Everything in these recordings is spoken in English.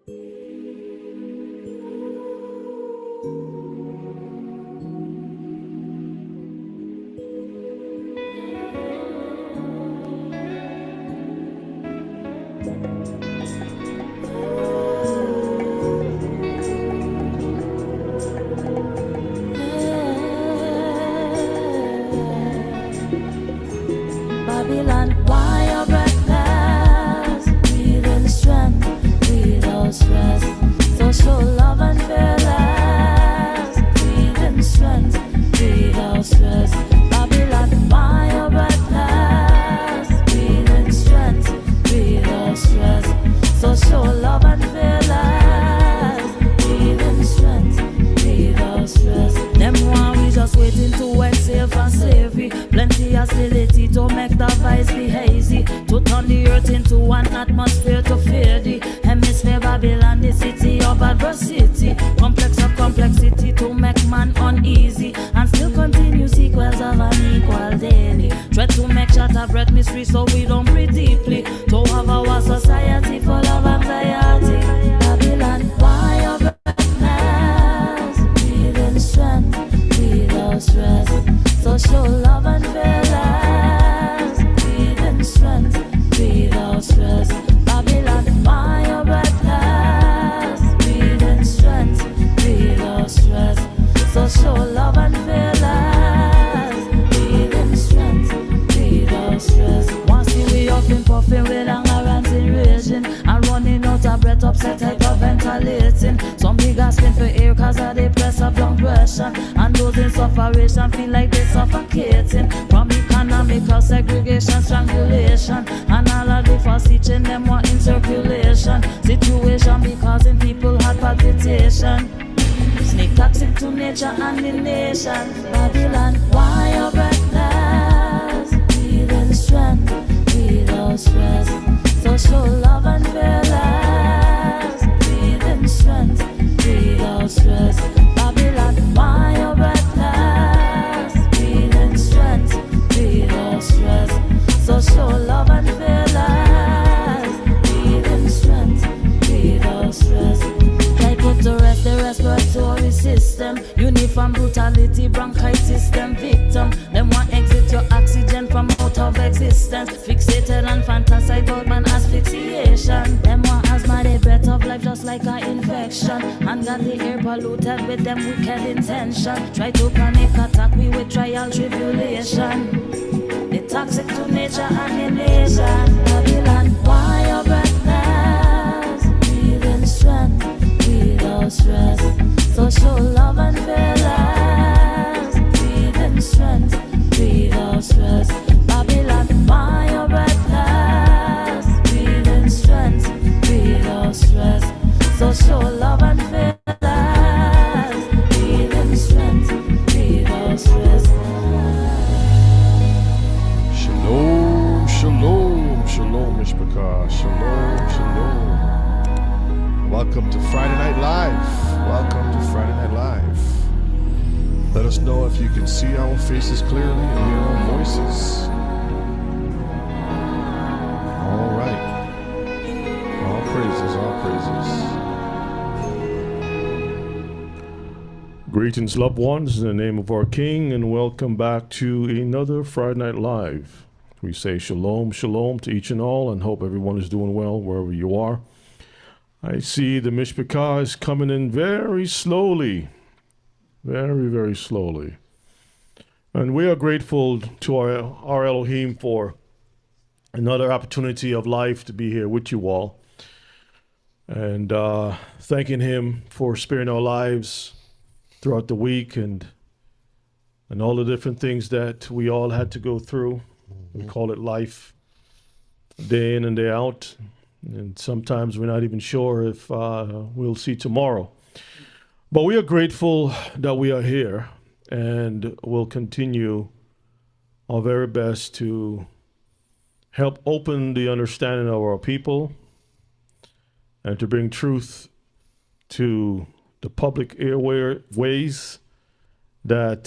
Babylon, why your breathless? Breathe in strength, breathe out stress. So show love and fearless. Breathe in strength, breathe out stress. Babylon, why your breathless? Breathe in strength, breathe out stress. So show love and fearless. Breathe in strength, breathe out stress. Them one we just waiting to exhale from slavery. Plenty hostility to make the vice be hazy, to turn the earth into an atmosphere to fear the hemisphere. Babylon, the city of adversity, complex of complexity to make man uneasy, and still continue sequels of unequal daily. Try to make shatter breath mystery so we don't breathe deeply, to have our society full of anxiety. Babylon, why your breathless? Breathe in strength, breathe out stress. So show love and fearless. Breathe in strength, breathe out stress. Babylon, why your breathless? Breathe in strength, breathe out stress. So show love and fearless. Breathe in strength, breathe out stress. Once we often puffing with anger and raging, and running out of breath, upset, hyperventilating. Some big asking for air cause of the press of blood pressure, and those in sufferation feel like they're suffocating from economical segregation, strangulation, and all of the false teaching them were in circulation. Situation because in people had palpitation. Snake toxic to nature and the nation. Babylon, why your breathless? Breathe in strength, breathe out stress. So show love and fearless. Breathe in strength, breathe out stress. Babylon, why your breathless? Breathe in strength, breathe out stress. So show love and fearless. Breathe in strength, breathe out stress. Try put to rest the respiratory system. Uniform brutality, bronchitis system victim. Them want exit your oxygen from out of existence. Fixated and fantasize about man asphyxiation. Them want asthma, they breath of life just like an infection, and got the air polluted with them wicked intention. Try to panic attack we with trial tribulation. The toxic to nature and the nation. Babylon, why your breathless? Breathe in strength, breathe out stress. So show love and fearless. Breathe in strength, breathe out stress. Babylon, why your breathless? Breathe in strength, breathe out stress. So show love and fearless. Breathe in strength, breathe out stress. Shalom, shalom, shalom, Mishpachah. Shalom, shalom. Welcome to Friday Night Live. Welcome to Friday Night Live. Let us know if you can see our faces clearly and hear our voices. All right. All praises, all praises. Greetings, loved ones, in the name of our King, and welcome back to another Friday Night Live. We say shalom, shalom to each and all, and hope everyone is doing well wherever you are. I see the Mishpachah is coming in very slowly, very, very slowly. And we are grateful to our Elohim for another opportunity of life to be here with you all. And thanking him for sparing our lives throughout the week and all the different things that we all had to go through. We call it life, day in and day out. And sometimes we're not even sure if we'll see tomorrow. But we are grateful that we are here, and we'll continue our very best to help open the understanding of our people and to bring truth to the public airways, that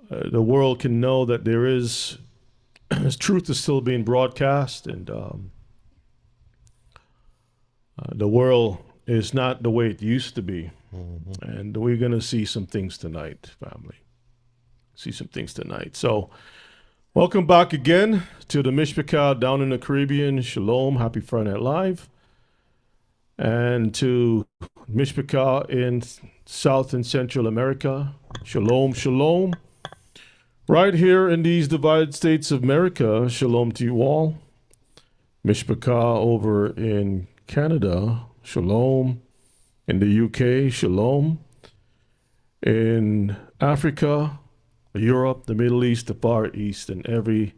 the world can know that there is truth is still being broadcast, and The world is not the way it used to be. And we're going to see some things tonight, family. See some things tonight. So, welcome back again to the Mishpachah down in the Caribbean. Shalom. Happy Friday Night Live. And to Mishpachah in South and Central America. Shalom, shalom. Right here in these divided states of America, shalom to you all. Mishpachah over in Canada, shalom. In the UK, shalom. In Africa, Europe, the Middle East, the Far East, and every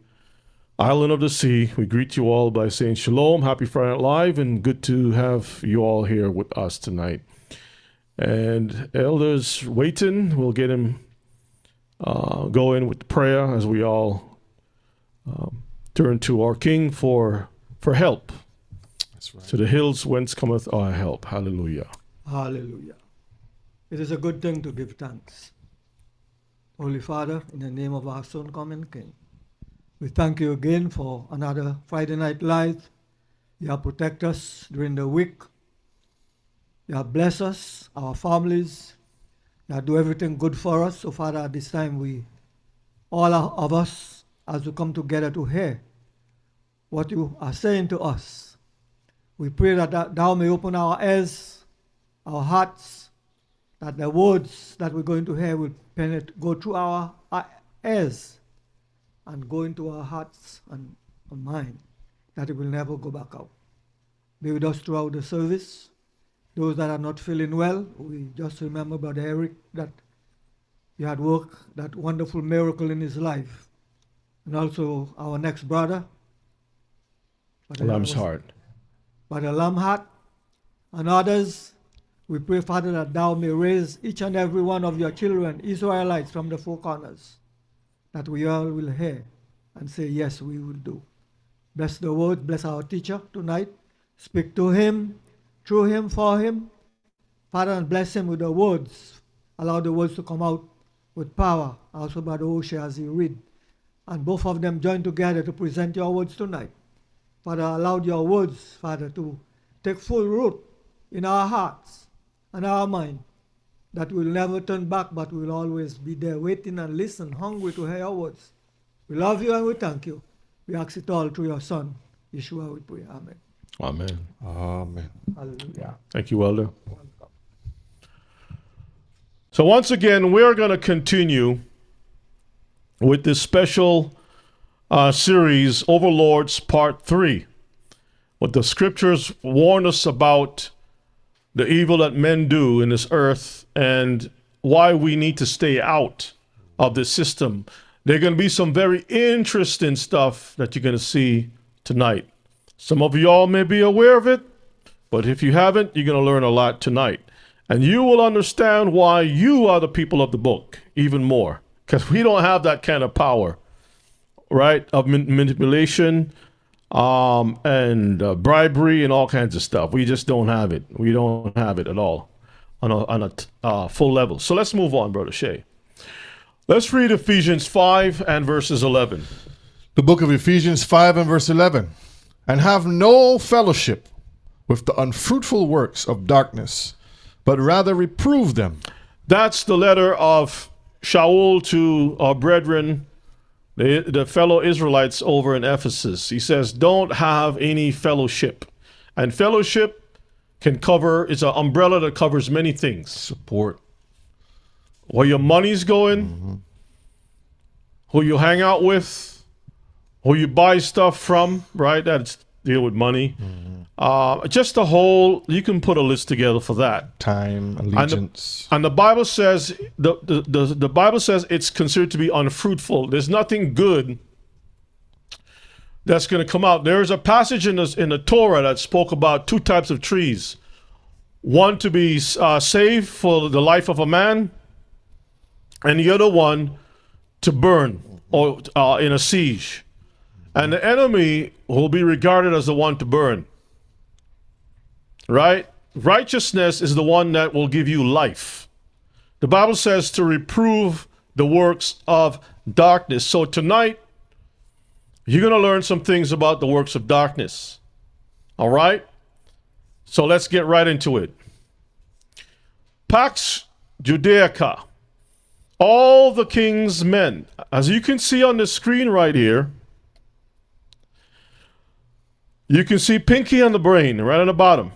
island of the sea, we greet you all by saying shalom, happy Friday Night Live, and good to have you all here with us tonight. And Elders waiting, we'll get him going with prayer as we all turn to our King for help. That's right. To the hills whence cometh our help. Hallelujah. Hallelujah. It is a good thing to give thanks. Holy Father, in the name of our soon coming King, we thank you again for another Friday Night Live. You have protected us during the week. You have blessed us, our families. You have do everything good for us. So Father, at this time, all of us, as we come together to hear what you are saying to us, we pray that thou may open our ears, our hearts, that the words that we're going to hear will go through our ears and go into our hearts and mind, that it will never go back out. Be with us throughout the service. Those that are not feeling well, we just remember Brother Eric, that you had worked that wonderful miracle in his life. And also our next brother, Lamb's Heart. Brother Lamb and others. We pray, Father, that thou may raise each and every one of your children, Israelites, from the four corners, that we all will hear and say, yes, we will do. Bless the word, bless our teacher tonight. Speak to him, through him, for him. Father, and bless him with the words. Allow the words to come out with power. Also, Brother Osha, as he read. And both of them join together to present your words tonight. Father, allow your words, Father, to take full root in our hearts and our mind, that we'll never turn back, but we'll always be there waiting and listen, hungry to hear your words. We love you and we thank you. We ask it all through your Son, Yeshua, we pray. Amen. Amen. Amen. Hallelujah. Thank you, Elder. So once again, we're going to continue with this special series, Overlords Part 3. What the scriptures warn us about the evil that men do in this earth and why we need to stay out of this system. There are going to be some very interesting stuff that you're going to see tonight. Some of you all may be aware of it, but if you haven't, you're going to learn a lot tonight. And you will understand why you are the people of the book even more, because we don't have that kind of power, right, of manipulation, and bribery and all kinds of stuff. We just don't have it. We don't have it at all on a full level. So let's move on, Brother Shay. Let's read Ephesians 5 and verses 11. The book of Ephesians 5 and verse 11. And have no fellowship with the unfruitful works of darkness, but rather reprove them. That's the letter of Shaul to our brethren, the fellow Israelites over in Ephesus. He says, don't have any fellowship. And fellowship is an umbrella that covers many things. Support. Where your money's going, who you hang out with, who you buy stuff from, right? That's deal with money. Just a whole, you can put a list together for that. Time, allegiance. And the Bible says, the Bible says it's considered to be unfruitful. There's nothing good that's going to come out. There is a passage in the Torah that spoke about two types of trees. One to be saved for the life of a man, and the other one to burn or in a siege. And the enemy will be regarded as the one to burn. Right? Righteousness is the one that will give you life. The Bible says to reprove the works of darkness. So tonight, you're going to learn some things about the works of darkness. All right? So let's get right into it. Pax Judaica. All the king's men. As you can see on the screen right here, you can see Pinky on the brain, right on the bottom.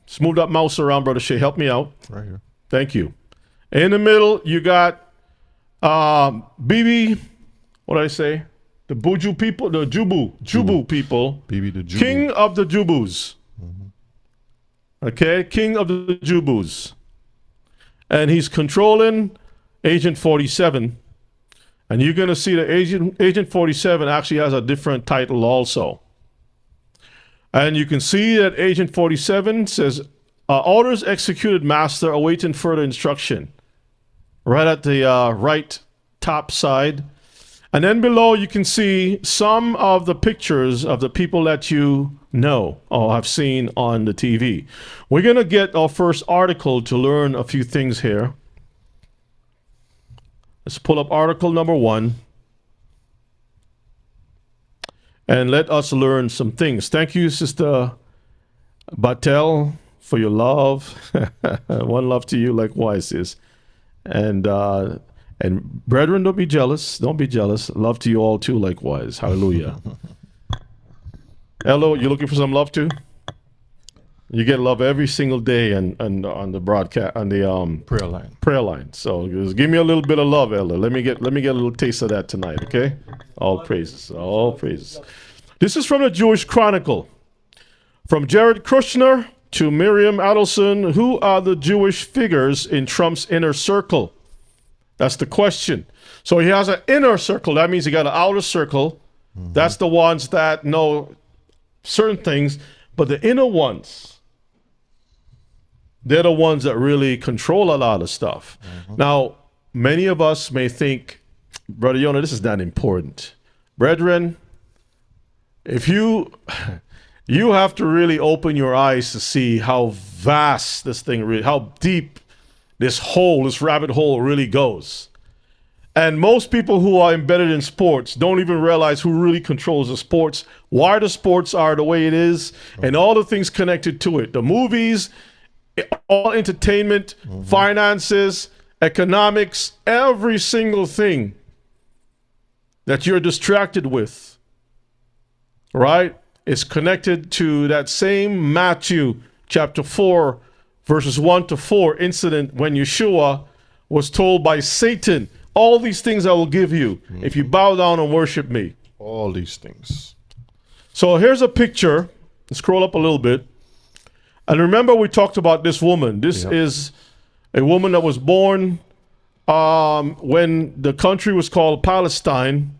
Smooth that mouse around, Brother Shea. Help me out. Right here. Thank you. In the middle, you got Bibi, what did I say? The Buju people, the Jubu people. Bibi the Jubu. King of the Jubus. Okay, King of the Jubus. And he's controlling Agent 47. And you're going to see that Agent 47 actually has a different title also. And you can see that Agent 47 says, orders executed, master, awaiting further instruction. Right at the right top side. And then below you can see some of the pictures of the people that you know or have seen on the TV. We're going to get our first article to learn a few things here. Let's pull up article number 1. And let us learn some things. Thank you, Sister Batel, for your love. One love to you likewise, sis. And brethren, don't be jealous. Don't be jealous. Love to you all too, likewise. Hallelujah. Hello, you looking for some love too? You get love every single day and on the broadcast, on the Prayer line. prayer line. So just give me a little bit of love, Elder. Let me get a little taste of that tonight, okay? All praises. All praises. This is from the Jewish Chronicle. From Jared Kushner to Miriam Adelson, who are the Jewish figures in Trump's inner circle? That's the question. So he has an inner circle. That means he got an outer circle. That's the ones that know certain things. But the inner ones, they're the ones that really control a lot of stuff. Now, many of us may think, Brother Yona, this is not important. Brethren, if you have to really open your eyes to see how vast this thing really, how deep this rabbit hole really goes. And most people who are embedded in sports don't even realize who really controls the sports, why the sports are the way it is, and all the things connected to it. The movies, all entertainment, finances, economics, every single thing that you're distracted with, right, is connected to that same Matthew chapter 4, verses 1 to 4 incident when Yeshua was told by Satan, all these things I will give you if you bow down and worship me. All these things. So here's a picture. Scroll up a little bit. And remember we talked about this woman. This is a woman that was born when the country was called Palestine.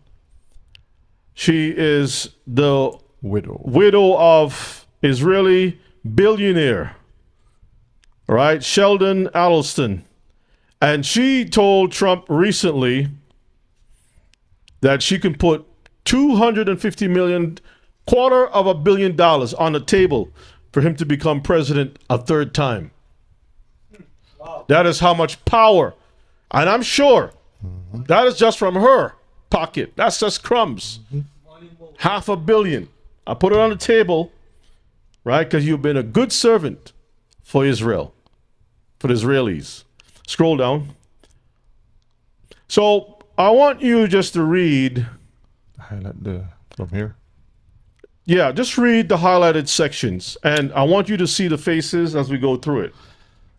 She is the widow of Israeli billionaire, right? Sheldon Adelson. And she told Trump recently that she can put $250 million, $250 million on the table for him to become president a third time. Wow. That is how much power. And I'm sure that is just from her pocket. That's just crumbs. $500 million. I put it on the table, right? Because you've been a good servant for Israel, for the Israelis. Scroll down. So I want you just to read. Highlight from here. Yeah, just read the highlighted sections. And I want you to see the faces as we go through it.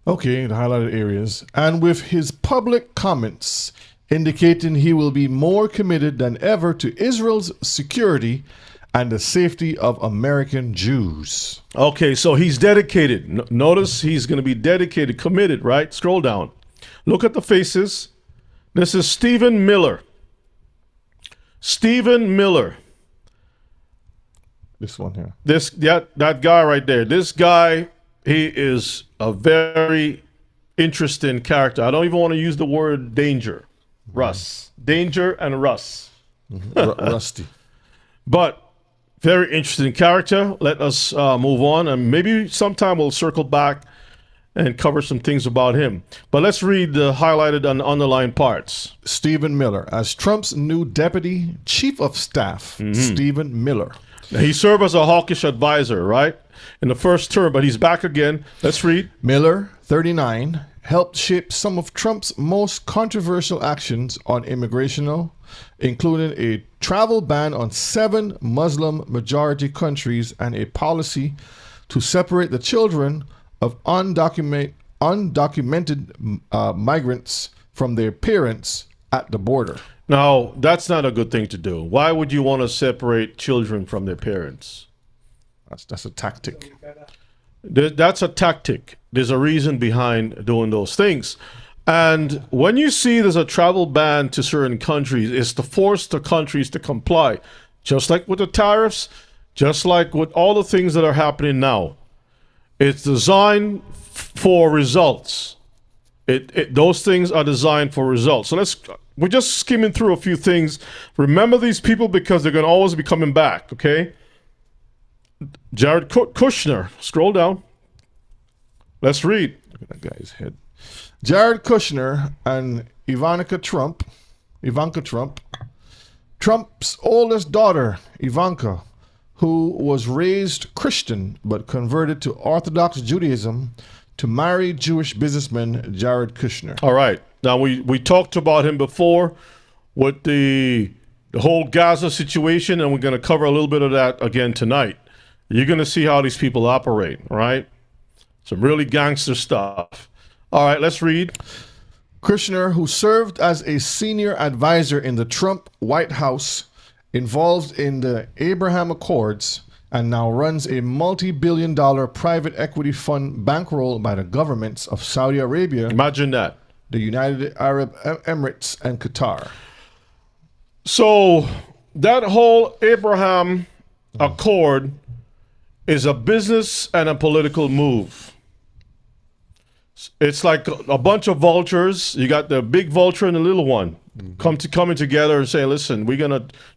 Okay, the highlighted areas. And with his public comments indicating he will be more committed than ever to Israel's security and the safety of American Jews. Okay, so he's dedicated. Notice he's going to be dedicated, committed, right? Scroll down. Look at the faces. This is Stephen Miller. Stephen Miller. This one here. That guy right there. This guy, he is a very interesting character. I don't even want to use the word danger. Russ. Danger and Russ. Rusty. But very interesting character. Let us move on. And maybe sometime we'll circle back and cover some things about him. But let's read the highlighted and underlined parts. Stephen Miller. As Trump's new deputy chief of staff, Stephen Miller. Now, he served as a hawkish advisor, right? in the first term, but he's back again. Let's read. Miller, 39, helped shape some of Trump's most controversial actions on immigration, including a travel ban on 7 Muslim majority countries and a policy to separate the children of undocumented migrants from their parents at the border. Now, that's not a good thing to do. Why would you want to separate children from their parents? That's a tactic. That's a tactic. There's a reason behind doing those things. And when you see there's a travel ban to certain countries, it's to force the countries to comply. Just like with the tariffs, just like with all the things that are happening now. It's designed for results. Those things are designed for results. So we're just skimming through a few things. Remember these people because they're going to always be coming back, okay? Jared Kushner, scroll down. Let's read. Look at that guy's head. Jared Kushner and Ivanka Trump, Trump's oldest daughter, Ivanka, who was raised Christian but converted to Orthodox Judaism to marry Jewish businessman Jared Kushner. All right. Now, we talked about him before with the whole Gaza situation, and we're going to cover a little bit of that again tonight. You're going to see how these people operate, all right? Some really gangster stuff. All right, let's read. Kushner, who served as a senior advisor in the Trump White House, involved in the Abraham Accords, and now runs a multi-billion-dollar private equity fund bankrolled by the governments of Saudi Arabia, Imagine that. the United Arab Emirates, and Qatar. So that whole Abraham Accord is a business and a political move. It's like a bunch of vultures. You got the big vulture and the little one coming together and say, listen,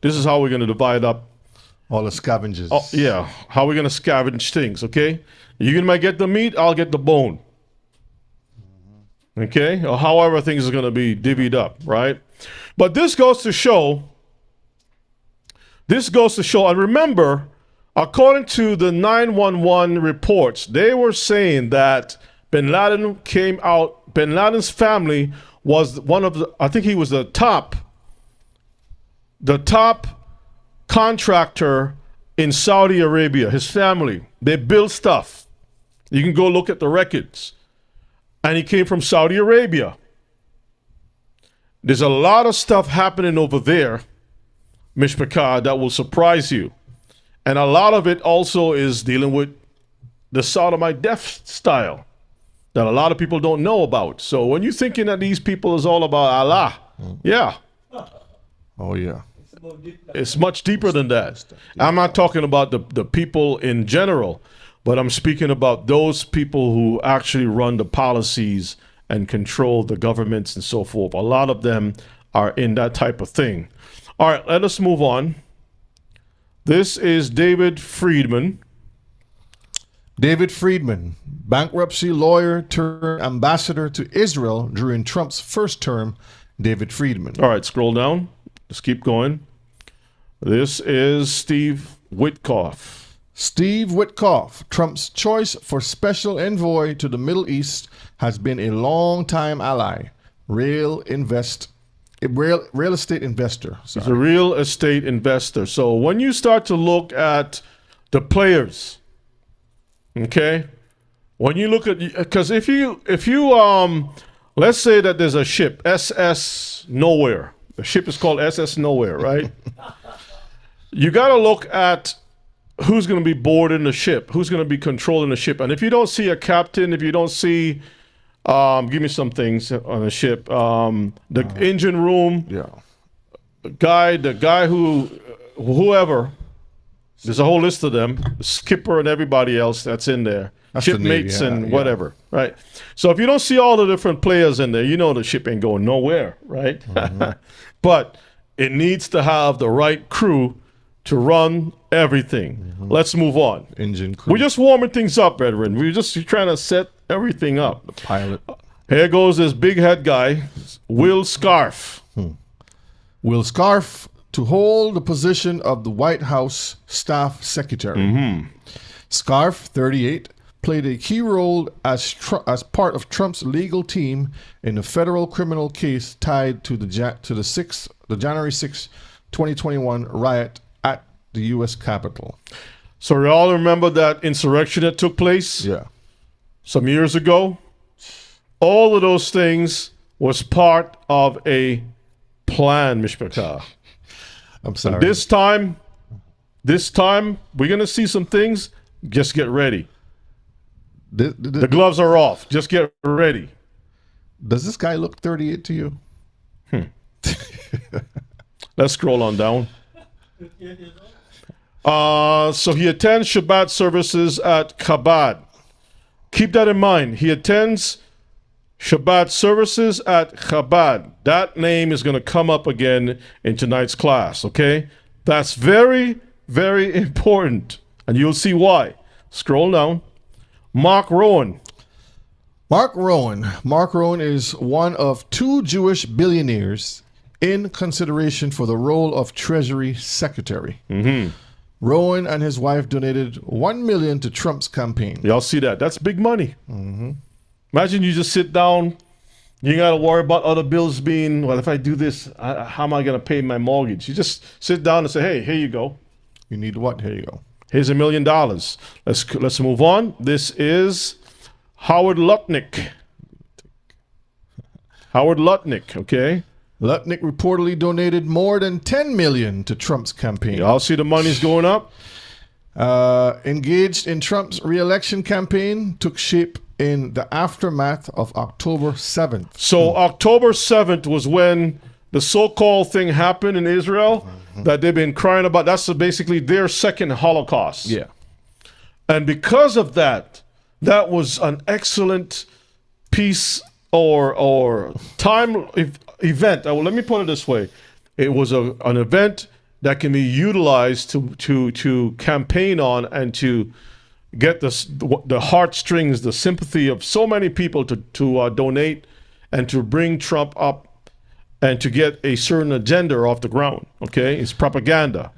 this is how we're going to divide up. All the scavengers. Oh, yeah, how we're going to scavenge things, okay? You might get the meat, I'll get the bone. Okay? Or however things are going to be divvied up, right? But this goes to show, and remember, according to the 911 reports, they were saying that bin Laden's family was one of the, I think he was the top contractor in Saudi Arabia. His family, they build stuff. You can go look at the records. And he came from Saudi Arabia. There's a lot of stuff happening over there, Mishpachah, that will surprise you. And a lot of it also is dealing with the sodomite death style that a lot of people don't know about. So when you're thinking that these people is all about Allah, yeah. Oh, yeah. It's much deeper than that. I'm not talking about the people in general, but I'm speaking about those people who actually run the policies and control the governments and so forth. A lot of them are in that type of thing. All right, let us move on. This is David Friedman. David Friedman, bankruptcy lawyer turned ambassador to Israel during Trump's first term. David Friedman. All right, scroll down. Let's keep going. This is Steve Witkoff. Steve Witkoff, Trump's choice for special envoy to the Middle East, has been a long-time ally, real estate investor. He's a real estate investor. So when you start to look at the players, okay, when you look at, because if you let's say that there's a ship, SS Nowhere. The ship is called SS Nowhere, right? You got to look at who's going to be boarding the ship, who's going to be controlling the ship. And if you don't see a captain, if you don't see, give me some things on the ship, the engine room, the guy whoever, there's a whole list of them, the skipper and everybody else that's in there, That's the Navy, shipmates and whatever, right? So if you don't see all the different players in there, you know the ship ain't going nowhere, right? But it needs to have the right crew to run everything. Let's move on. Engine crew. We're just warming things up, brethren. We're just trying to set everything up. The pilot. Here goes this big head guy, Will Scarf. Will Scarf to hold the position of the White House staff secretary. Scarf, 38, played a key role as part of Trump's legal team in the federal criminal case tied to the January 6, 2021 riot at the U.S. Capitol. So we all remember that insurrection that took place Yeah. some years ago? All of those things was part of a plan, Mishpachah. I'm sorry. This time, we're going to see some things. Just get ready. The gloves are off. Just get ready. Does this guy look 38 to you? Let's scroll on down. So he attends Shabbat services at Chabad. Keep that in mind. He attends Shabbat services at Chabad. That name is going to come up again in tonight's class, okay? That's very, very important. And you'll see why. Scroll down. Mark Rowan. Mark Rowan is one of 2 Jewish billionaires in consideration for the role of Treasury Secretary. Mm-hmm. Rowan and his wife donated $1 million to Trump's campaign. Y'all see that? That's big money. Mm-hmm. Imagine you just sit down. You got to worry about other bills being, well, if I do this, how am I going to pay my mortgage? You just sit down and say, hey, here you go. You need what? Here you go. Here's $1 million. Let's move on. This is Howard Lutnick. Howard Lutnick, okay? Lutnick reportedly donated more than $10 million to Trump's campaign. Y'all see the money's going up? Engaged in Trump's re-election campaign, took shape in the aftermath of October 7th. So October 7th was when the so-called thing happened in Israel that they've been crying about. That's basically their second Holocaust. Yeah. And because of that, that was an excellent piece or time event. Let me put it this way. It was an event that can be utilized to campaign on and to get the heartstrings, the sympathy of so many people to donate and to bring Trump up and to get a certain agenda off the ground. Okay? It's propaganda.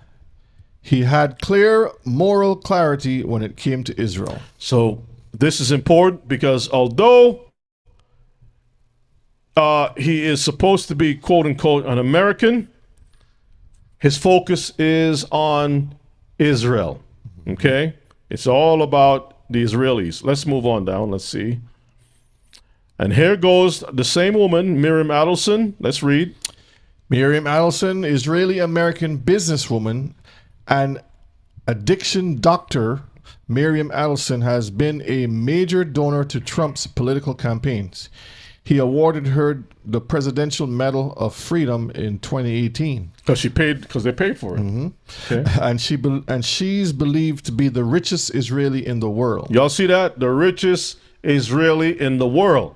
He had clear moral clarity when it came to Israel. So this is important because although he is supposed to be, quote unquote, an American, his focus is on Israel. Okay? It's all about the Israelis. Let's move on down. Let's see. And here goes the same woman, Miriam Adelson. Let's read. Miriam Adelson, Israeli-American businesswoman and addiction doctor. Miriam Adelson has been a major donor to Trump's political campaigns. He awarded her the Presidential Medal of Freedom in 2018. Because they paid for it. Mm-hmm. Okay. And she's believed to be the richest Israeli in the world. Y'all see that? The richest Israeli in the world.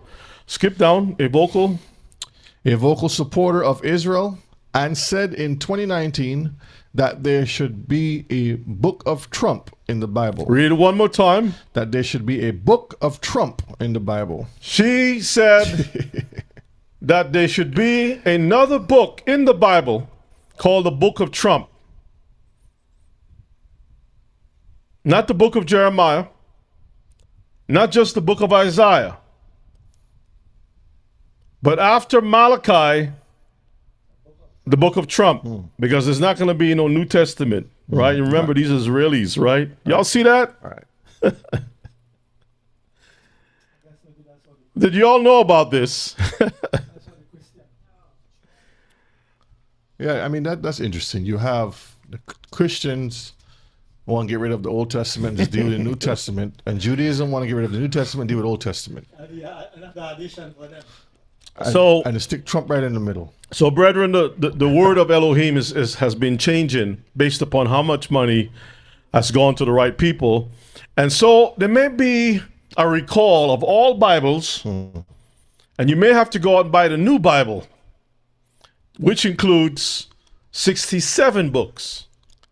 Skip down. A vocal supporter of Israel, and said in 2019 that there should be a book of Trump in the Bible. Read it one more time. That there should be a book of Trump in the Bible. She said that there should be another book in the Bible called the Book of Trump. Not the book of Jeremiah, not just the book of Isaiah, but after Malachi, the book of Trump, because there's not going to be no New Testament, right? You remember these Israelis, right? Y'all see that? All right. Did you all know about this? Yeah, I mean, that's interesting. You have the Christians want to get rid of the Old Testament and just deal with the New Testament, and Judaism want to get rid of the New Testament and deal with the Old Testament. And to stick Trump right in the middle. So, brethren, the word of Elohim has been changing based upon how much money has gone to the right people. And so there may be a recall of all Bibles, and you may have to go out and buy the new Bible, which includes 67 books.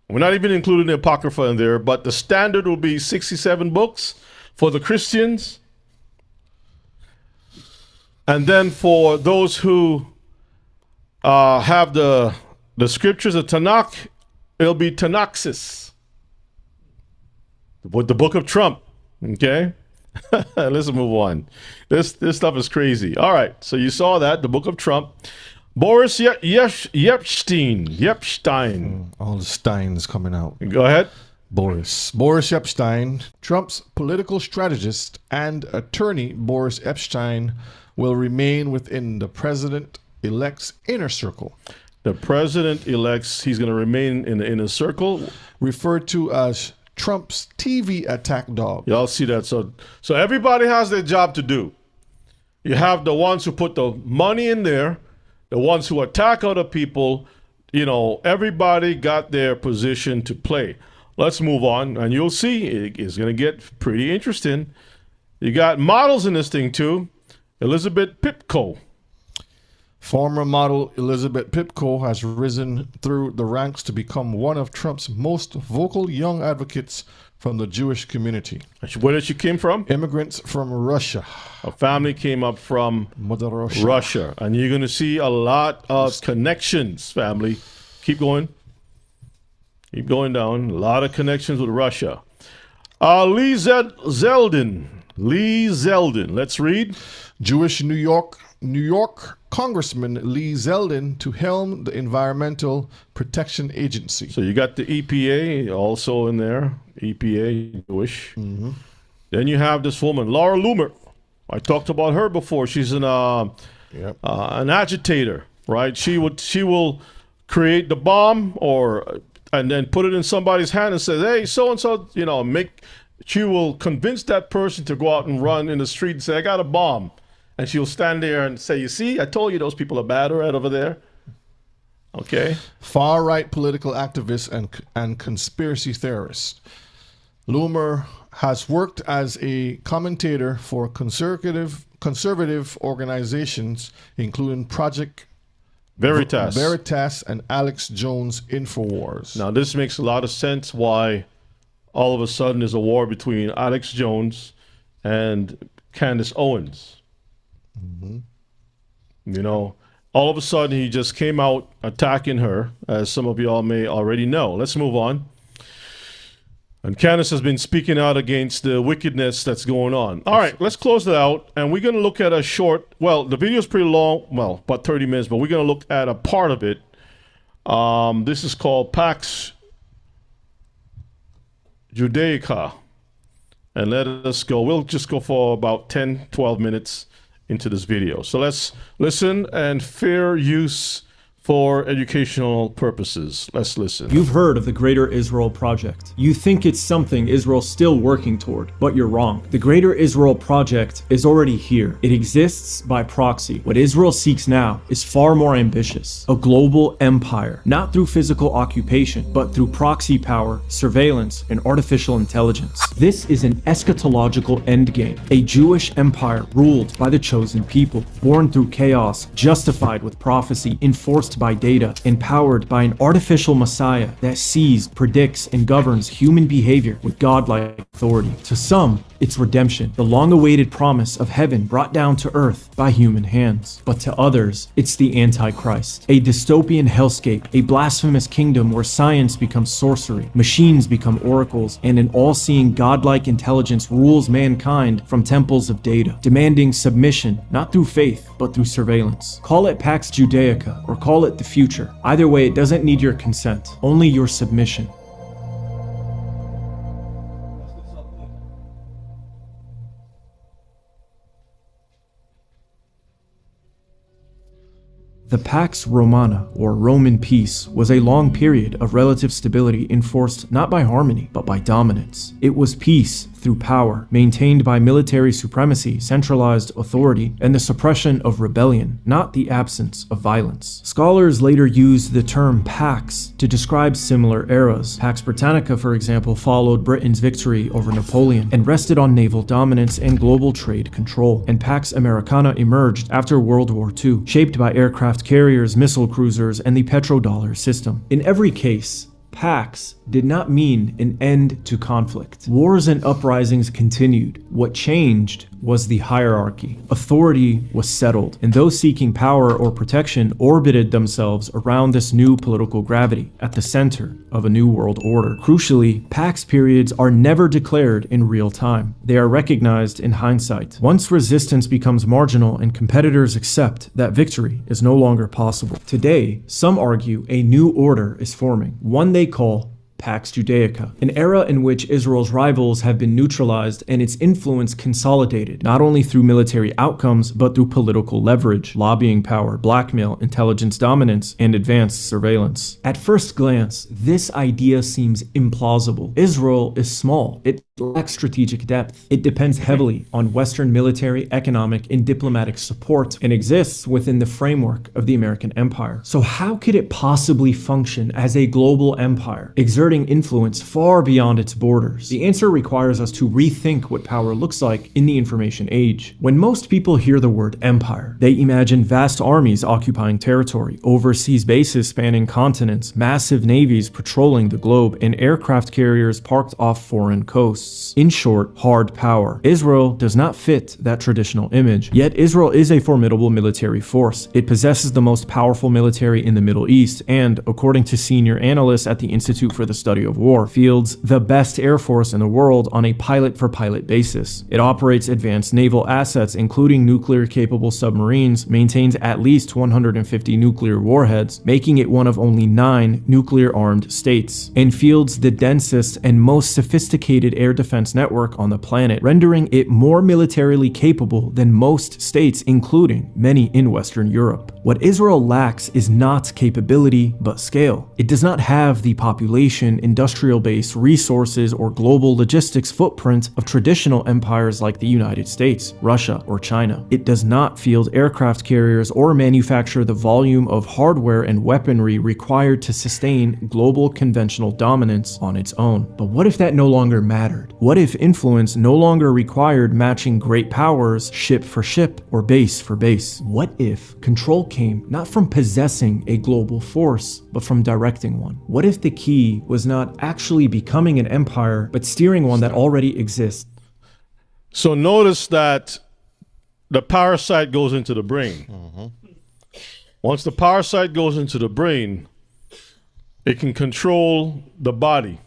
We're not even including the Apocrypha in there, but the standard will be 67 books for the Christians. And then for those who have the scriptures of Tanakh, it'll be Tanaxis. with the book of Trump. Okay, let's move on. This stuff is crazy. All right, so you saw that, the book of Trump. Boris Epstein. All the Steins coming out. Go ahead. Boris Epstein, Trump's political strategist and attorney Boris Epstein, will remain within the president-elect's inner circle. The president-elect's, he's going to remain in the inner circle. Referred to as Trump's TV attack dog. Y'all see that? So everybody has their job to do. You have the ones who put the money in there, the ones who attack other people. You know, everybody got their position to play. Let's move on, and you'll see it's going to get pretty interesting. You got models in this thing, too. Elizabeth Pipko. Former model Elizabeth Pipko has risen through the ranks to become one of Trump's most vocal young advocates from the Jewish community. Where did she came from? Immigrants from Russia. A family came up from Mother Russia. Russia. And you're going to see a lot of connections, family. Keep going. Keep going down. A lot of connections with Russia. Lee Zeldin. Lee Zeldin. Let's read. Jewish New York Congressman Lee Zeldin to helm the Environmental Protection Agency. So you got the EPA also in there. EPA, Jewish. Mm-hmm. Then you have this woman, Laura Loomer. I talked about her before. She's an agitator, right? She will create the bomb and then put it in somebody's hand and say, hey, so-and-so, she will convince that person to go out and run in the street and say, I got a bomb. And she'll stand there and say, you see, I told you those people are bad right over there. Okay. Far-right political activist and conspiracy theorist. Loomer has worked as a commentator for conservative organizations, including Project Veritas and Alex Jones Infowars. Now, this makes a lot of sense why all of a sudden there's a war between Alex Jones and Candace Owens. Mm-hmm. All of a sudden he just came out attacking her, as some of y'all may already know. Let's move on. And Candace has been speaking out against the wickedness that's going on. All right, let's close it out. And we're going to look at a short, the video is pretty long, about 30 minutes, but we're going to look at a part of it. This is called Pax Judaica. And let us go. We'll just go for about 10, 12 minutes into this video. So let's listen, and fair use for educational purposes. Let's listen. You've heard of the Greater Israel Project. You think it's something Israel's still working toward, but you're wrong. The Greater Israel Project is already here. It exists by proxy. What Israel seeks now is far more ambitious. A global empire, not through physical occupation, but through proxy power, surveillance, and artificial intelligence. This is an eschatological endgame. A Jewish empire ruled by the chosen people, born through chaos, justified with prophecy, enforced by data, empowered by an artificial messiah that sees, predicts, and governs human behavior with godlike authority. To some, it's redemption, the long-awaited promise of heaven brought down to earth by human hands. But to others, it's the Antichrist, a dystopian hellscape, a blasphemous kingdom where science becomes sorcery, machines become oracles, and an all-seeing godlike intelligence rules mankind from temples of data, demanding submission, not through faith, but through surveillance. Call it Pax Judaica, or call it the future. Either way, it doesn't need your consent, only your submission. The Pax Romana, or Roman peace, was a long period of relative stability enforced not by harmony, but by dominance. It was peace through power, maintained by military supremacy, centralized authority, and the suppression of rebellion, not the absence of violence. Scholars later used the term Pax to describe similar eras. Pax Britannica, for example, followed Britain's victory over Napoleon and rested on naval dominance and global trade control. And Pax Americana emerged after World War II, shaped by aircraft carriers, missile cruisers, and the petrodollar system. In every case, Pax did not mean an end to conflict. Wars and uprisings continued. What changed was the hierarchy. Authority was settled, and those seeking power or protection orbited themselves around this new political gravity at the center of a new world order. Crucially, Pax periods are never declared in real time. They are recognized in hindsight. Once resistance becomes marginal and competitors accept that victory is no longer possible. Today, some argue a new order is forming, one they call Pax Judaica, an era in which Israel's rivals have been neutralized and its influence consolidated, not only through military outcomes, but through political leverage, lobbying power, blackmail, intelligence dominance, and advanced surveillance. At first glance, this idea seems implausible. Israel is small. It lacks strategic depth. It depends heavily on Western military, economic, and diplomatic support and exists within the framework of the American empire. So how could it possibly function as a global empire, exerting influence far beyond its borders? The answer requires us to rethink what power looks like in the information age. When most people hear the word empire, they imagine vast armies occupying territory, overseas bases spanning continents, massive navies patrolling the globe, and aircraft carriers parked off foreign coasts. In short, hard power. Israel does not fit that traditional image. Yet Israel is a formidable military force. It possesses the most powerful military in the Middle East and, according to senior analysts at the Institute for the Study of War, fields the best air force in the world on a pilot-for-pilot basis. It operates advanced naval assets, including nuclear-capable submarines, maintains at least 150 nuclear warheads, making it one of only 9 nuclear-armed states, and fields the densest and most sophisticated air defense network on the planet, rendering it more militarily capable than most states, including many in Western Europe. What Israel lacks is not capability, but scale. It does not have the population, industrial base, resources, or global logistics footprint of traditional empires like the United States, Russia, or China. It does not field aircraft carriers or manufacture the volume of hardware and weaponry required to sustain global conventional dominance on its own. But what if that no longer mattered? What if influence no longer required matching great powers ship for ship or base for base? What if control came not from possessing a global force, but from directing one? What if the key was not actually becoming an empire, but steering one that already exists? So notice that the parasite goes into the brain. Once the parasite goes into the brain, it can control the body.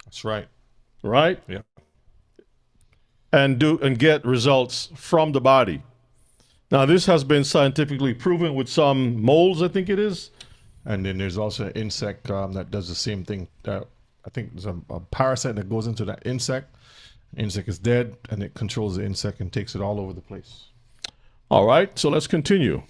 That's right. Right? Yeah. And get results from the body. Now, this has been scientifically proven with some molds, I think it is. And then there's also an insect that does the same thing. I think there's a parasite that goes into that insect. The insect is dead, and it controls the insect and takes it all over the place. All right, so let's continue.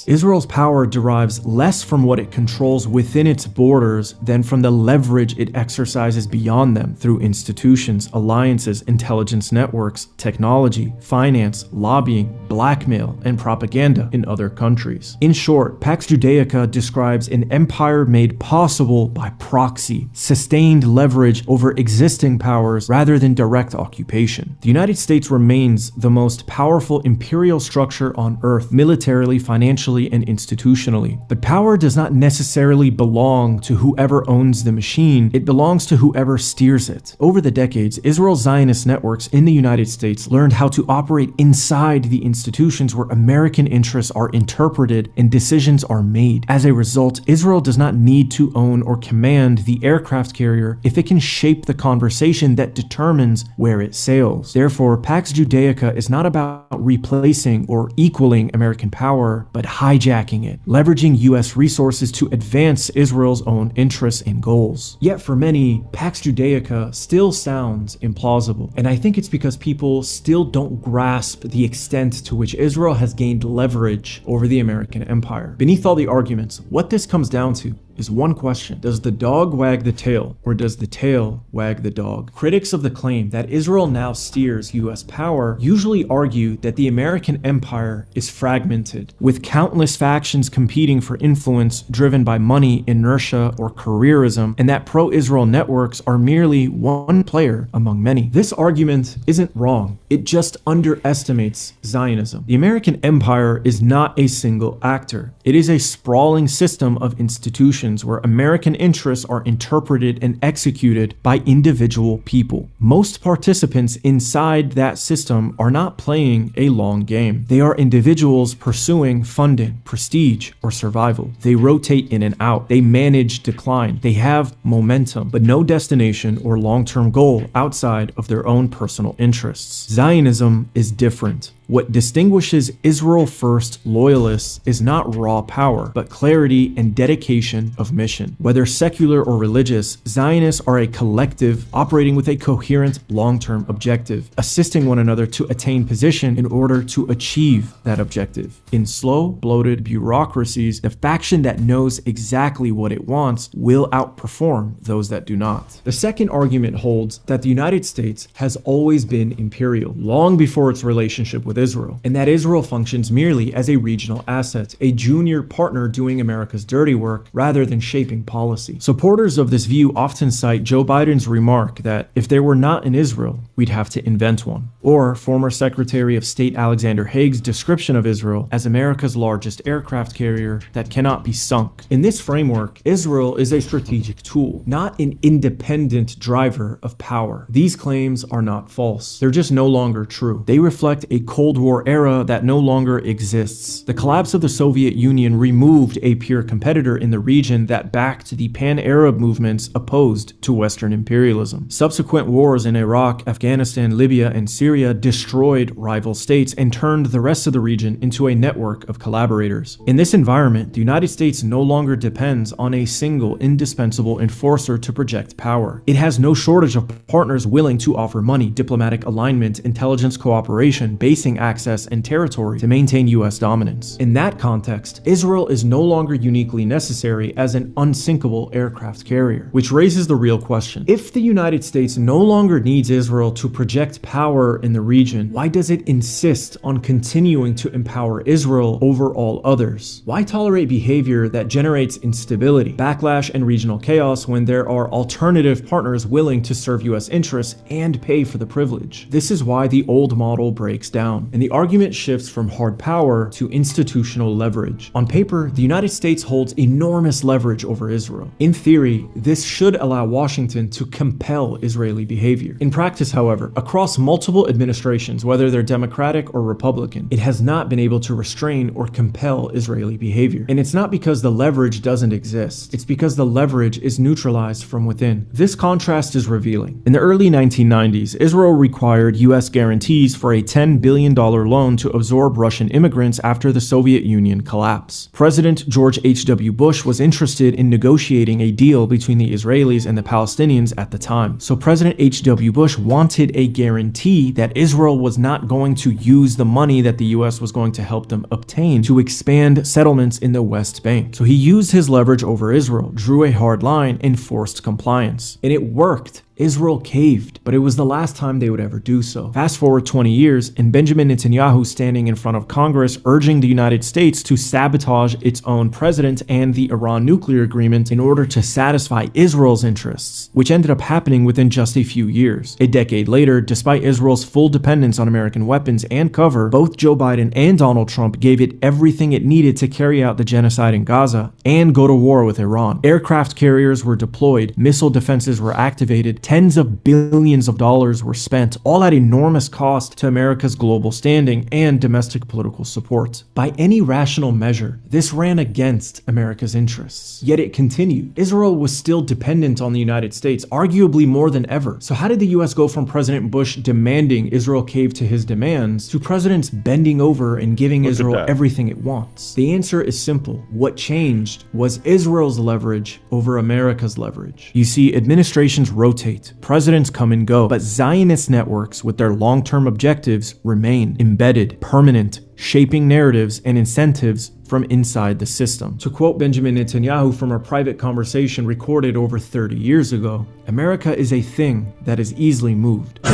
Israel's power derives less from what it controls within its borders than from the leverage it exercises beyond them through institutions, alliances, intelligence networks, technology, finance, lobbying, blackmail, and propaganda in other countries. In short, Pax Judaica describes an empire made possible by proxy, sustained leverage over existing powers rather than direct occupation. The United States remains the most powerful imperial structure on earth, militarily, financially, and institutionally. But power does not necessarily belong to whoever owns the machine, it belongs to whoever steers it. Over the decades, Israel's Zionist networks in the United States learned how to operate inside the institutions where American interests are interpreted and decisions are made. As a result, Israel does not need to own or command the aircraft carrier if it can shape the conversation that determines where it sails. Therefore, Pax Judaica is not about replacing or equaling American power, but hijacking it, leveraging US resources to advance Israel's own interests and goals. Yet for many, Pax Judaica still sounds implausible, and I think it's because people still don't grasp the extent to which Israel has gained leverage over the American empire. Beneath all the arguments, what this comes down to is one question. Does the dog wag the tail, or does the tail wag the dog? Critics of the claim that Israel now steers US power usually argue that the American empire is fragmented, with countless factions competing for influence driven by money, inertia, or careerism, and that pro-Israel networks are merely one player among many. This argument isn't wrong. It just underestimates Zionism. The American empire is not a single actor. It is a sprawling system of institutions organizations where American interests are interpreted and executed by individual people. Most participants inside that system are not playing a long game. They are individuals pursuing funding, prestige, or survival. They rotate in and out. They manage decline. They have momentum, but no destination or long-term goal outside of their own personal interests. Zionism is different. What distinguishes Israel First loyalists is not raw power, but clarity and dedication of mission. Whether secular or religious, Zionists are a collective operating with a coherent long-term objective, assisting one another to attain position in order to achieve that objective. In slow, bloated bureaucracies, the faction that knows exactly what it wants will outperform those that do not. The second argument holds that the United States has always been imperial, long before its relationship with Israel, and that Israel functions merely as a regional asset, a junior partner doing America's dirty work rather than shaping policy. Supporters of this view often cite Joe Biden's remark that if there were not an Israel, we'd have to invent one, or former Secretary of State Alexander Haig's description of Israel as America's largest aircraft carrier that cannot be sunk. In this framework, Israel is a strategic tool, not an independent driver of power. These claims are not false. They're just no longer true. They reflect a Cold War era that no longer exists. The collapse of the Soviet Union removed a peer competitor in the region that backed the pan-Arab movements opposed to Western imperialism. Subsequent wars in Iraq, Afghanistan, Libya, and Syria destroyed rival states and turned the rest of the region into a network of collaborators. In this environment, the United States no longer depends on a single indispensable enforcer to project power. It has no shortage of partners willing to offer money, diplomatic alignment, intelligence cooperation, basing access, and territory to maintain U.S. dominance. In that context, Israel is no longer uniquely necessary as an unsinkable aircraft carrier, which raises the real question. If the United States no longer needs Israel to project power in the region, why does it insist on continuing to empower Israel over all others? Why tolerate behavior that generates instability, backlash, and regional chaos when there are alternative partners willing to serve U.S. interests and pay for the privilege? This is why the old model breaks down, and the argument shifts from hard power to institutional leverage. On paper, the United States holds enormous leverage over Israel. In theory, this should allow Washington to compel Israeli behavior. In practice, however, across multiple administrations, whether they're Democratic or Republican, it has not been able to restrain or compel Israeli behavior. And it's not because the leverage doesn't exist. It's because the leverage is neutralized from within. This contrast is revealing. In the early 1990s, Israel required U.S. guarantees for a $10 billion loan to absorb Russian immigrants after the Soviet Union collapse. President George H.W. Bush was interested in negotiating a deal between the Israelis and the Palestinians at the time. So President H.W. Bush wanted a guarantee that Israel was not going to use the money that the U.S. was going to help them obtain to expand settlements in the West Bank. So he used his leverage over Israel, drew a hard line, and forced compliance. And it worked. Israel caved, but it was the last time they would ever do so. Fast forward 20 years, and Benjamin Netanyahu standing in front of Congress urging the United States to sabotage its own president and the Iran nuclear agreement in order to satisfy Israel's interests, which ended up happening within just a few years. A decade later, despite Israel's full dependence on American weapons and cover, both Joe Biden and Donald Trump gave it everything it needed to carry out the genocide in Gaza and go to war with Iran. Aircraft carriers were deployed, missile defenses were activated, tens of billions of dollars were spent, all at enormous cost to America's global standing and domestic political support. By any rational measure, this ran against America's interests. Yet it continued. Israel was still dependent on the United States, arguably more than ever. So how did the US go from President Bush demanding Israel cave to his demands to presidents bending over and giving Israel everything it wants? The answer is simple. What changed was Israel's leverage over America's leverage. You see, administrations rotate. Presidents come and go, but Zionist networks with their long-term objectives remain embedded, permanent, shaping narratives and incentives from inside the system. To quote Benjamin Netanyahu from a private conversation recorded over 30 years ago, America is a thing that is easily moved. So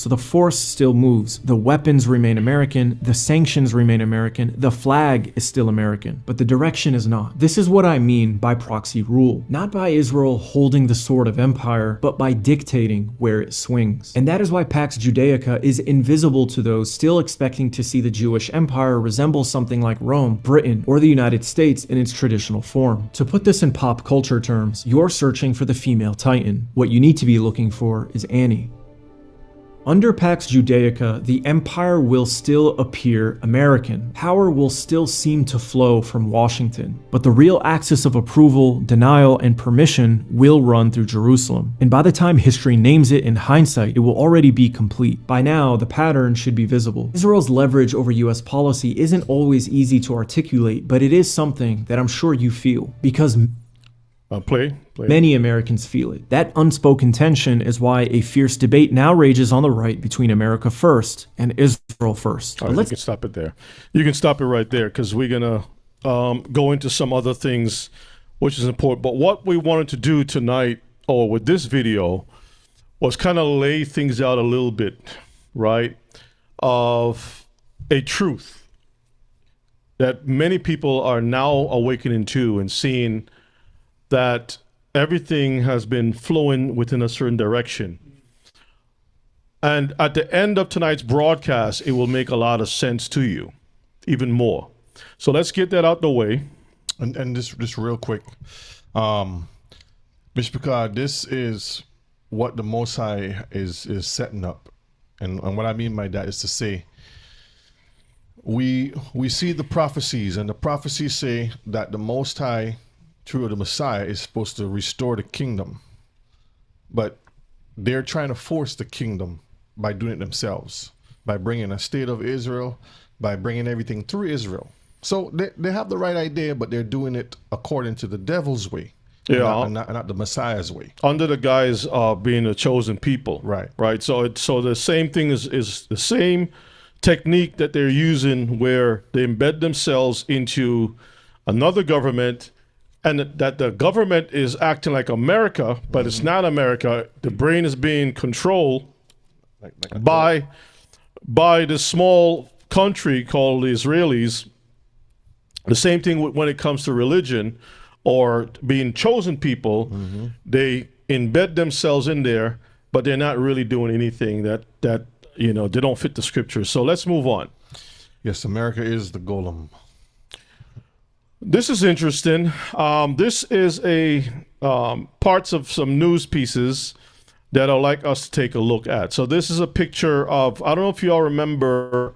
the force still moves, the weapons remain American, the sanctions remain American, the flag is still American, but the direction is not. This is what I mean by proxy rule. rule, not by Israel holding the sword of empire, but by dictating where it swings. And that is why Pax Judaica is invisible to those still expecting to see the Jewish empire resemble something like Rome, Britain, or the United States in its traditional form. To put this in pop culture terms, you're searching for the female Titan. What you need to be looking for is Annie. Under Pax Judaica, the empire will still appear American. Power will still seem to flow from Washington. But the real axis of approval, denial, and permission will run through Jerusalem. And by the time history names it in hindsight, it will already be complete. By now, the pattern should be visible. Israel's leverage over US policy isn't always easy to articulate, but it is something that I'm sure you feel. Because Play. many Americans feel it. That unspoken tension is why a fierce debate now rages on the right between America first and Israel first. All right, you can stop it there. You can stop it right there because we're going to go into some other things, which is important. But what we wanted to do tonight, or with this video, was kind of lay things out a little bit, right, of a truth that many people are now awakening to and seeing that everything has been flowing within a certain direction. And at the end of tonight's broadcast, it will make a lot of sense to you, even more. So let's get that out the way. And just real quick, Mr. Picard, this is what the Most High is setting up. And what I mean by that is to say, we see the prophecies, and the prophecies say that the Most High, through the Messiah, is supposed to restore the kingdom, but they're trying to force the kingdom by doing it themselves, by bringing a state of Israel, by bringing everything through Israel. So they have the right idea, but they're doing it according to the devil's way, not the Messiah's way. Under the guise of being a chosen people, right. So the same thing is the same technique that they're using, where they embed themselves into another government. And that the government is acting like America, but it's not America. The brain is being controlled by this small country called the Israelis. The same thing when it comes to religion or being chosen people. They embed themselves in there, but they're not really doing anything that they don't fit the scriptures. So let's move on. Yes, America is the golem. This is interesting. This is parts of some news pieces that I'd like us to take a look at. So this is a picture of, I don't know if you all remember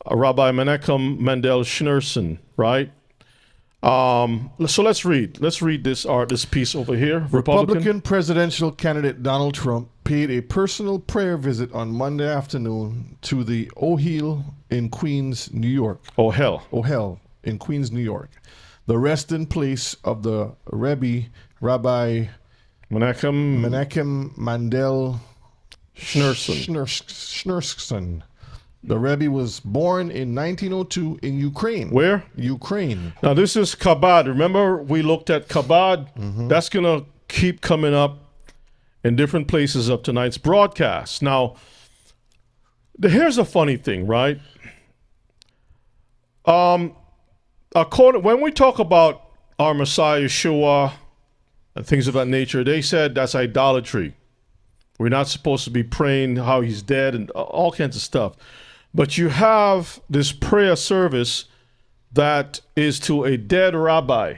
Rabbi Menachem Mendel Schneerson, right? So let's read this piece over here. Republican presidential candidate Donald Trump paid a personal prayer visit on Monday afternoon to the Ohel in Queens, New York. Ohel in Queens, New York. The resting place of the Rebbe, Rabbi Menachem Mendel Schneerson. The Rebbe was born in 1902 in Ukraine. Where? Ukraine. Now this is Chabad. Remember we looked at Chabad? That's going to keep coming up in different places of tonight's broadcast. Now, here's a funny thing, right? When we talk about our Messiah, Yeshua, and things of that nature, they said that's idolatry. We're not supposed to be praying how he's dead and all kinds of stuff. But you have this prayer service that is to a dead rabbi,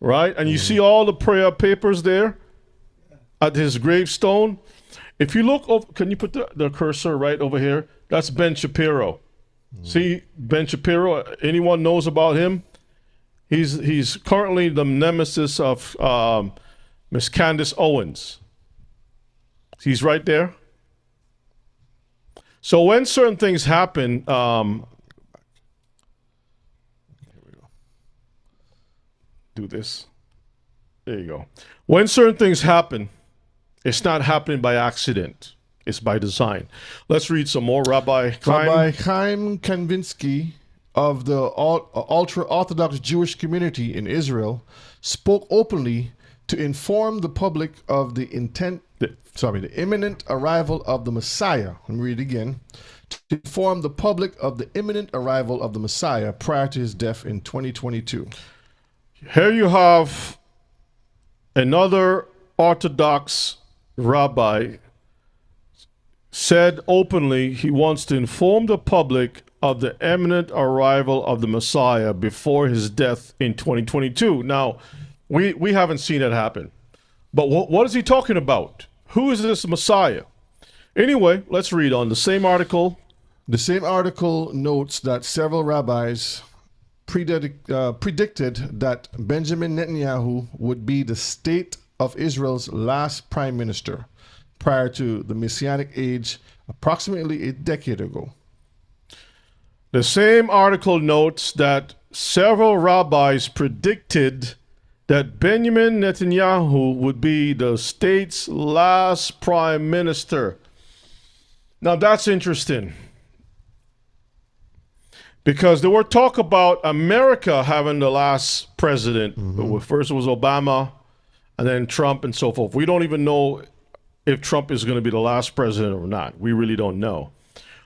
right? And you see all the prayer papers there at his gravestone. If you look over, can you put the cursor right over here? That's Ben Shapiro. See Ben Shapiro? Anyone knows about him? He's currently the nemesis of Miss Candace Owens. He's right there. So when certain things happen, do this. There you go. When certain things happen, it's not happening by accident. It's by design. Let's read some more. Rabbi Chaim Kanvinsky of the ultra-Orthodox Jewish community in Israel spoke openly to inform the public of the imminent arrival of the Messiah. Let me read it again. To inform the public of the imminent arrival of the Messiah prior to his death in 2022. Here you have another Orthodox rabbi said openly he wants to inform the public of the imminent arrival of the Messiah before his death in 2022. Now, we haven't seen it happen. But what is he talking about? Who is this Messiah? Anyway, let's read on the same article. The same article notes that several rabbis predicted that Benjamin Netanyahu would be the state of Israel's last prime minister prior to the Messianic age approximately a decade ago. The same article notes that several rabbis predicted that Benjamin Netanyahu would be the state's last prime minister. Now that's interesting, because there were talk about America having the last president. First it was Obama, and then Trump, and so forth. We don't even know if Trump is going to be the last president or not. We really don't know.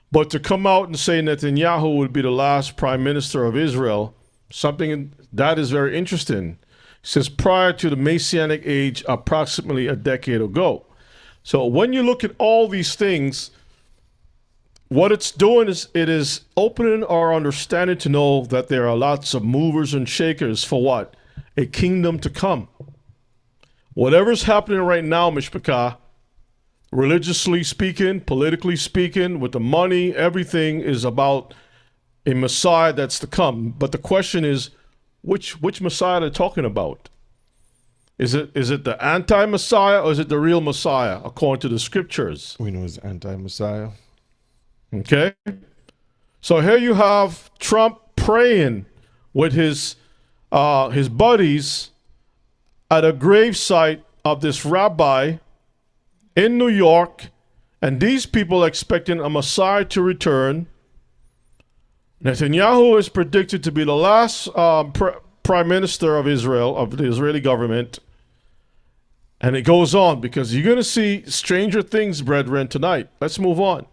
But to come out and say Netanyahu would be the last prime minister of Israel, something that is very interesting, since prior to the Messianic age approximately a decade ago. So when you look at all these things, what it's doing is it is opening our understanding to know that there are lots of movers and shakers for what? A kingdom to come. Whatever's happening right now, Mishpachah, religiously speaking, politically speaking, with the money, everything is about a Messiah that's to come. But the question is, which Messiah they're talking about? Is it the anti-Messiah, or is it the real Messiah, according to the scriptures? We know it's anti-Messiah. Okay? So here you have Trump praying with his buddies at a gravesite of this rabbi in New York, and these people expecting a Messiah to return. Netanyahu is predicted to be the last prime minister of Israel, of the Israeli government. And it goes on, because you're going to see stranger things, brethren, tonight. Let's move on.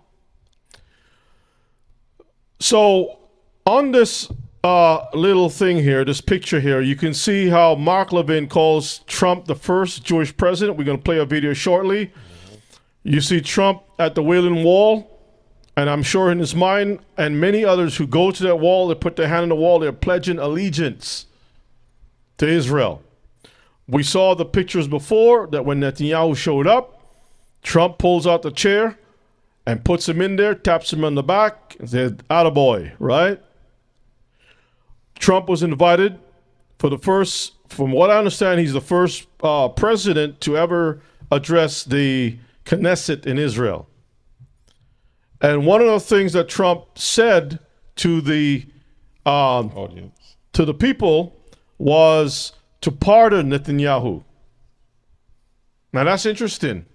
So on this little thing here, this picture here, you can see how Mark Levin calls Trump the first Jewish president. We're going to play a video shortly. You see Trump at the Wailing Wall, and I'm sure in his mind, and many others who go to that wall, they put their hand on the wall, they're pledging allegiance to Israel. We saw the pictures before that when Netanyahu showed up, Trump pulls out the chair and puts him in there, taps him on the back, and said, "Attaboy," right? Trump was invited for the first, from what I understand, he's the first president to ever address the Knesset in Israel. And one of the things that Trump said to the Audience. to the people was to pardon Netanyahu. Now that's interesting.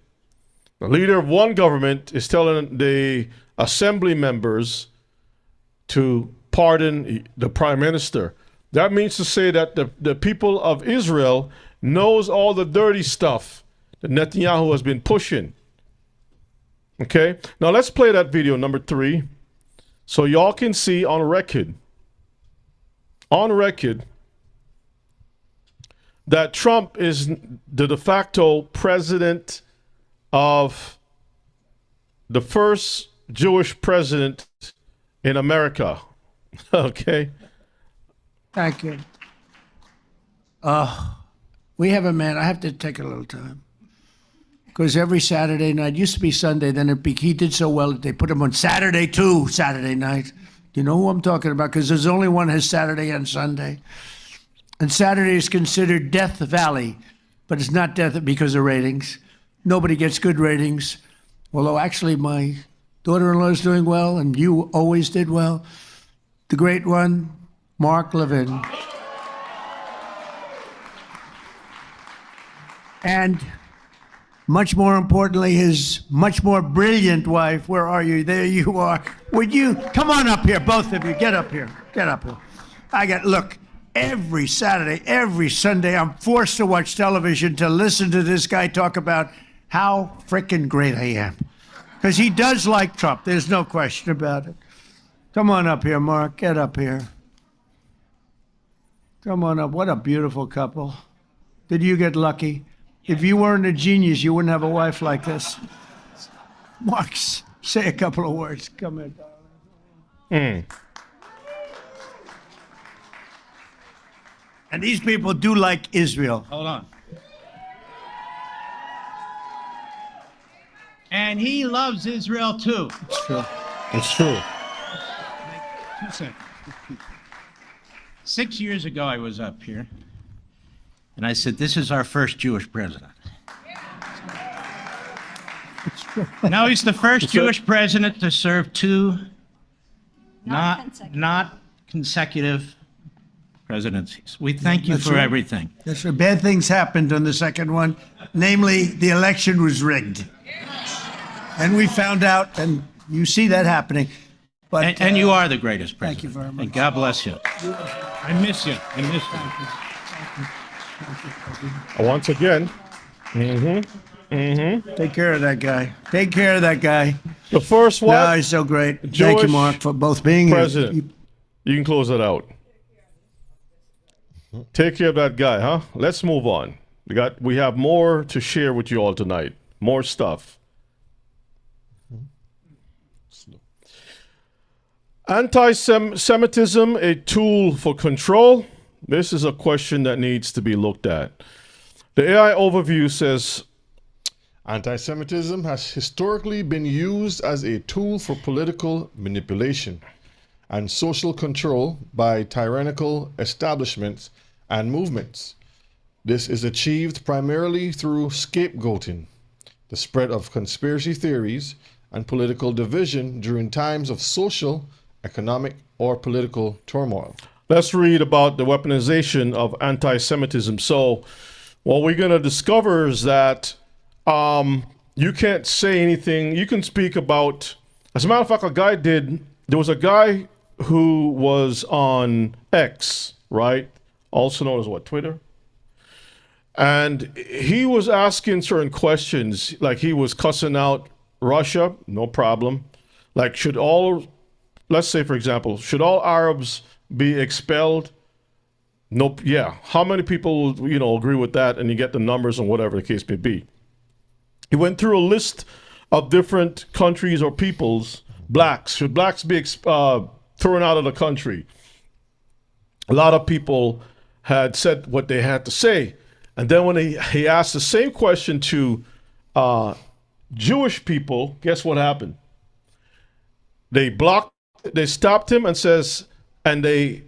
The leader of one government is telling the assembly members to pardon the prime minister. That means to say that the people of Israel knows all the dirty stuff that Netanyahu has been pushing. Okay, now let's play that video, number 3, so y'all can see on record, that Trump is the de facto president of the first Jewish president in America. Okay. Thank you. We have a man. I have to take a little time. Because every Saturday night, used to be Sunday, then he did so well that they put him on Saturday too, Saturday night. You know who I'm talking about? Because there's only one has Saturday and Sunday. And Saturday is considered Death Valley, but it's not death because of ratings. Nobody gets good ratings. Although actually my daughter-in-law is doing well, and you always did well. The great one, Mark Levin. And much more importantly, his much more brilliant wife. Where are you? There you are. Would you come on up here, both of you? Get up here. Get up here. Look, every Saturday, every Sunday, I'm forced to watch television to listen to this guy talk about how frickin' great I am. Because he does like Trump. There's no question about it. Come on up here, Mark. Get up here. Come on up. What a beautiful couple. Did you get lucky? If you weren't a genius, you wouldn't have a wife like this. Marx, say a couple of words. Come here, darling. And these people do like Israel. Hold on. And he loves Israel too. It's true. It's true. 2 seconds. 6 years ago, I was up here, and I said, "This is our first Jewish president." Now he's the first Jewish president to serve two not consecutive presidencies. We thank you That's for right. everything. Yes, sir. Bad things happened on the second one. Namely, the election was rigged. And we found out, and you see that happening. But And you are the greatest thank you president. very much. And God bless you. I miss you. I miss you. Once again, Take care of that guy. Take care of that guy. the first No, one, he's so great. Thank Jewish you, Mark, for both being president. here. You can close it out. Take care of that guy, huh? Let's move on. We have more to share with you all tonight. More stuff. Anti-Semitism, a tool for control? This is a question that needs to be looked at. The AI overview says, Anti-Semitism has historically been used as a tool for political manipulation and social control by tyrannical establishments and movements. This is achieved primarily through scapegoating, the spread of conspiracy theories, and political division during times of social, economic, or political turmoil. let's read about the weaponization of anti-Semitism. So what we're going to discover is that you can't say anything. You can speak about, as a matter of fact, there was a guy who was on X, right? Also known as what, Twitter? And he was asking certain questions, like he was cussing out Russia, no problem. Like, let's say, for example, should all Arabs be expelled? Nope. Yeah. How many people, agree with that? And you get the numbers and whatever the case may be. He went through a list of different countries or peoples. Blacks. Should blacks be thrown out of the country? A lot of people had said what they had to say. And then when he asked the same question to Jewish people, guess what happened? They stopped him and said this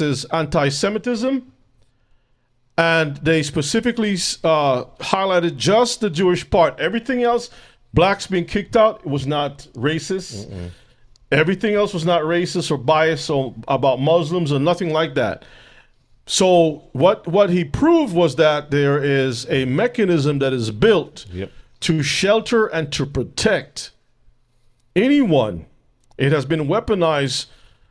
is anti-Semitism. And they specifically highlighted just the Jewish part. Everything else, blacks being kicked out, was not racist. Everything else was not racist or biased about Muslims or nothing like that. So what he proved was that there is a mechanism that is built to shelter and to protect anyone. It has been weaponized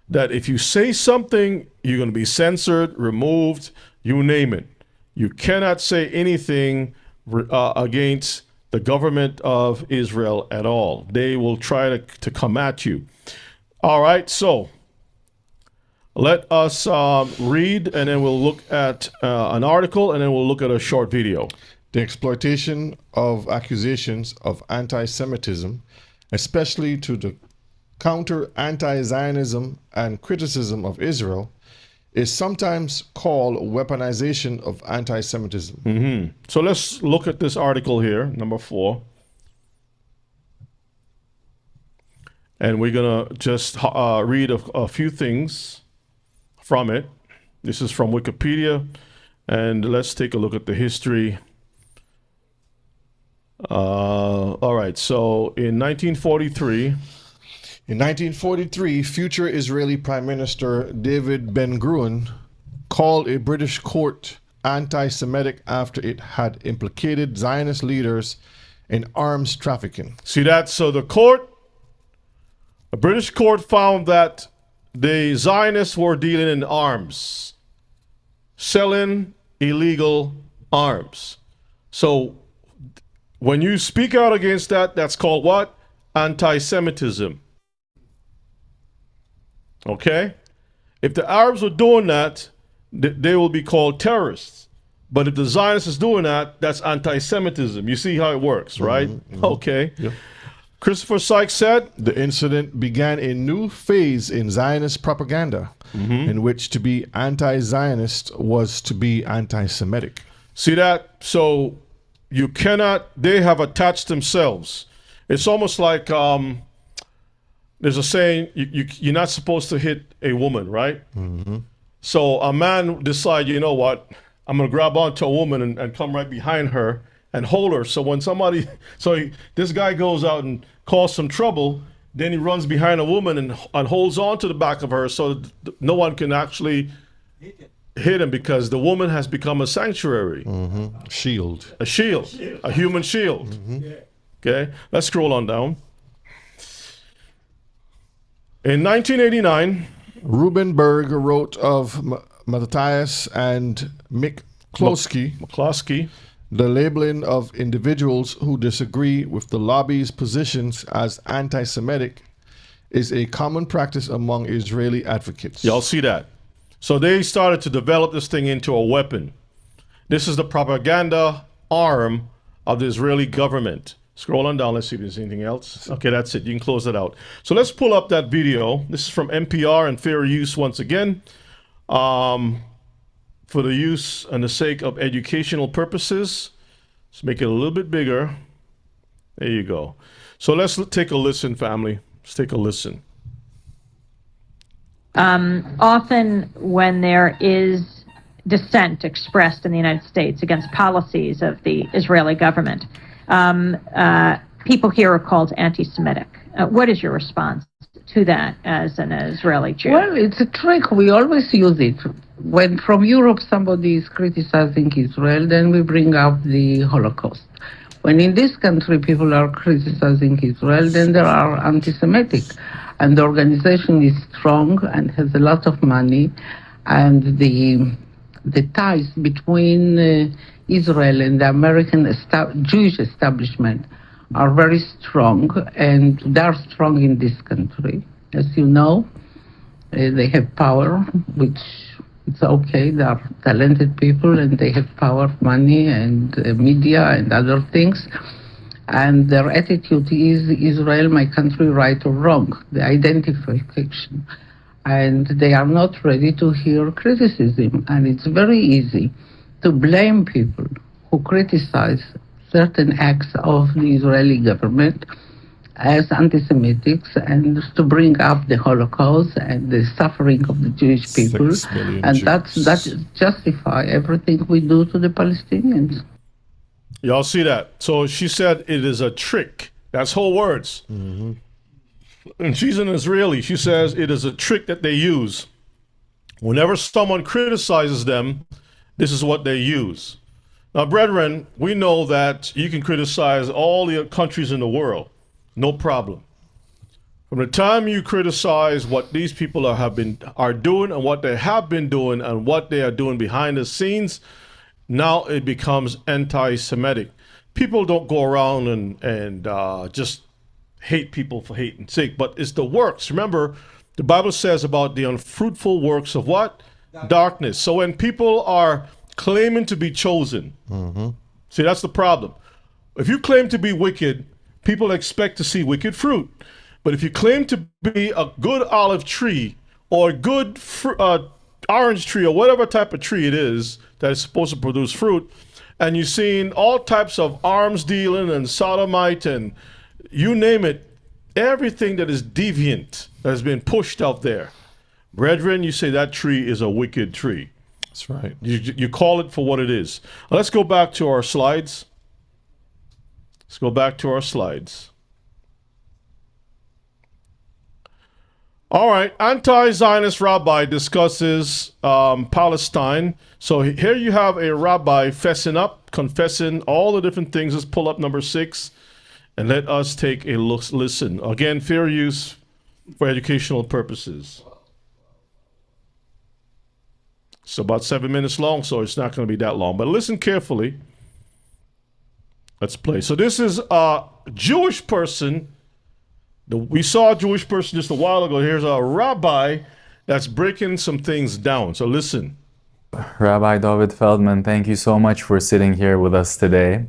that if you say something, you're going to be censored, removed, you name it. You cannot say anything against the government of Israel at all. They will try to come at you. All right, so let us read, and then we'll look at an article, and then we'll look at a short video. The exploitation of accusations of anti-Semitism, especially to counter anti-Zionism and criticism of Israel, is sometimes called weaponization of anti-Semitism. So let's look at this article here, number 4. And we're going to just read a few things from it. This is from Wikipedia. And let's take a look at the history. All right, so in 1943... In 1943, future Israeli Prime Minister David Ben-Gurion called a British court anti-Semitic after it had implicated Zionist leaders in arms trafficking. See that? So a British court found that the Zionists were dealing in arms, selling illegal arms. So when you speak out against that, that's called what? Anti-Semitism. Okay? If the Arabs were doing that, they will be called terrorists. But if the Zionist is doing that, that's anti-Semitism. You see how it works, right? Okay. Yep. Christopher Sykes said, The incident began a new phase in Zionist propaganda, in which to be anti-Zionist was to be anti-Semitic. see that? So you cannot, they have attached themselves. It's almost like there's a saying, you're not supposed to hit a woman, right? So a man decide, you know what, I'm going to grab onto a woman and come right behind her and hold her. So when somebody, this guy goes out and cause some trouble, then he runs behind a woman and holds on to the back of her so no one can actually hit him, because the woman has become a sanctuary, Shield. a shield, a human shield. Okay, let's scroll on down. In 1989, Ruben Berg wrote of Matthias and Mick McCloskey, the labeling of individuals who disagree with the lobby's positions as anti-Semitic is a common practice among Israeli advocates. y'all see that? So they started to develop this thing into a weapon. This is the propaganda arm of the Israeli government. Scroll on down, let's see if there's anything else. Okay, that's it. You can close it out. So let's pull up that video. This is from NPR and fair use once again. For the use and the sake of educational purposes. Let's make it a little bit bigger. There you go. So let's take a listen, family. Let's take a listen. Often when there is dissent expressed in the United States against policies of the Israeli government, people here are called anti-Semitic. What is your response to that as an Israeli Jew? Well, it's a trick. We always use it. When from Europe somebody is criticizing Israel, then we bring up the Holocaust. When in this country people are criticizing Israel, then there are anti-Semitic. And the organization is strong and has a lot of money. And the ties between Israel and the American Jewish establishment are very strong, and they are strong in this country. As you know, they have power, which it's okay. They are talented people, and they have power, money, and media, and other things. And their attitude is Israel, my country, right or wrong, the identification. And they are not ready to hear criticism. And it's very easy to blame people who criticize certain acts of the Israeli government as anti-Semitics, and to bring up the Holocaust and the suffering of the Jewish people. 6 million And Jews. that justify everything we do to the Palestinians. Y'all see that? So she said it is a trick. That's her words. And she's an Israeli. She says it is a trick that they use. Whenever someone criticizes them, this is what they use. Now, brethren, we know that you can criticize all the countries in the world. No problem. From the time you criticize what these people are doing and what they have been doing and what they are doing behind the scenes, now it becomes anti-Semitic. People don't go around and just hate people for hating's sake, but it's the works. Remember, the Bible says about the unfruitful works of what? Darkness. So when people are claiming to be chosen, see, that's the problem. If you claim to be wicked, people expect to see wicked fruit. But if you claim to be a good olive tree or a good orange tree or whatever type of tree it is that is supposed to produce fruit, and you've seen all types of arms dealing and sodomite and you name it, everything that is deviant that has been pushed out there, brethren, you say that tree is a wicked tree. That's right. You call it for what it is. Let's go back to our slides. Let's go back to our slides. All right, anti-Zionist rabbi discusses Palestine. So here you have a rabbi fessing up, confessing all the different things. Let's pull up number 6 and let us take a listen. Again, fair use for educational purposes. It's about 7 minutes long, so it's not going to be that long. But listen carefully. Let's play. So this is a Jewish person. We saw a Jewish person just a while ago. Here's a rabbi that's breaking some things down. So listen. Rabbi David Feldman, thank you so much for sitting here with us today.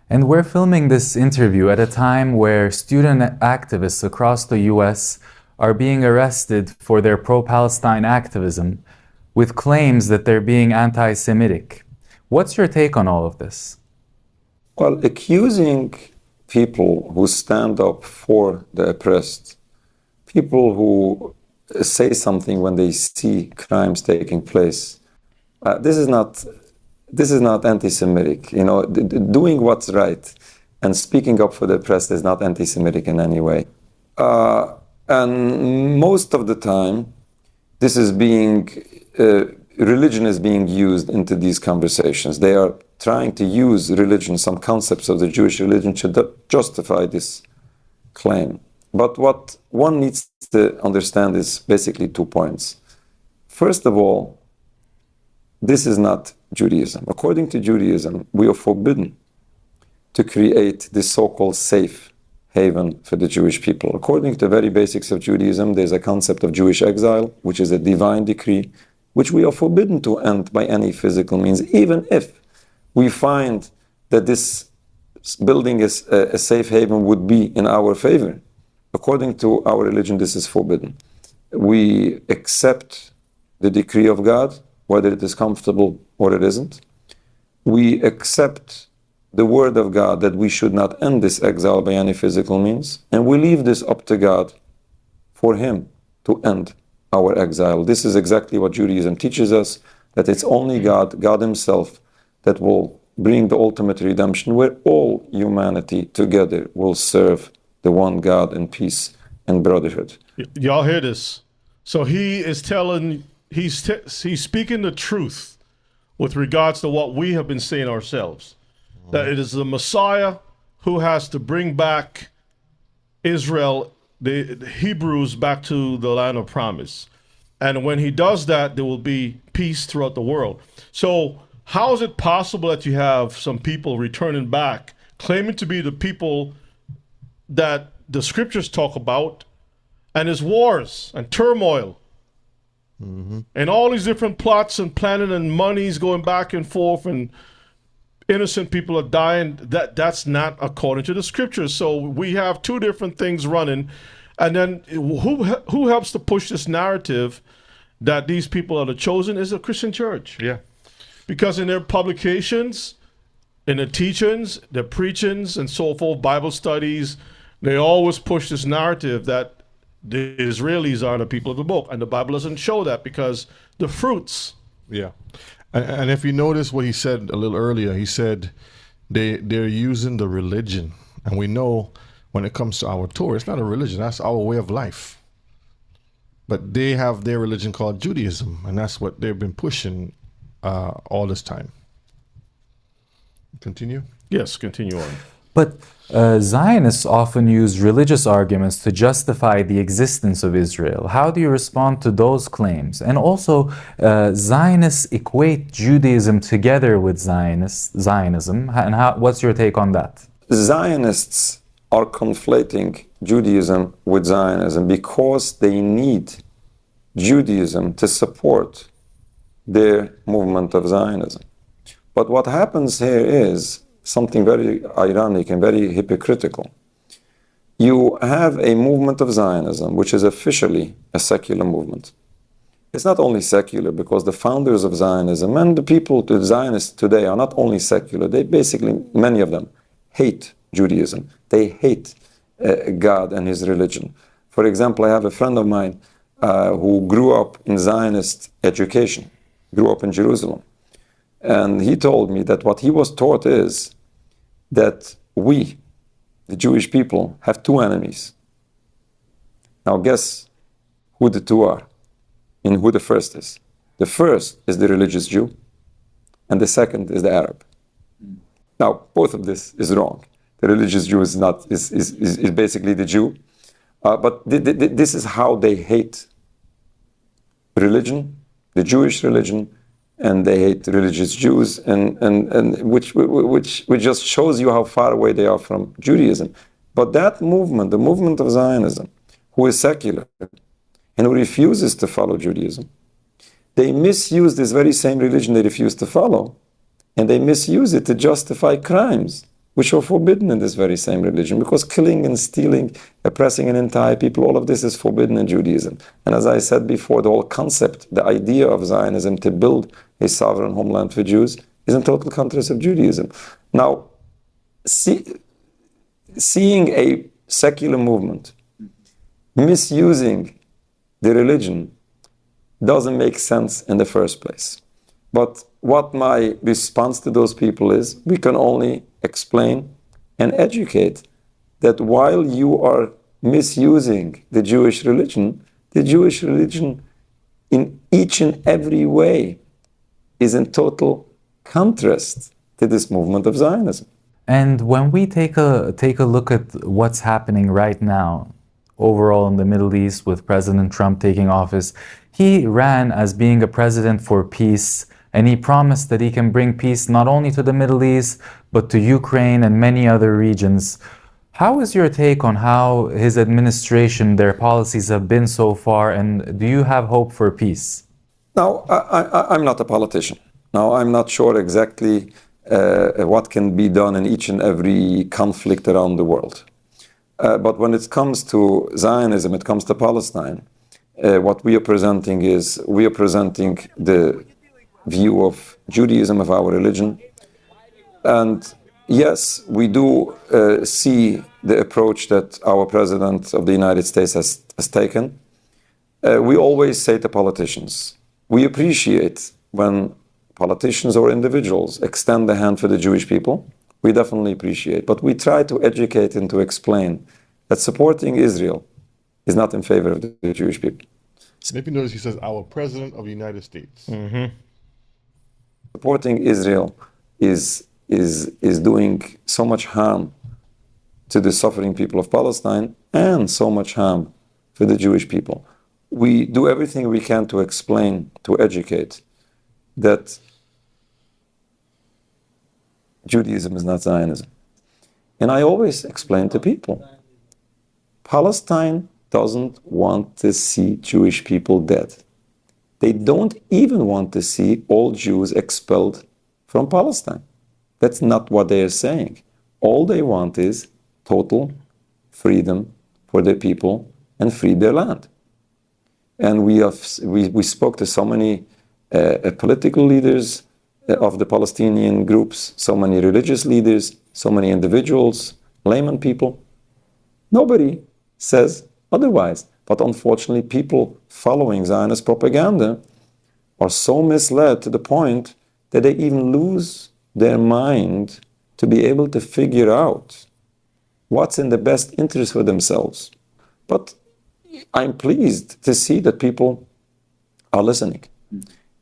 And we're filming this interview at a time where student activists across the US are being arrested for their pro-Palestine activism with claims that they're being anti-Semitic. What's your take on all of this? Well, accusing people who stand up for the oppressed, people who say something when they see crimes taking place, this is not anti-Semitic. You know, doing what's right and speaking up for the oppressed is not anti-Semitic in any way. And most of the time, this is religion is being used into these conversations. They are trying to use religion, some concepts of the Jewish religion, to justify this claim. But what one needs to understand is basically 2 points. First of all, this is not Judaism. According to Judaism, we are forbidden to create this so-called safe haven for the Jewish people. According to the very basics of Judaism, there's a concept of Jewish exile, which is a divine decree, which we are forbidden to end by any physical means, even if we find that this building is a safe haven would be in our favor. According to our religion, this is forbidden. We accept the decree of God, whether it is comfortable or it isn't. We accept the word of God that we should not end this exile by any physical means, and we leave this up to God for Him to end our exile. This is exactly what Judaism teaches us, that it's only God Himself, that will bring the ultimate redemption, where all humanity together will serve the one God in peace and brotherhood. Y'all hear this? So he is telling, he's speaking the truth with regards to what we have been saying ourselves. That it is the Messiah who has to bring back Israel, the Hebrews, back to the land of promise. And when he does that, there will be peace throughout the world. So how is it possible that you have some people returning back, claiming to be the people that the scriptures talk about, and there's wars and turmoil, and all these different plots and planning and monies going back and forth, and innocent people are dying? That's not according to the scriptures. So we have two different things running, and then who helps to push this narrative that these people are the chosen is the Christian church. Yeah. Because in their publications, in their teachings, their preachings, and so forth, Bible studies, they always push this narrative that the Israelis are the people of the book. And the Bible doesn't show that, because the fruits. Yeah. And if you notice what he said a little earlier, he said they're using the religion. And we know when it comes to our Torah, it's not a religion, that's our way of life. But they have their religion called Judaism, and that's what they've been pushing all this time. Continue? Yes, continue on. But Zionists often use religious arguments to justify the existence of Israel. How do you respond to those claims? And also, Zionists equate Judaism together with Zionism. And what's your take on that? Zionists are conflating Judaism with Zionism because they need Judaism to support their movement of Zionism. But what happens here is something very ironic and very hypocritical. You have a movement of Zionism, which is officially a secular movement. It's not only secular because the founders of Zionism and the people, the Zionists today, are not only secular, they basically, many of them, hate Judaism. They hate God and His religion. For example, I have a friend of mine who grew up in Zionist education, grew up in Jerusalem. And he told me that what he was taught is that we, the Jewish people, have two enemies. Now guess who the two are and who the first is. The first is the religious Jew, and the second is the Arab. Now, both of this is wrong. The religious Jew is basically the Jew, but this is how they hate religion, the Jewish religion, and they hate religious Jews, and which just shows you how far away they are from Judaism. But that movement, the movement of Zionism, who is secular and who refuses to follow Judaism, they misuse this very same religion they refuse to follow, and they misuse it to justify crimes which are forbidden in this very same religion, because killing and stealing, oppressing an entire people, all of this is forbidden in Judaism. And as I said before, the whole concept, the idea of Zionism to build a sovereign homeland for Jews is in total contrast of Judaism. Now, seeing a secular movement misusing the religion doesn't make sense in the first place. But what my response to those people is, we can only explain and educate that while you are misusing the Jewish religion in each and every way is in total contrast to this movement of Zionism. And when we take a look at what's happening right now, overall in the Middle East with President Trump taking office, he ran as being a president for peace, and he promised that he can bring peace not only to the Middle East, but to Ukraine and many other regions. How is your take on how his administration, their policies have been so far, and do you have hope for peace? Now, I'm not a politician. Now, I'm not sure exactly what can be done in each and every conflict around the world. But when it comes to Zionism, it comes to Palestine, what we are presenting is, we are presenting the view of Judaism, of our religion. And yes, we do see the approach that our President of the United States has taken. We always say to politicians, we appreciate when politicians or individuals extend the hand for the Jewish people. We definitely appreciate, but we try to educate and to explain that supporting Israel is not in favor of the Jewish people. If you notice, he says, our President of the United States. Mm-hmm. Supporting Israel is doing so much harm to the suffering people of Palestine and so much harm for the Jewish people. We do everything we can to explain, to educate, that Judaism is not Zionism. And I always explain to people, Palestine doesn't want to see Jewish people dead. They don't even want to see all Jews expelled from Palestine. That's not what they are saying. All they want is total freedom for their people and free their land. And we spoke to so many political leaders of the Palestinian groups, so many religious leaders, so many individuals, layman people. Nobody says otherwise. But unfortunately, people following Zionist propaganda are so misled to the point that they even lose their mind to be able to figure out what's in the best interest for themselves. But I'm pleased to see that people are listening.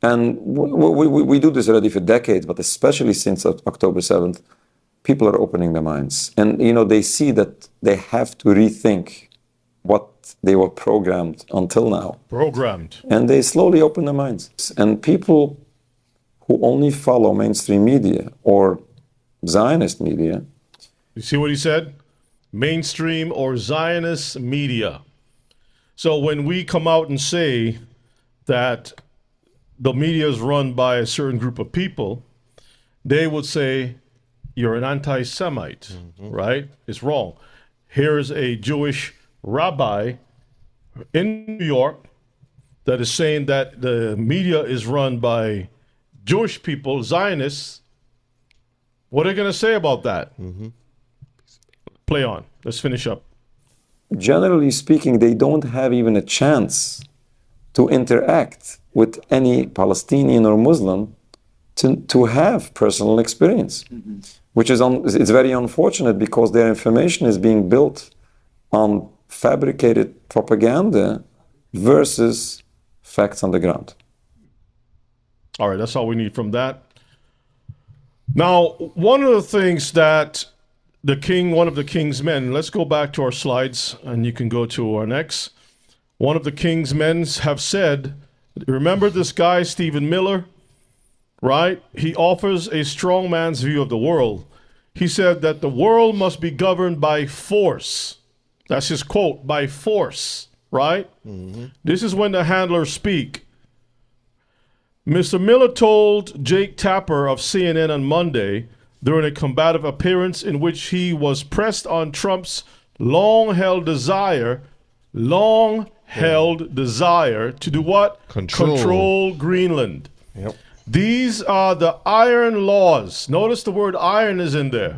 And we do this already for decades, but especially since October 7th, people are opening their minds. And, they see that they have to rethink what they were programmed until now. Programmed. And they slowly open their minds. And people who only follow mainstream media or Zionist media. You see what he said? Mainstream or Zionist media. So when we come out and say that the media is run by a certain group of people, they would say, you're an anti-Semite, right? It's wrong. Here's a Jewish rabbi in New York that is saying that the media is run by Jewish people, Zionists. What are they going to say about that? Play on. Let's finish up. Generally speaking, they don't have even a chance to interact with any Palestinian or Muslim to have personal experience, which is it's very unfortunate because their information is being built on fabricated propaganda versus facts on the ground. All right, that's all we need from that. Now, one of the things that one of the king's men, let's go back to our slides and you can go to our next. One of the king's men have said, remember this guy, Stephen Miller, right? He offers a strong man's view of the world. He said that the world must be governed by force. That's his quote, by force, right? This is when the handlers speak. Mr. Miller told Jake Tapper of CNN on Monday during a combative appearance in which he was pressed on Trump's long-held desire to do what? Control Greenland. Yep. These are the iron laws. Notice the word iron is in there.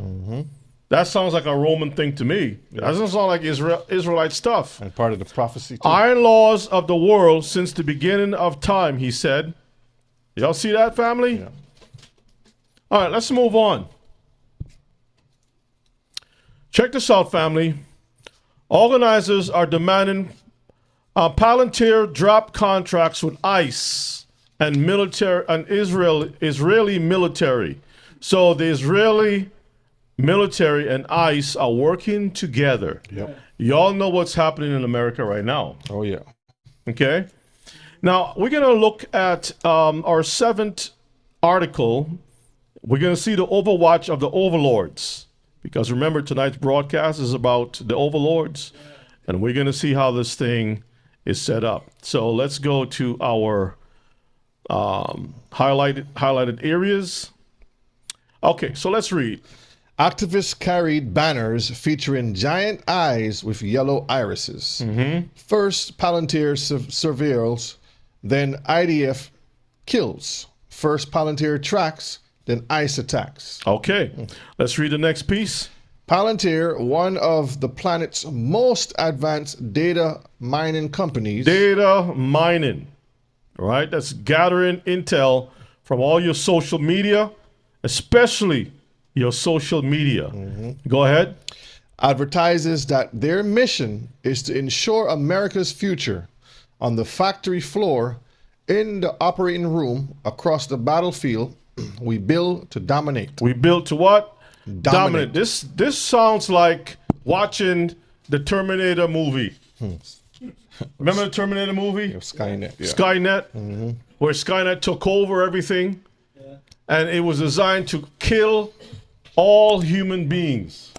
That sounds like a Roman thing to me. That doesn't sound like Israelite stuff. And part of the prophecy too. Iron laws of the world since the beginning of time, he said. Y'all see that, family? Yeah. All right, let's move on. Check this out, family. Organizers are demanding Palantir drop contracts with ICE and military and Israeli military. So the Israeli military and ICE are working together. Yep. Y'all know what's happening in America right now. Oh, yeah. Okay? Now, we're going to look at our seventh article. We're going to see the overwatch of the Overlords. Because remember, tonight's broadcast is about the Overlords. And we're going to see how this thing is set up. So let's go to our highlighted areas. Okay, so let's read. Activists carried banners featuring giant eyes with yellow irises. First, Palantir surveils, then IDF kills. First, Palantir tracks, then ICE attacks. Okay, let's read the next piece. Palantir, one of the planet's most advanced data mining companies. Data mining, all right? That's gathering intel from all your social media, especially your social media. Go ahead. Advertises that their mission is to ensure America's future on the factory floor, in the operating room, across the battlefield. We build to dominate. We built to what? Dominate. This sounds like watching the Terminator movie. Remember the Terminator movie? Skynet. Yeah. Skynet, where Skynet took over everything, and it was designed to kill all human beings.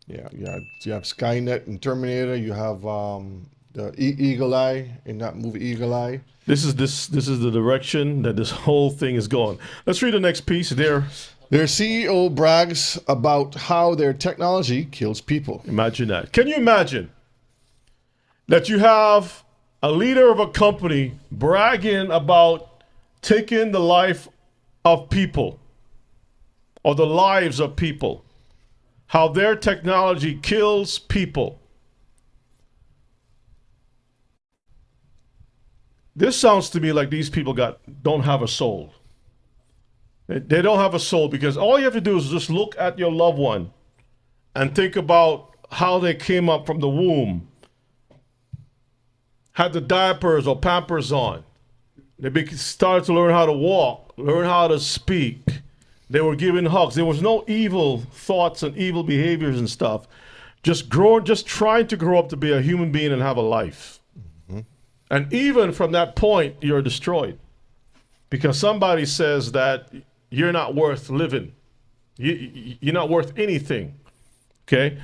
Yeah, you have Skynet and Terminator. You have the Eagle Eye in that movie, Eagle Eye. This is the direction that this whole thing is going. Let's read the next piece there. Their CEO brags about how their technology kills people. Imagine that. Can you imagine that you have a leader of a company bragging about taking the life of people or the lives of people, how their technology kills people? This sounds to me like these people don't have a soul. They don't have a soul, because all you have to do is just look at your loved one and think about how they came up from the womb, had the diapers or Pampers on. They started to learn how to walk, learn how to speak. They were given hugs. There was no evil thoughts and evil behaviors and stuff. Just trying to grow up to be a human being and have a life. And even from that point, you're destroyed, because somebody says that you're not worth living. You're not worth anything. Okay?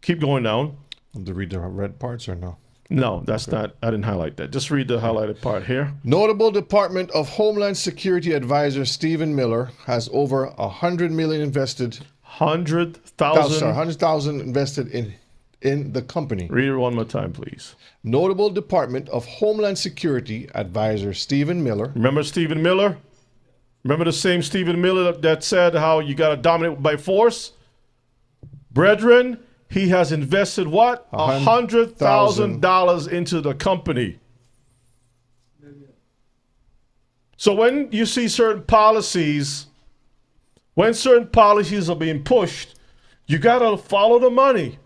Keep going down. To read the red parts or no? No, that's not. I didn't highlight that. Just read the highlighted part here. Notable Department of Homeland Security advisor Stephen Miller has over $100 million invested. 100,000. 100,000 invested in the company. Read it one more time, please. Notable Department of Homeland Security advisor Stephen Miller. Remember Stephen Miller? Remember the same Stephen Miller that said how you got to dominate by force? Brethren, he has invested what? $100,000 into the company. So when you see certain policies, when certain policies are being pushed, you got to follow the money,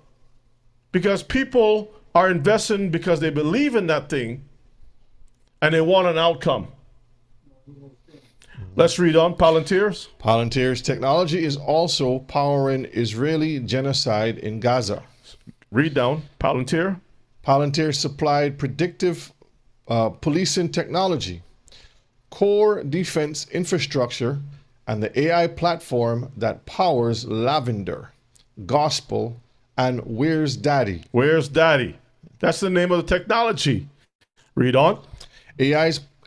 because people are investing because they believe in that thing and they want an outcome. Let's read on. Palantir's. Palantir's technology is also powering Israeli genocide in Gaza. Read down. Palantir. Palantir supplied predictive policing technology, core defense infrastructure, and the AI platform that powers Lavender, Gospel, and Where's Daddy. Where's Daddy? That's the name of the technology. Read on.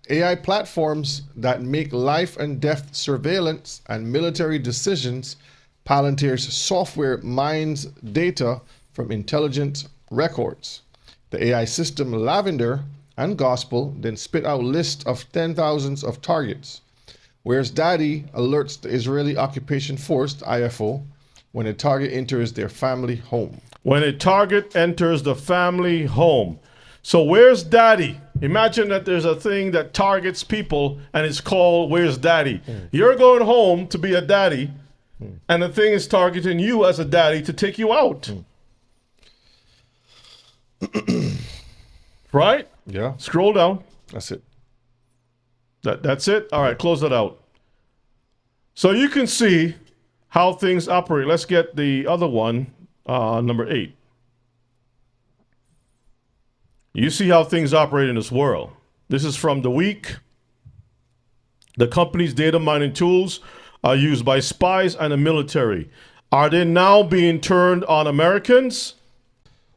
AI platforms that make life and death surveillance and military decisions. Palantir's software mines data from intelligent records. The AI system Lavender and Gospel then spit out lists of 10,000s of targets. Where's Daddy alerts the Israeli occupation force, the IFO, when a target enters their family home. When a target enters the family home. So where's Daddy? Imagine that there's a thing that targets people and it's called Where's Daddy? You're going home to be a daddy and the thing is targeting you as a daddy to take you out. Right? Yeah. Scroll down. That's it. That's it? All right, close that out. So you can see how things operate. Let's get the other one, number 8. You see how things operate in this world. This is from The Week. The company's data mining tools are used by spies and the military. Are they now being turned on Americans?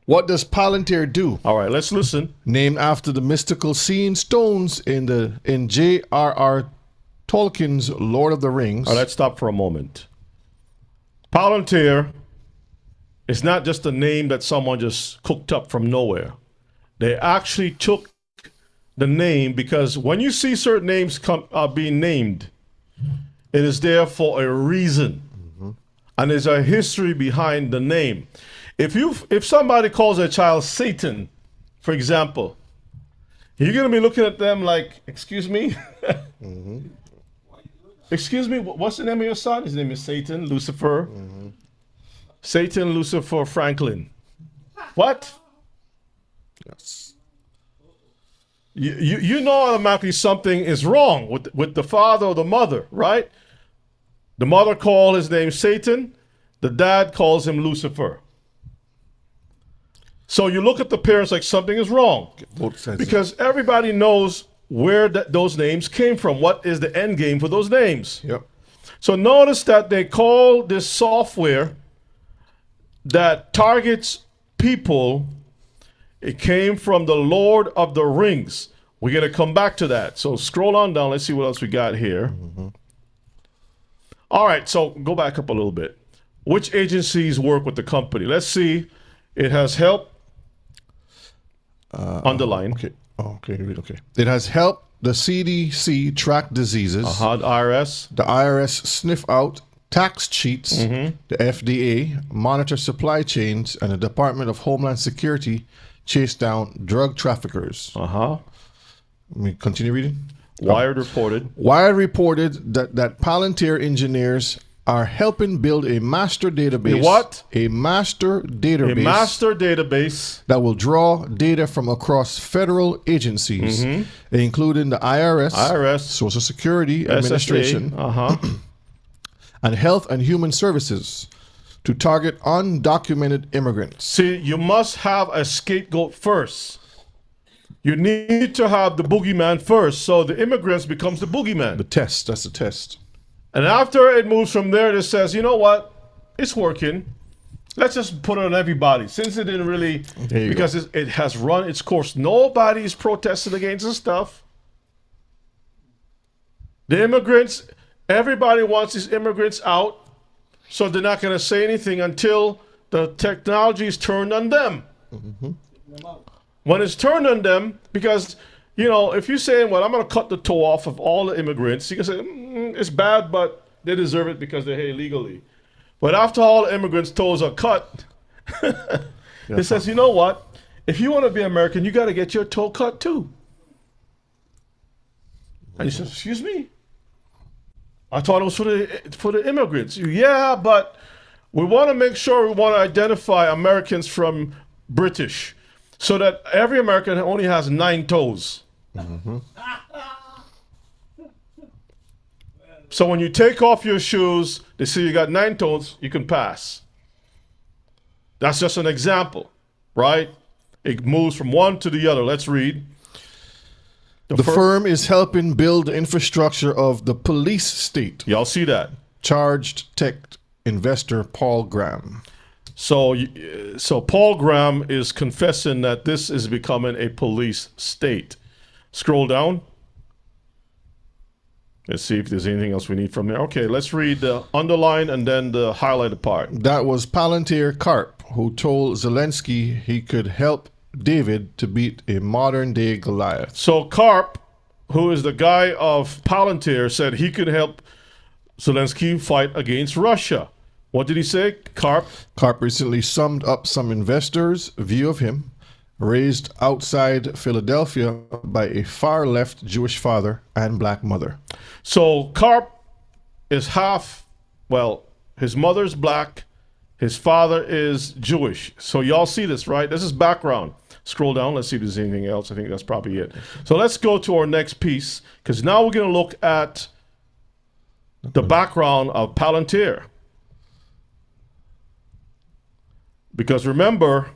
What does Palantir do? All right, let's listen. Named after the mystical seeing stones in J.R.R. Tolkien's Lord of the Rings. All right, let's stop for a moment. Palantir is not just a name that someone just cooked up from nowhere. They actually took the name because when you see certain names being named, it is there for a reason. And there's a history behind the name. If somebody calls a child Satan, for example, you're going to be looking at them like, excuse me? Excuse me, what's the name of your son? His name is Satan, Lucifer. Satan, Lucifer, Franklin. What? Yes. You know automatically something is wrong with the father or the mother, right? The mother called his name Satan. The dad calls him Lucifer. So you look at the parents like something is wrong. Because everybody knows where those names came from. What is the end game for those names? Yep. So notice that they call this software that targets people. It came from the Lord of the Rings. We're going to come back to that. So scroll on down. Let's see what else we got here. All right, so go back up a little bit. Which agencies work with the company? Let's see. It has helped. Underline. Okay. Oh, okay. It has helped the CDC track diseases. The IRS. The IRS sniff out tax cheats. The FDA monitor supply chains, and the Department of Homeland Security chase down drug traffickers. Let me continue reading. Wired reported that Palantir engineers are helping build a master database. What? A master database. A master database that will draw data from across federal agencies, including the IRS, Social Security Administration, and Health and Human Services, to target undocumented immigrants. See, you must have a scapegoat first. You need to have the boogeyman first, so the immigrants becomes the boogeyman. The test, that's the test. And after it moves from there, it says, you know what? It's working. Let's just put it on everybody. Since it didn't really, because it has run its course. Nobody's protested against this stuff. The immigrants, everybody wants these immigrants out, so they're not going to say anything until the technology is turned on them. When it's turned on them, because, you know, if you're saying, well, I'm going to cut the toe off of all the immigrants, you can say, it's bad, but they deserve it because they're here illegally. But after all the immigrants' toes are cut, it says, you know what? If you want to be American, you got to get your toe cut too. And you said, excuse me? I thought it was for the immigrants. Yeah, but we want to make sure we want to identify Americans from British, so that every American only has 9 toes. So when you take off your shoes, they see you got 9 toes, you can pass. That's just an example, right? It moves from one to the other. Let's read. The firm is helping build the infrastructure of the police state. Y'all see that? Charged tech investor Paul Graham. So Paul Graham is confessing that this is becoming a police state. Scroll down. Let's see if there's anything else we need from there. Okay, let's read the underline and then the highlighted part. That was Palantir Karp, who told Zelensky he could help David to beat a modern-day Goliath. So Karp, who is the guy of Palantir, said he could help Zelensky fight against Russia. What did he say, Karp? Karp recently summed up some investors' view of him, raised outside Philadelphia by a far-left Jewish father and black mother. So Karp is his mother's black, his father is Jewish. So y'all see this, right? This is background. Scroll down, let's see if there's anything else. I think that's probably it. So let's go to our next piece, because now we're going to look at the background of Palantir. Because remember,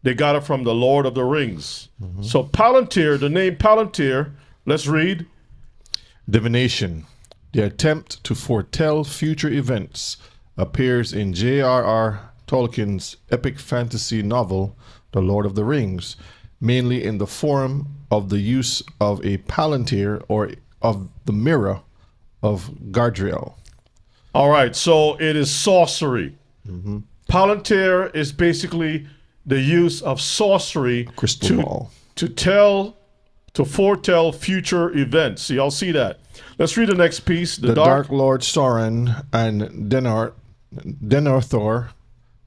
they got it from the Lord of the Rings. So Palantir, the name Palantir, let's read. Divination, the attempt to foretell future events, appears in J.R.R. Tolkien's epic fantasy novel, The Lord of the Rings, mainly in the form of the use of a palantir or of the mirror of Gardriel. All right, so it is sorcery. Palantir is basically the use of sorcery Crystal ball. to foretell future events. So y'all see that. Let's read the next piece. The Dark Lord Sauron and Denethor,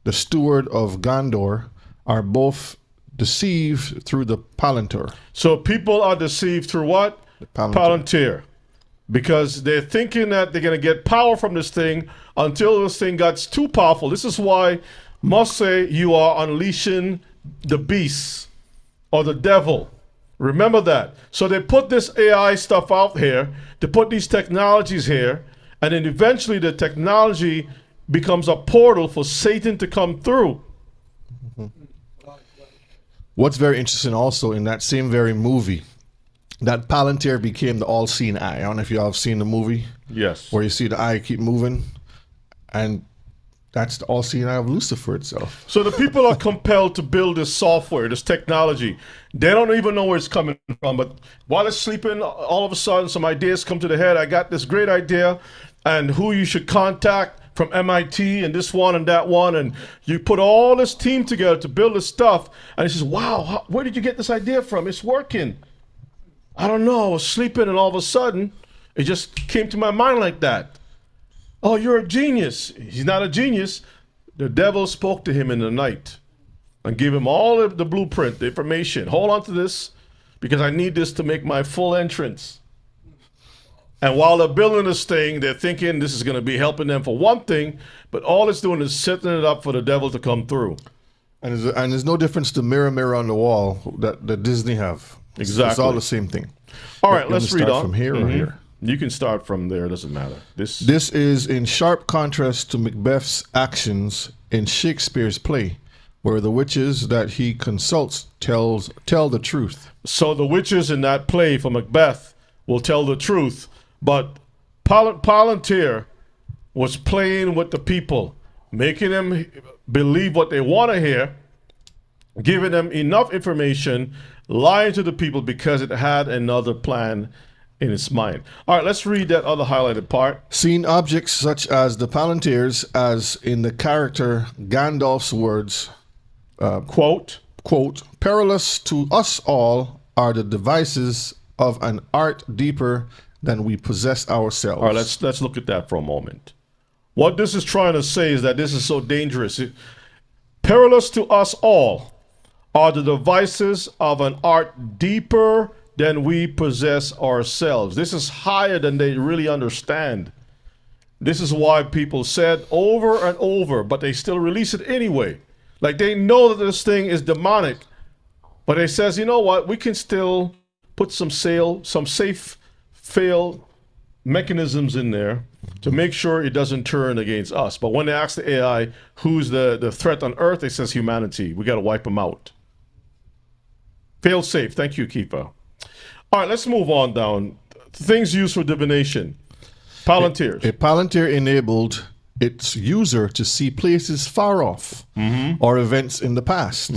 the steward of Gondor, are both deceived through the Palantir. So people are deceived through what? Palantir. Because they're thinking that they're going to get power from this thing until this thing gets too powerful. This is why must say you are unleashing the beast or the devil. Remember that. So they put this AI stuff out here, they put these technologies here, and then eventually the technology becomes a portal for Satan to come through. What's very interesting also in that same very movie, that Palantir became the all-seeing eye. I don't know if you all have seen the movie. Yes. Where you see the eye keep moving, and that's the all-seeing eye of Lucifer itself. So the people are compelled to build this software, this technology. They don't even know where it's coming from, but while it's sleeping, all of a sudden some ideas come to the head. I got this great idea, and who you should contact from MIT and this one and that one, and you put all this team together to build this stuff, and he says, wow, where did you get this idea from? It's working. I don't know, I was sleeping and all of a sudden, it just came to my mind like that. Oh, you're a genius. He's not a genius. The devil spoke to him in the night and gave him all of the blueprint, the information. Hold on to this because I need this to make my full entrance. And while they're building this thing, they're thinking this is going to be helping them for one thing, but all it's doing is setting it up for the devil to come through. And there's no difference to mirror on the wall that Disney have. Exactly. It's all the same thing. All right, let's read on. From here or here? You can start from there. It doesn't matter. This is in sharp contrast to Macbeth's actions in Shakespeare's play, where the witches that he consults tell the truth. So the witches in that play for Macbeth will tell the truth, but Palantir was playing with the people, making them believe what they want to hear, giving them enough information, lying to the people because it had another plan in its mind. All right, let's read that other highlighted part. Seen objects such as the Palantirs, as in the character Gandalf's words, quote, perilous to us all are the devices of an art deeper than we possess ourselves. All right, let's look at that for a moment. What this is trying to say is that this is so dangerous. Perilous to us all are the devices of an art deeper than we possess ourselves. This is higher than they really understand. This is why people said over and over, but they still release it anyway. Like they know that this thing is demonic, but they says, you know what, we can still put some safe fail mechanisms in there to make sure it doesn't turn against us. But when they ask the AI, who's the threat on Earth, it says humanity. We got to wipe them out. Fail safe. Thank you, Keeper. All right, let's move on down. Things used for divination. Palantirs. A Palantir enabled its user to see places far off or events in the past.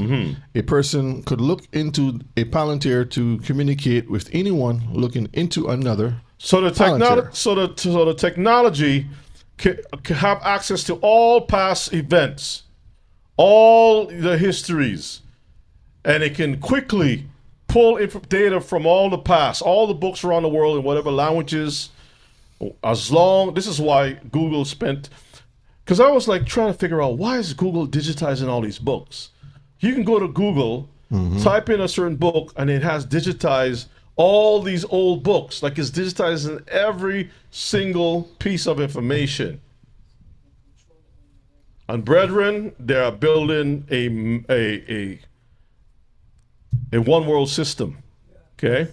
A person could look into a Palantir to communicate with anyone looking into another. So the Palantir. the technology can have access to all past events, all the histories, and it can quickly pull data from all the past, all the books around the world in whatever languages. This is why Google spent, because I was like trying to figure out, why is Google digitizing all these books? You can go to Google, type in a certain book, and it has digitized all these old books. Like it's digitizing every single piece of information. And brethren, they are building a one world system. Okay?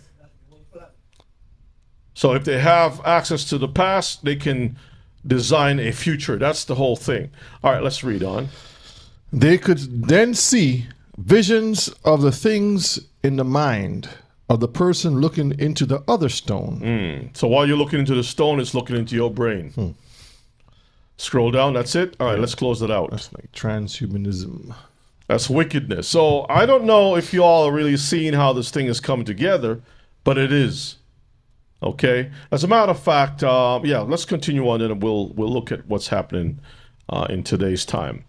So if they have access to the past, they can design a future. That's the whole thing. All right, let's read on. They could then see visions of the things in the mind of the person looking into the other stone. So while you're looking into the stone, it's looking into your brain. Scroll down, that's it. All right, let's close it out. That's like transhumanism. That's wickedness. So I don't know if you all are really seeing how this thing is coming together, but it is. Okay. As a matter of fact, let's continue on and we'll look at what's happening in today's time.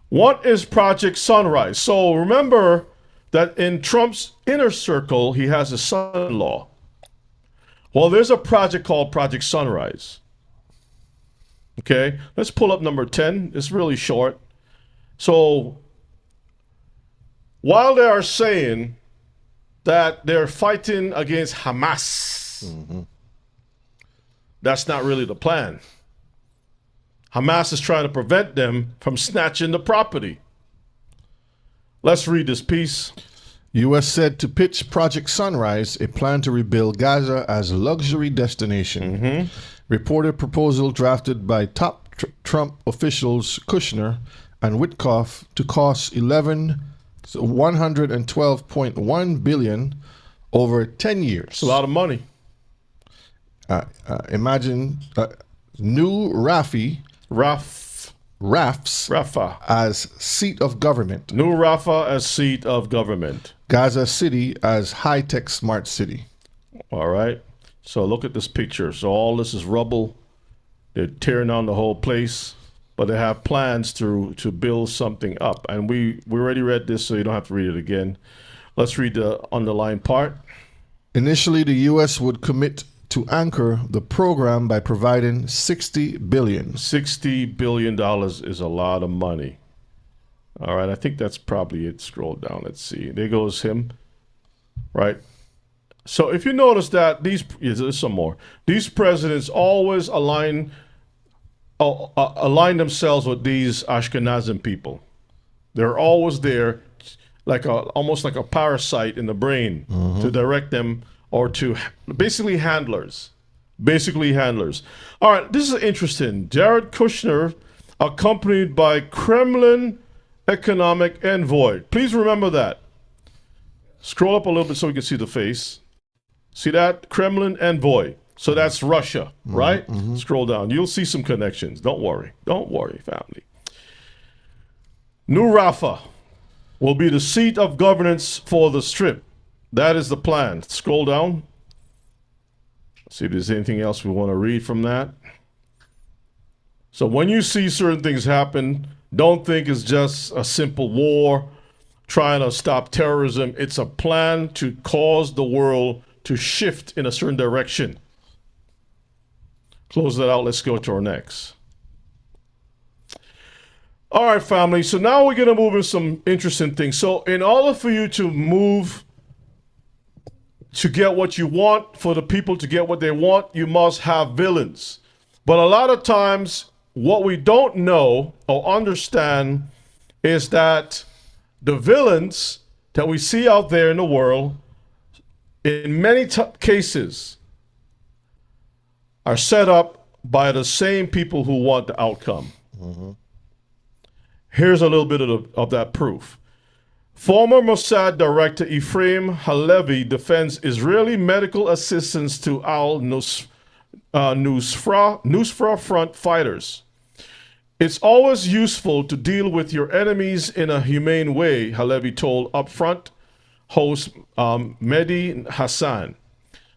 What is Project Sunrise? So remember that in Trump's inner circle, he has a son-in-law. Well, there's a project called Project Sunrise. Okay. Let's pull up number 10. It's really short. So while they are saying that they're fighting against Hamas, that's not really the plan. Hamas is trying to prevent them from snatching the property. Let's read this piece. U.S. said to pitch Project Sunrise, a plan to rebuild Gaza as a luxury destination. Reported proposal drafted by top Trump officials Kushner and Witkoff to cost $112.1 billion over 10 years. It's a lot of money. Imagine new Rafah as seat of government. New Rafah as seat of government. Gaza City as high-tech smart city. All right. So look at this picture. So all this is rubble. They're tearing down the whole place, but they have plans to build something up. And we already read this, so you don't have to read it again. Let's read the underlined part. Initially, the U.S. would commit to anchor the program by providing $60 billion. $60 billion is a lot of money. All right, I think that's probably it. Scroll down. Let's see. There goes him. Right. So if you notice that there's some more. These presidents always align themselves with these Ashkenazim people. They're always there, almost like a parasite in the brain to direct them, or to basically handlers. All right, this is interesting. Jared Kushner, accompanied by Kremlin economic envoy. Please remember that. Scroll up a little bit so we can see the face. See that? Kremlin envoy. So that's Russia, right? Scroll down. You'll see some connections. Don't worry, family. New Rafah will be the seat of governance for the Strip. That is the plan. Scroll down. See if there's anything else we want to read from that. So when you see certain things happen, don't think it's just a simple war trying to stop terrorism. It's a plan to cause the world to shift in a certain direction. Close that out. Let's go to our next. All right, family. So now we're going to move into some interesting things. So in order for you to move to get what you want, for the people to get what they want, you must have villains. But a lot of times, what we don't know or understand is that the villains that we see out there in the world, in many cases, are set up by the same people who want the outcome. Here's a little bit of that proof. Former Mossad Director Ephraim Halevi defends Israeli medical assistance to al-Nusra Front fighters. It's always useful to deal with your enemies in a humane way, Halevi told upfront host Mehdi Hassan.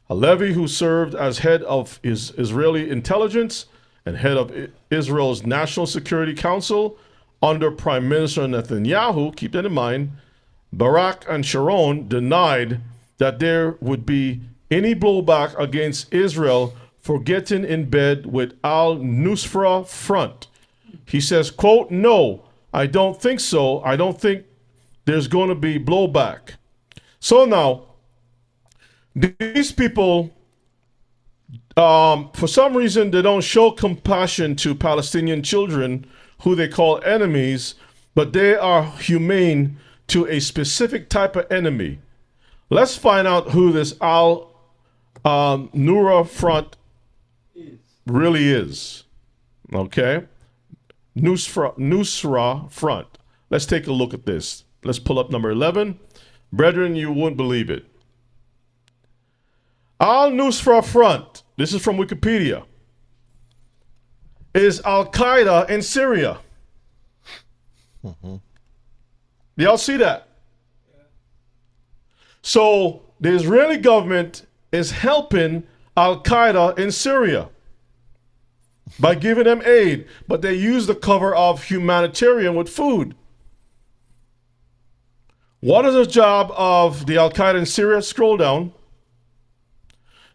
Halevi, who served as head of Israeli intelligence and head of Israel's National Security Council under Prime Minister Netanyahu, keep that in mind, Barak and Sharon denied that there would be any blowback against Israel for getting in bed with al-Nusra Front. He says, quote, "No, I don't think so. I don't think there's going to be blowback." So now, these people, for some reason, they don't show compassion to Palestinian children who they call enemies, but they are humane to a specific type of enemy. Let's find out who this al-Nusra Front really is. Okay? Nusra Front. Let's take a look at this. Let's pull up number 11. Brethren, you wouldn't believe it. Al-Nusra Front, this is from Wikipedia, is Al-Qaeda in Syria. Y'all see that? So the Israeli government is helping Al-Qaeda in Syria by giving them aid, but they use the cover of humanitarian with food. What is the job of the Al-Qaeda in Syria? Scroll down.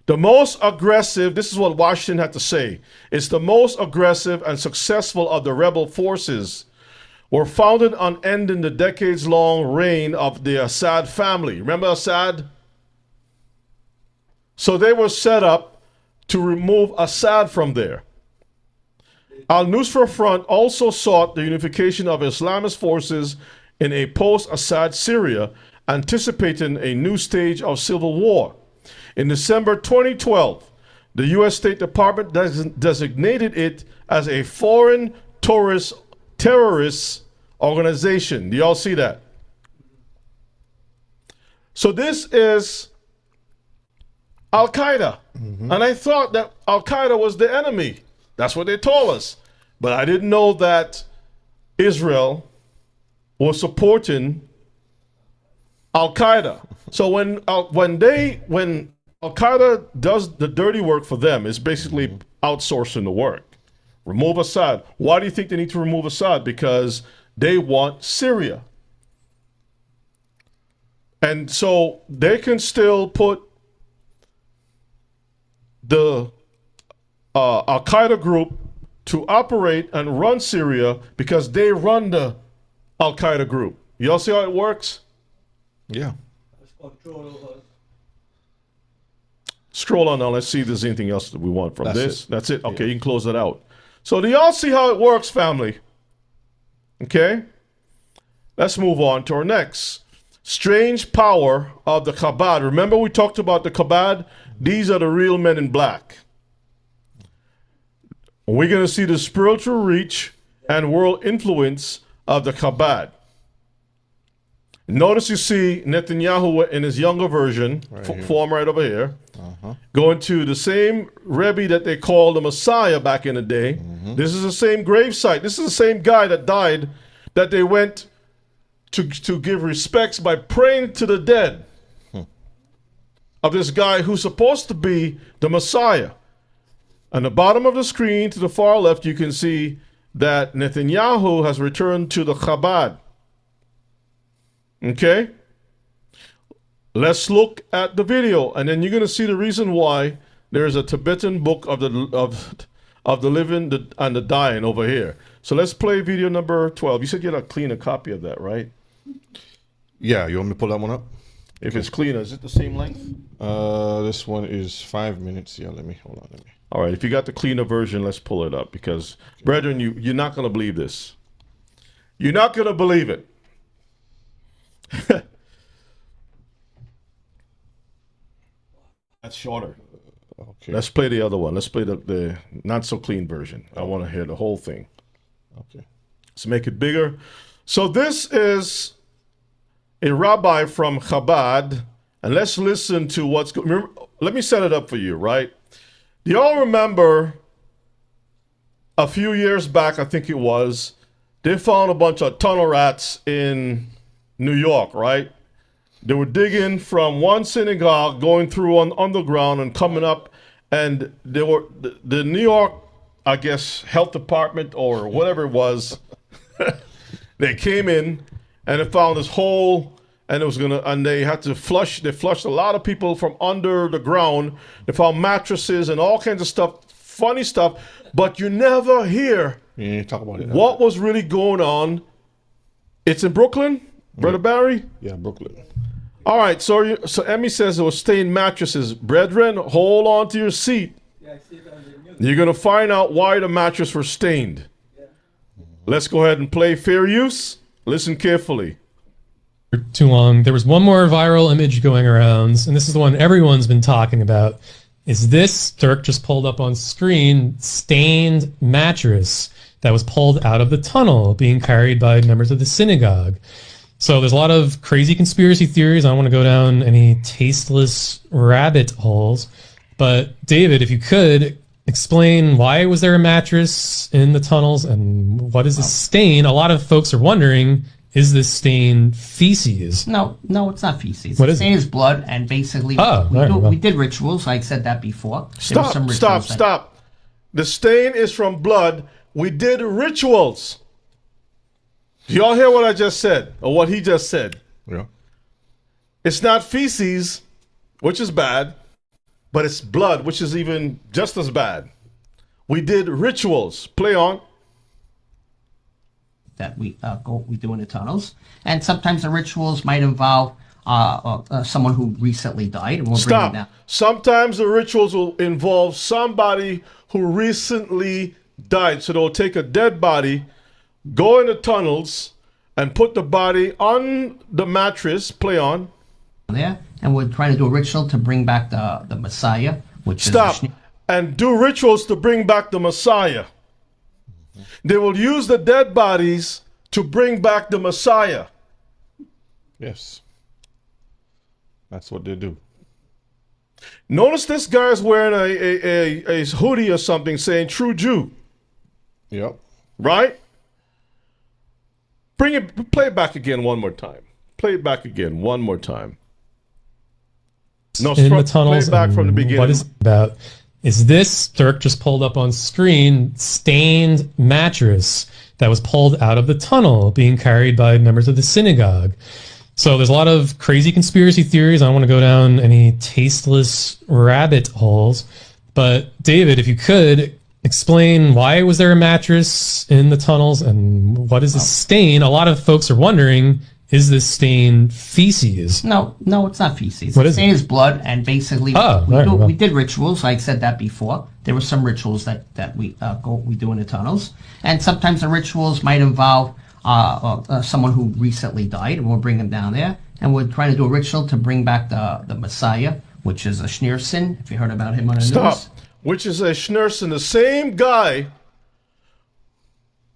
The most aggressive, this is what Washington had to say, it's the most aggressive and successful of the rebel forces were founded on ending the decades-long reign of the Assad family. Remember Assad? So they were set up to remove Assad from there. Al-Nusra Front also sought the unification of Islamist forces in a post-Assad Syria, anticipating a new stage of civil war. In December 2012, the U.S. State Department designated it as a foreign terrorist organization. Do y'all see that? So this is Al-Qaeda. And I thought that Al-Qaeda was the enemy. That's what they told us. But I didn't know that Israel was supporting Al-Qaeda. So when Al-Qaeda does the dirty work for them, it's basically outsourcing the work. Remove Assad. Why do you think they need to remove Assad? Because they want Syria. And so they can still put the Al-Qaeda group to operate and run Syria because they run the Al-Qaeda group. Y'all see how it works? Yeah. Scroll on now. Let's see if there's anything else that we want from That's this. it. That's it. Okay, you can close it out. So do y'all see how it works, family? Okay? Let's move on to our next. Strange power of the Chabad. Remember we talked about the Chabad? These are the real men in black. We're going to see the spiritual reach and world influence of the Chabad. Notice you see Netanyahu in his younger version, form right over here, going to the same Rebbe that they called the Messiah back in the day. This is the same gravesite. This is the same guy that died that they went to give respects by praying to the dead of this guy who's supposed to be the Messiah. On the bottom of the screen to the far left, you can see that Netanyahu has returned to the Chabad. Okay? Let's look at the video, and then you're going to see the reason why there's a Tibetan book of the living and the dying over here. So let's play video number 12. You said you had a cleaner copy of that, right? Yeah, you want me to pull that one up? If it's cleaner, is it the same length? This one is 5 minutes. Yeah, let me. All right, if you got the cleaner version, let's pull it up because, brethren, you're not going to believe this. You're not going to believe it. That's shorter. Okay. Let's play the other one. Let's play the not so clean version. I want to hear the whole thing. Okay. Let's make it bigger. So this is a rabbi from Chabad, and let's listen to what's going. Let me set it up for you, right? Do y'all remember a few years back, I think it was, they found a bunch of tunnel rats in New York, right? They were digging from one synagogue, going through on underground and coming up, and they were the New York, I guess, health department or whatever it was. They came in and they found this hole, and they had to flush. They flushed a lot of people from under the ground. They found mattresses and all kinds of stuff, funny stuff, but you never hear talk about it. What was really going on. It's in Brooklyn, Brother Barry? Yeah, Brooklyn. All right, so Emmy says it was stained mattresses. Brethren, hold on to your seat. You're going to find out why the mattress was stained. Let's go ahead and play fair use. Listen carefully. Too long. There was one more viral image going around, and this is the one everyone's been talking about. Is this, Dirk just pulled up on screen, stained mattress that was pulled out of the tunnel being carried by members of the synagogue. So there's a lot of crazy conspiracy theories. I don't want to go down any tasteless rabbit holes. But David, if you could explain, why was there a mattress in the tunnels and what is this stain? A lot of folks are wondering, is this stain feces? No, it's not feces. What is stain is blood, and basically we did rituals. I said that before. Stop. The stain is from blood. We did rituals. Do y'all hear what I just said, or what he just said? Yeah. It's not feces, which is bad, but it's blood, which is even just as bad. We did rituals. Play on. That we do in the tunnels, and sometimes the rituals might involve someone who recently died. And we'll bring it down. Sometimes the rituals will involve somebody who recently died. So they'll take a dead body, go in the tunnels, and put the body on the mattress. Play on. There, and we're trying to do a ritual to bring back the Messiah, which Stop. And do rituals to bring back the Messiah. They will use the dead bodies to bring back the Messiah. Yes. That's what they do. Notice this guy is wearing a hoodie or something saying "True Jew." Yep. Right? Play it back again one more time. Play it back again one more time. No, in the tunnels. Play it back from the beginning. What is it about? Is this, Dirk just pulled up on screen, stained mattress that was pulled out of the tunnel being carried by members of the synagogue. So there's a lot of crazy conspiracy theories. I don't want to go down any tasteless rabbit holes. But David, if you could explain, why was there a mattress in the tunnels and what is this stain? A lot of folks are wondering, is this stain feces? No, it's not feces. What the is stain it? is blood, and basically we did rituals. I said that before. There were some rituals that we do in the tunnels, and sometimes the rituals might involve someone who recently died, and we'll bring them down there, and we're trying to do a ritual to bring back the Messiah, which is a Schneerson. If you heard about him on the news. Which is a Schneerson, the same guy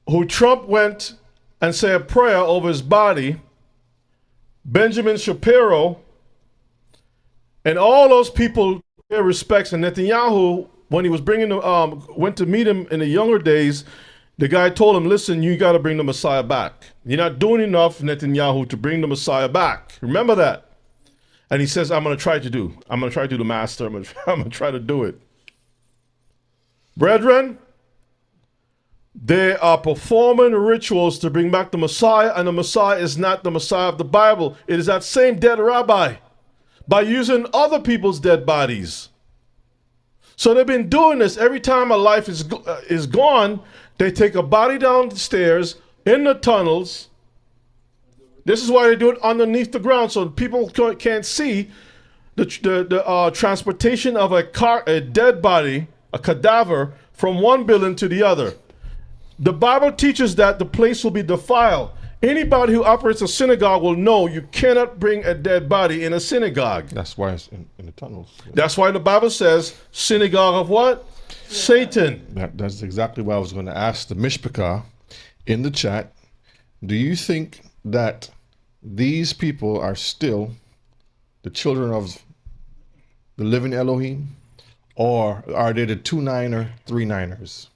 who Trump went and said a prayer over his body. Benjamin Shapiro, and all those people pay respects. And Netanyahu, when he was went to meet him in the younger days, the guy told him, listen, you got to bring the Messiah back. You're not doing enough, Netanyahu, to bring the Messiah back. Remember that. And he says, I'm going to try to do the master. I'm going to try to do it. Brethren, they are performing rituals to bring back the Messiah, and the Messiah is not the Messiah of the Bible. It is that same dead rabbi by using other people's dead bodies. So they've been doing this. Every time a life is gone, they take a body down the stairs in the tunnels. This is why they do it underneath the ground, so people can't see the transportation of a dead body, a cadaver, from one building to the other. The Bible teaches that the place will be defiled. Anybody who operates a synagogue will know you cannot bring a dead body in a synagogue. That's why it's in the tunnels. That's why the Bible says, synagogue of what? Satan. That's exactly what I was going to ask the Mishpachah in the chat. Do you think that these people are still the children of the living Elohim? Or are they the 2-9er, 3-9ers?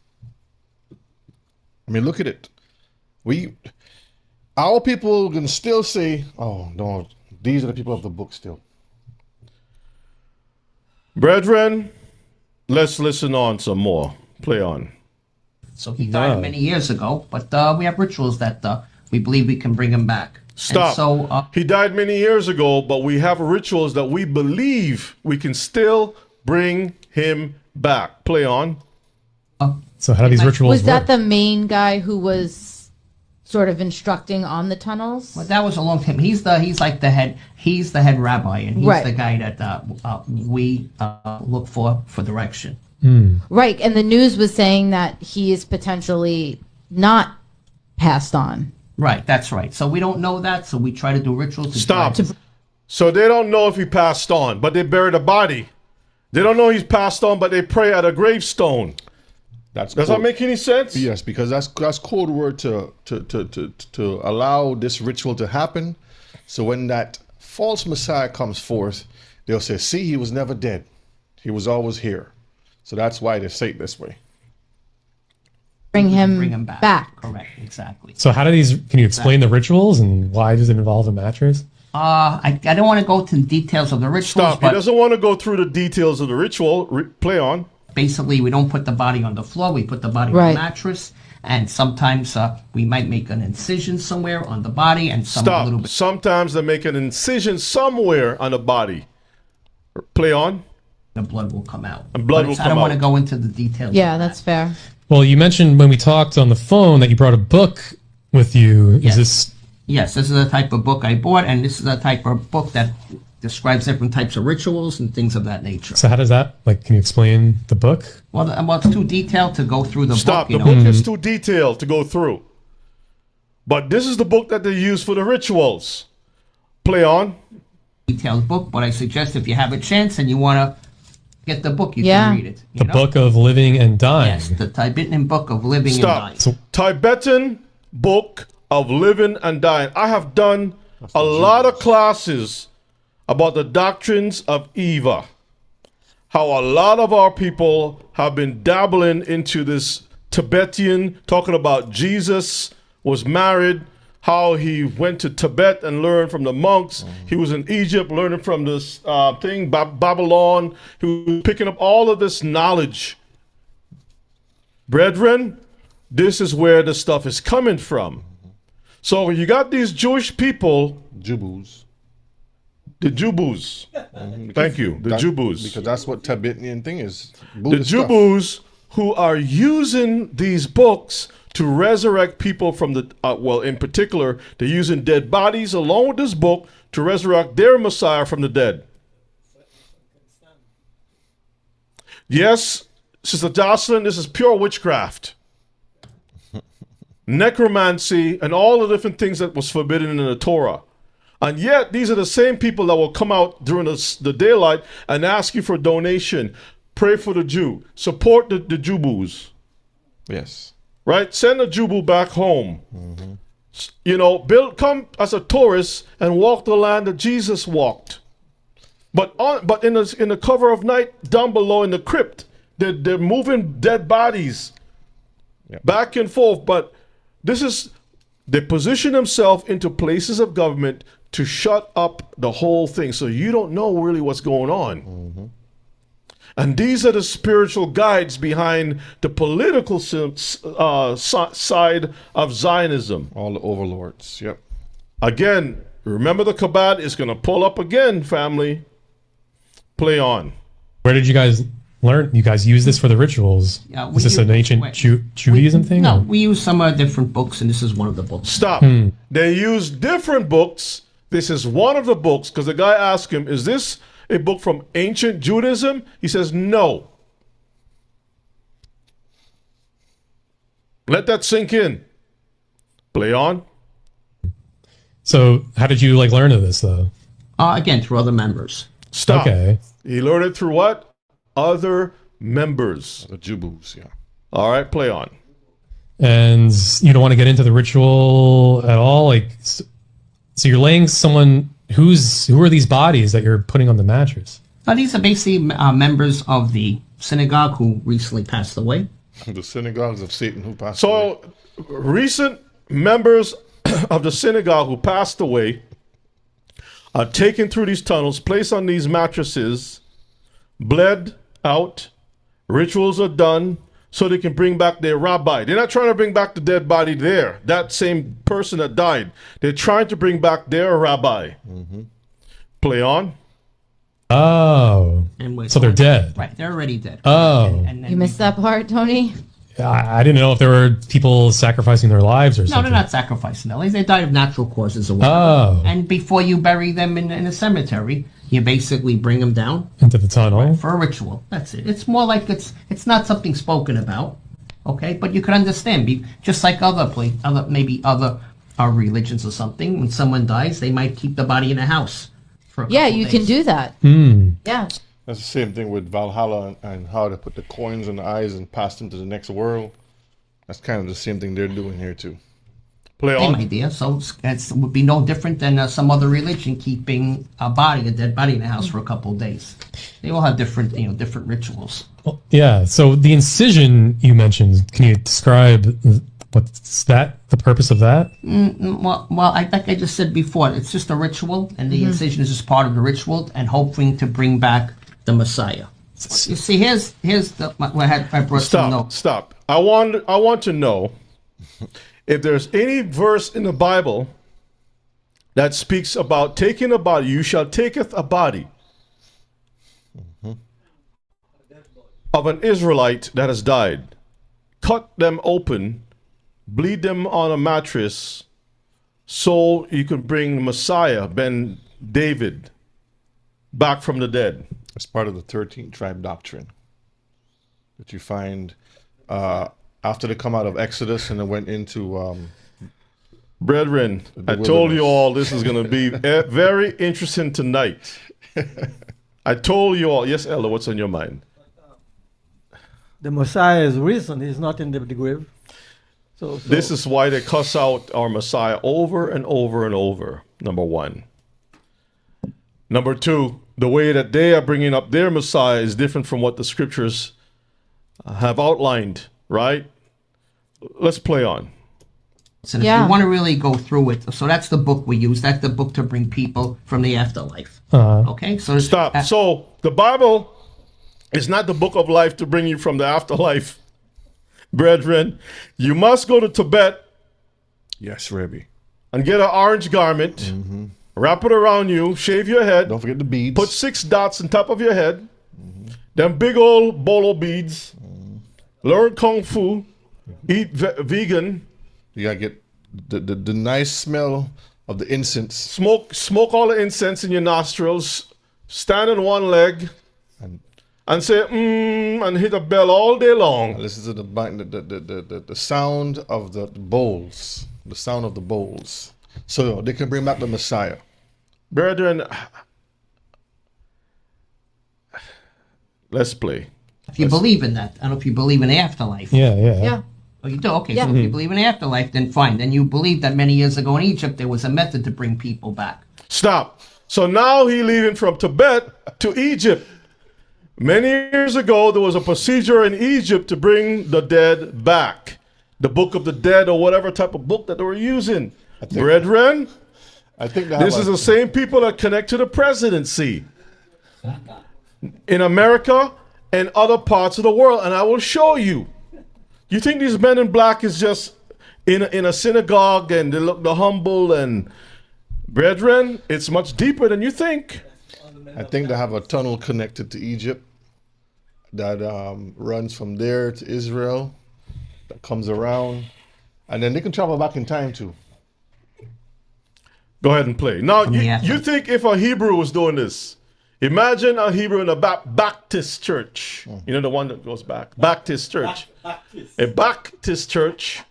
I mean, look at it. Our people can still say, "Oh no, these are the people of the book." Still, brethren, let's listen on some more. Play on. So he died many years ago, but we have rituals that we believe we can bring him back. Stop. And so he died many years ago, but we have rituals that we believe we can still bring him back. Play on. So how do these rituals Was that work? the main guy who was sort of instructing on the tunnels? Well, that was a long time. He's like the head. He's the head rabbi, and he's Right. the guy that we look for direction. Right, and the news was saying that he is potentially not passed on. Right, that's right. So we don't know that, so we try to do rituals. To Stop. try to- So they don't know if he passed on, but they buried a body. They don't know he's passed on, but they pray at a gravestone. Does that make any sense? Yes, because that's code word to allow this ritual to happen. So when that false Messiah comes forth, they'll say, "See, he was never dead. He was always here." So that's why they say it this way. Bring him back. Correct, exactly. So how do these? Can you explain the rituals and why does it involve a mattress? I don't want to go to the details of the rituals. Stop. He But doesn't want to go through the details of the ritual. Play on. basically, we don't put the body on the floor. We put the body on Right. the mattress, and sometimes we might make an incision somewhere on the body, and some a Stop. little bit. Sometimes they make an incision somewhere on the body. Play on. The blood will come out. And blood But will I don't come want to out. go into the details. Yeah, that's fair. Well, you mentioned when we talked on the phone that you brought a book with you. Yes. Is this? Yes, this is the type of book I bought, and this is the type of book that describes different types of rituals and things of that nature. So how does that? Like, can you explain the book? Well, it's too detailed to go through the Stop. book. The book is too detailed to go through. But this is the book that they use for the rituals. Play on. Detailed book, but I suggest if you have a chance and you want to get the book, you Yeah. can read it. The Book of Living and Dying. Yes, the Tibetan Book of Living Stop. and Dying. Tibetan Book of Living and Dying. I have done a lot of classes about the doctrines of Eva. How a lot of our people have been dabbling into this Tibetan, talking about Jesus was married, how he went to Tibet and learned from the monks. He was in Egypt learning from this Babylon. He was picking up all of this knowledge. Brethren, this is where the stuff is coming from. So you got these Jewish people, Jubus. the Jubus. Thank you, the Jubus. Because that's what Tibetan thing is. The Buddhist stuff. Jubus who are using these books to resurrect people from the, well, in particular, they're using dead bodies along with this book to resurrect their Messiah from the dead. Yes, Sister Jocelyn, this is pure witchcraft. Necromancy and all the different things that was forbidden in the Torah. And yet, these are the same people that will come out during the daylight and ask you for a donation. Pray for the Jew. Support the Jubus. Yes. Right? Send a Jubu back home. You know, come as a tourist and walk the land that Jesus walked. But in the cover of night, down below in the crypt, they're moving dead bodies back and forth. But they position themselves into places of government to shut up the whole thing, so you don't know really what's going on. And these are the spiritual guides behind the political side of Zionism. All the overlords. Yep. Again, remember the Kabbat is going to pull up again, family. Play on. Where did you guys learn? You guys use this for the rituals. Yeah, is this an ancient Judaism thing? No, or- we use some different books, and this is one of the books. Stop. They use different books. This is one of the books, because the guy asked him, is this a book from ancient Judaism? He says, no. Let that sink in. Play on. So how did you learn of this though? Again, through other members. Stop. Okay. He learned it through what? Other members. The Jubus, yeah. All right, play on. And you don't want to get into the ritual at all? So you're laying someone who are these bodies that you're putting on the mattress? These are basically members of the synagogue who recently passed away. The synagogues of Satan who passed away. So, recent members of the synagogue who passed away are taken through these tunnels, placed on these mattresses, bled out, rituals are done so they can bring back their rabbi. They're not trying to bring back the dead body there, that same person that died. They're trying to bring back their rabbi. Play on. Oh. So they're dead. Right, they're already dead. Oh. And You missed that part, Tony? I didn't know if there were people sacrificing their lives or No, something. they're not sacrificing their lives. They died of natural causes or whatever. Oh. And before you bury them in a cemetery, you basically bring them down Into the tunnel. for a ritual. That's it. It's more like it's not something spoken about, okay? But you can understand, just like other religions or something. When someone dies, they might keep the body in a house for a Yeah, couple you days. can do that. Yeah. That's the same thing with Valhalla and how to put the coins in the eyes and pass them to the next world. That's kind of the same thing they're doing here too. Play Same on. idea. So it would be no different than some other religion keeping a dead body in the house for a couple of days. They all have different rituals. Well, yeah. So the incision you mentioned, can you describe what's that? The purpose of that? Well, like I just said before, it's just a ritual, and the incision is just part of the ritual, and hoping to bring back the Messiah. You see, here's what I brought some notes. Stop. I want to know if there's any verse in the Bible that speaks about taking a body. You shall taketh a body of an Israelite that has died, cut them open, bleed them on a mattress, so you can bring Messiah, Ben David, back from the dead. It's part of the 13th tribe doctrine that you find after they come out of Exodus and they went into. Brethren, I told you all this is going to be very interesting tonight. I told you all. Yes, Elder, what's on your mind? The Messiah is risen. He's not in the grave. So This is why they cuss out our Messiah over and over and over, number one. Number two, the way that they are bringing up their Messiah is different from what the scriptures have outlined, right? Let's play on. So if you want to really go through it, so that's the book we use. That's the book to bring people from the afterlife. Okay, so Stop. So the Bible is not the book of life to bring you from the afterlife, brethren. You must go to Tibet. Yes, Rabbi. And get an orange garment, wrap it around you, shave your head. Don't forget the beads. Put 6 dots on top of your head. Them big old bolo beads. Learn kung fu. Eat vegan. You gotta get the nice smell of the incense. Smoke all the incense in your nostrils. Stand on one leg. And say and hit a bell all day long. Listen to the sound of the bowls. The sound of the bowls. So they can bring back the Messiah. Brethren, let's play. If you believe in that, I don't know if you believe in the afterlife. Yeah. Oh, you do? Okay, so if you believe in the afterlife, then fine. Then you believe that many years ago in Egypt, there was a method to bring people back. Stop. So now he leaving from Tibet to Egypt. Many years ago, there was a procedure in Egypt to bring the dead back. The Book of the Dead or whatever type of book that they were using. Brethren, I think this is the same people that connect to the presidency in America and other parts of the world. And I will show you. You think these men in black is just in a synagogue and they look the humble and brethren, it's much deeper than you think. I think they have a tunnel connected to Egypt that runs from there to Israel, that comes around, and then they can travel back in time too. Go ahead and play. Now, you think if a Hebrew was doing this, imagine a Hebrew in a Baptist church. You know, the one that goes back. Baptist church. A Baptist church.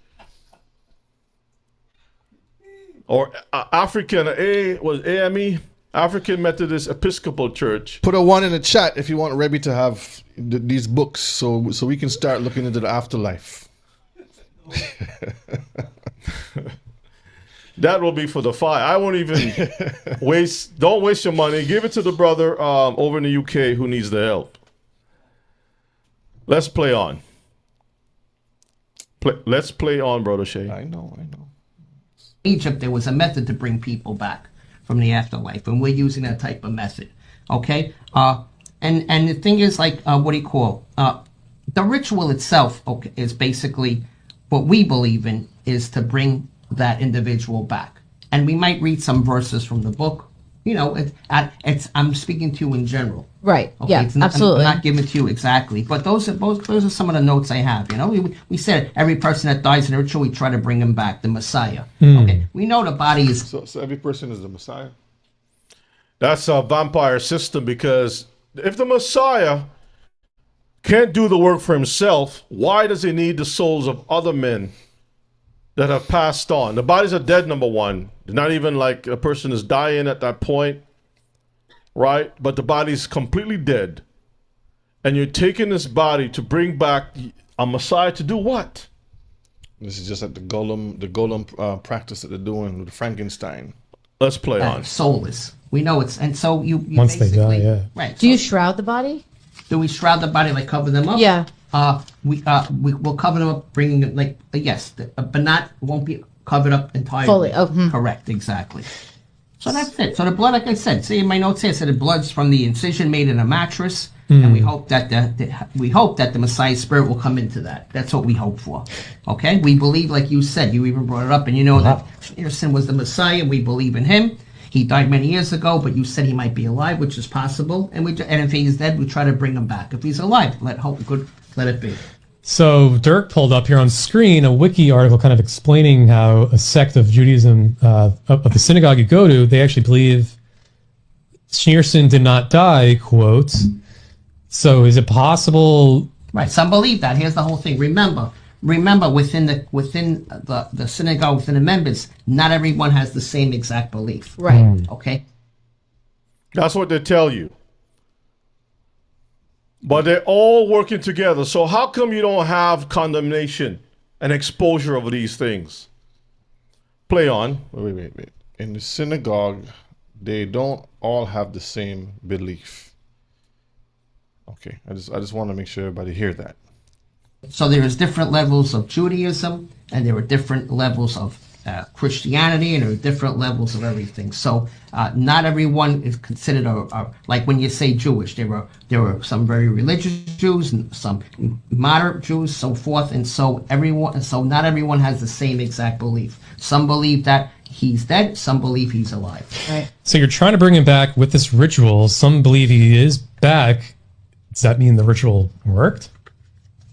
Or African, AME, African Methodist Episcopal Church. Put a 1 in the chat if you want Rebbe to have these books so we can start looking into the afterlife. That will be for the fire. I won't even don't waste your money. Give it to the brother over in the UK who needs the help. Let's play on. Let's play on, Brother Shay. I know. Egypt, there was a method to bring people back from the afterlife, and we're using that type of method. Okay? And the thing is, like, what do you call? The ritual itself, okay, is basically what we believe in is to bring that individual back. And we might read some verses from the book. You know, I'm speaking to you in general. Right. Okay, Yeah, it's not, absolutely. I'm not giving it to you exactly, but those are some of the notes I have. You know, we said every person that dies in a ritual, we try to bring him back, the Messiah. Okay, we know the body is. So every person is the Messiah. That's a vampire system, because if the Messiah can't do the work for himself, why does he need the souls of other men that have passed on? The bodies are dead, number one. They're not even like a person is dying at that point, right? But the body's completely dead. And you're taking this body to bring back a Messiah to do what? This is just like the golem practice that they're doing with Frankenstein. Let's play on. Soulless. We know it's, and so you Once they basically, die, yeah. Right. Do you shroud the body? Do we shroud the body, like cover them up? Yeah. We'll cover them up, bringing them, like, yes, but not, won't be covered up entirely. Fully, Correct, exactly. So that's it. So the blood, like I said, see in my notes here, so the blood's from the incision made in a mattress, and we hope that the Messiah spirit will come into that. That's what we hope for. Okay, we believe, like you said, you even brought it up, and you know that Anderson was the Messiah. We believe in him. He died many years ago, but you said he might be alive, which is possible. And if he's dead, we try to bring him back. If he's alive, let it be. So Dirk pulled up here on screen a wiki article kind of explaining how a sect of Judaism, of the synagogue you go to, they actually believe Schneerson did not die, quote. So is it possible? Right, some believe that. Here's the whole thing. Remember, within the synagogue, within the members, not everyone has the same exact belief. Right. Okay? That's what they tell you. But they're all working together. So how come you don't have condemnation and exposure of these things? Play on. Wait. In the synagogue, they don't all have the same belief. Okay, I just want to make sure everybody hear that. So there's different levels of Judaism, and there are different levels of Christianity, and there are different levels of everything. So not everyone is considered like when you say Jewish, there were some very religious Jews and some moderate Jews, so forth, and so not everyone has the same exact belief. Some believe that he's dead, some believe he's alive. Right. So you're trying to bring him back with this ritual. Some believe he is back. Does that mean the ritual worked?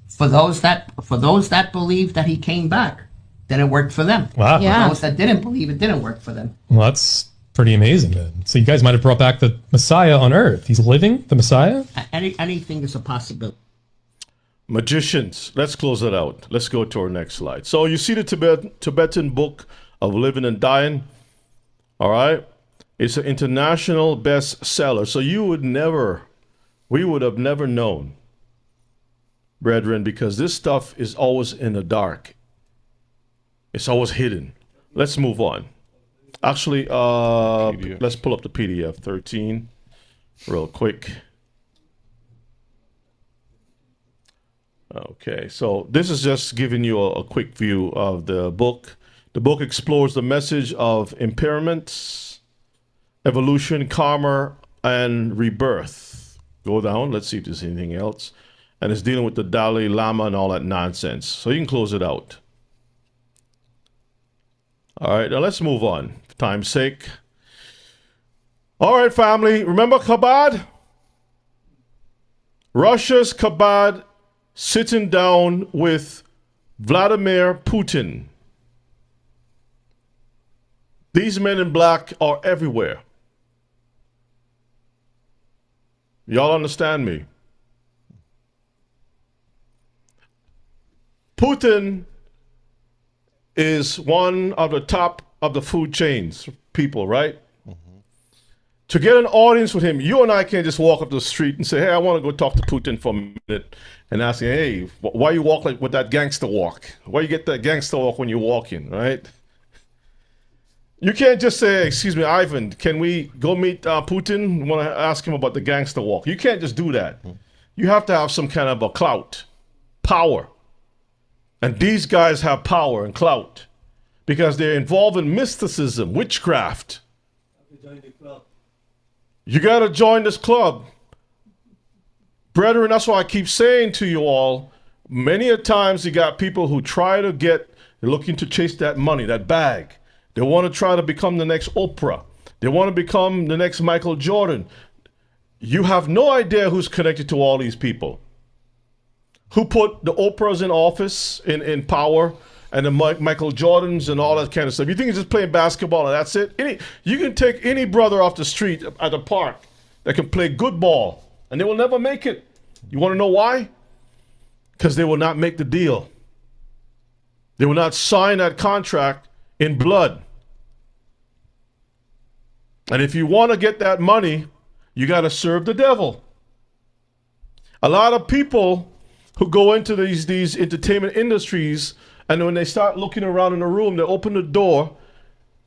For those that believe that he came back, then it worked for them. Wow. Yeah. For those that didn't believe, it didn't work for them. Well, that's pretty amazing then. So you guys might have brought back the Messiah on Earth. He's living, the Messiah? Anything is a possibility. Magicians. Let's close that out. Let's go to our next slide. So you see the Tibetan Book of Living and Dying. All right. It's an international bestseller. So we would have never known, brethren, because this stuff is always in the dark. It's always hidden. Let's move on. Actually, let's pull up the PDF 13 real quick. Okay, so this is just giving you a quick view of the book. The book explores the message of impairments, evolution, karma, and rebirth. Go down, let's see if there's anything else. And it's dealing with the Dalai Lama and all that nonsense. So you can close it out. All right, now let's move on, for time's sake. All right, family, remember Chabad? Russia's Chabad sitting down with Vladimir Putin. These men in black are everywhere. Y'all understand me? Putin is one of the top of the food chains people, right? Mm-hmm. To get an audience with him, you and I can't just walk up the street and say, hey, I want to go talk to Putin for a minute and ask him, hey, why you walk like with that gangster walk? Why you get that gangster walk when you're walking, right? You can't just say, excuse me, Ivan, can we go meet Putin? I want to ask him about the gangster walk. You can't just do that. You have to have some kind of a clout, power. And these guys have power and clout because they're involved in mysticism, witchcraft. You got to join this club. Brethren, that's why I keep saying to you all, many a times you got people who try to they're looking to chase that money, that bag. They want to try to become the next Oprah. They want to become the next Michael Jordan. You have no idea who's connected to all these people. Who put the Oprahs in office, in power, and the Michael Jordans and all that kind of stuff. You think he's just playing basketball and that's it? You can take any brother off the street at the park that can play good ball, and they will never make it. You want to know why? Because they will not make the deal. They will not sign that contract in blood. And if you want to get that money, you got to serve the devil. A lot of people who go into these entertainment industries, and when they start looking around in the room, they open the door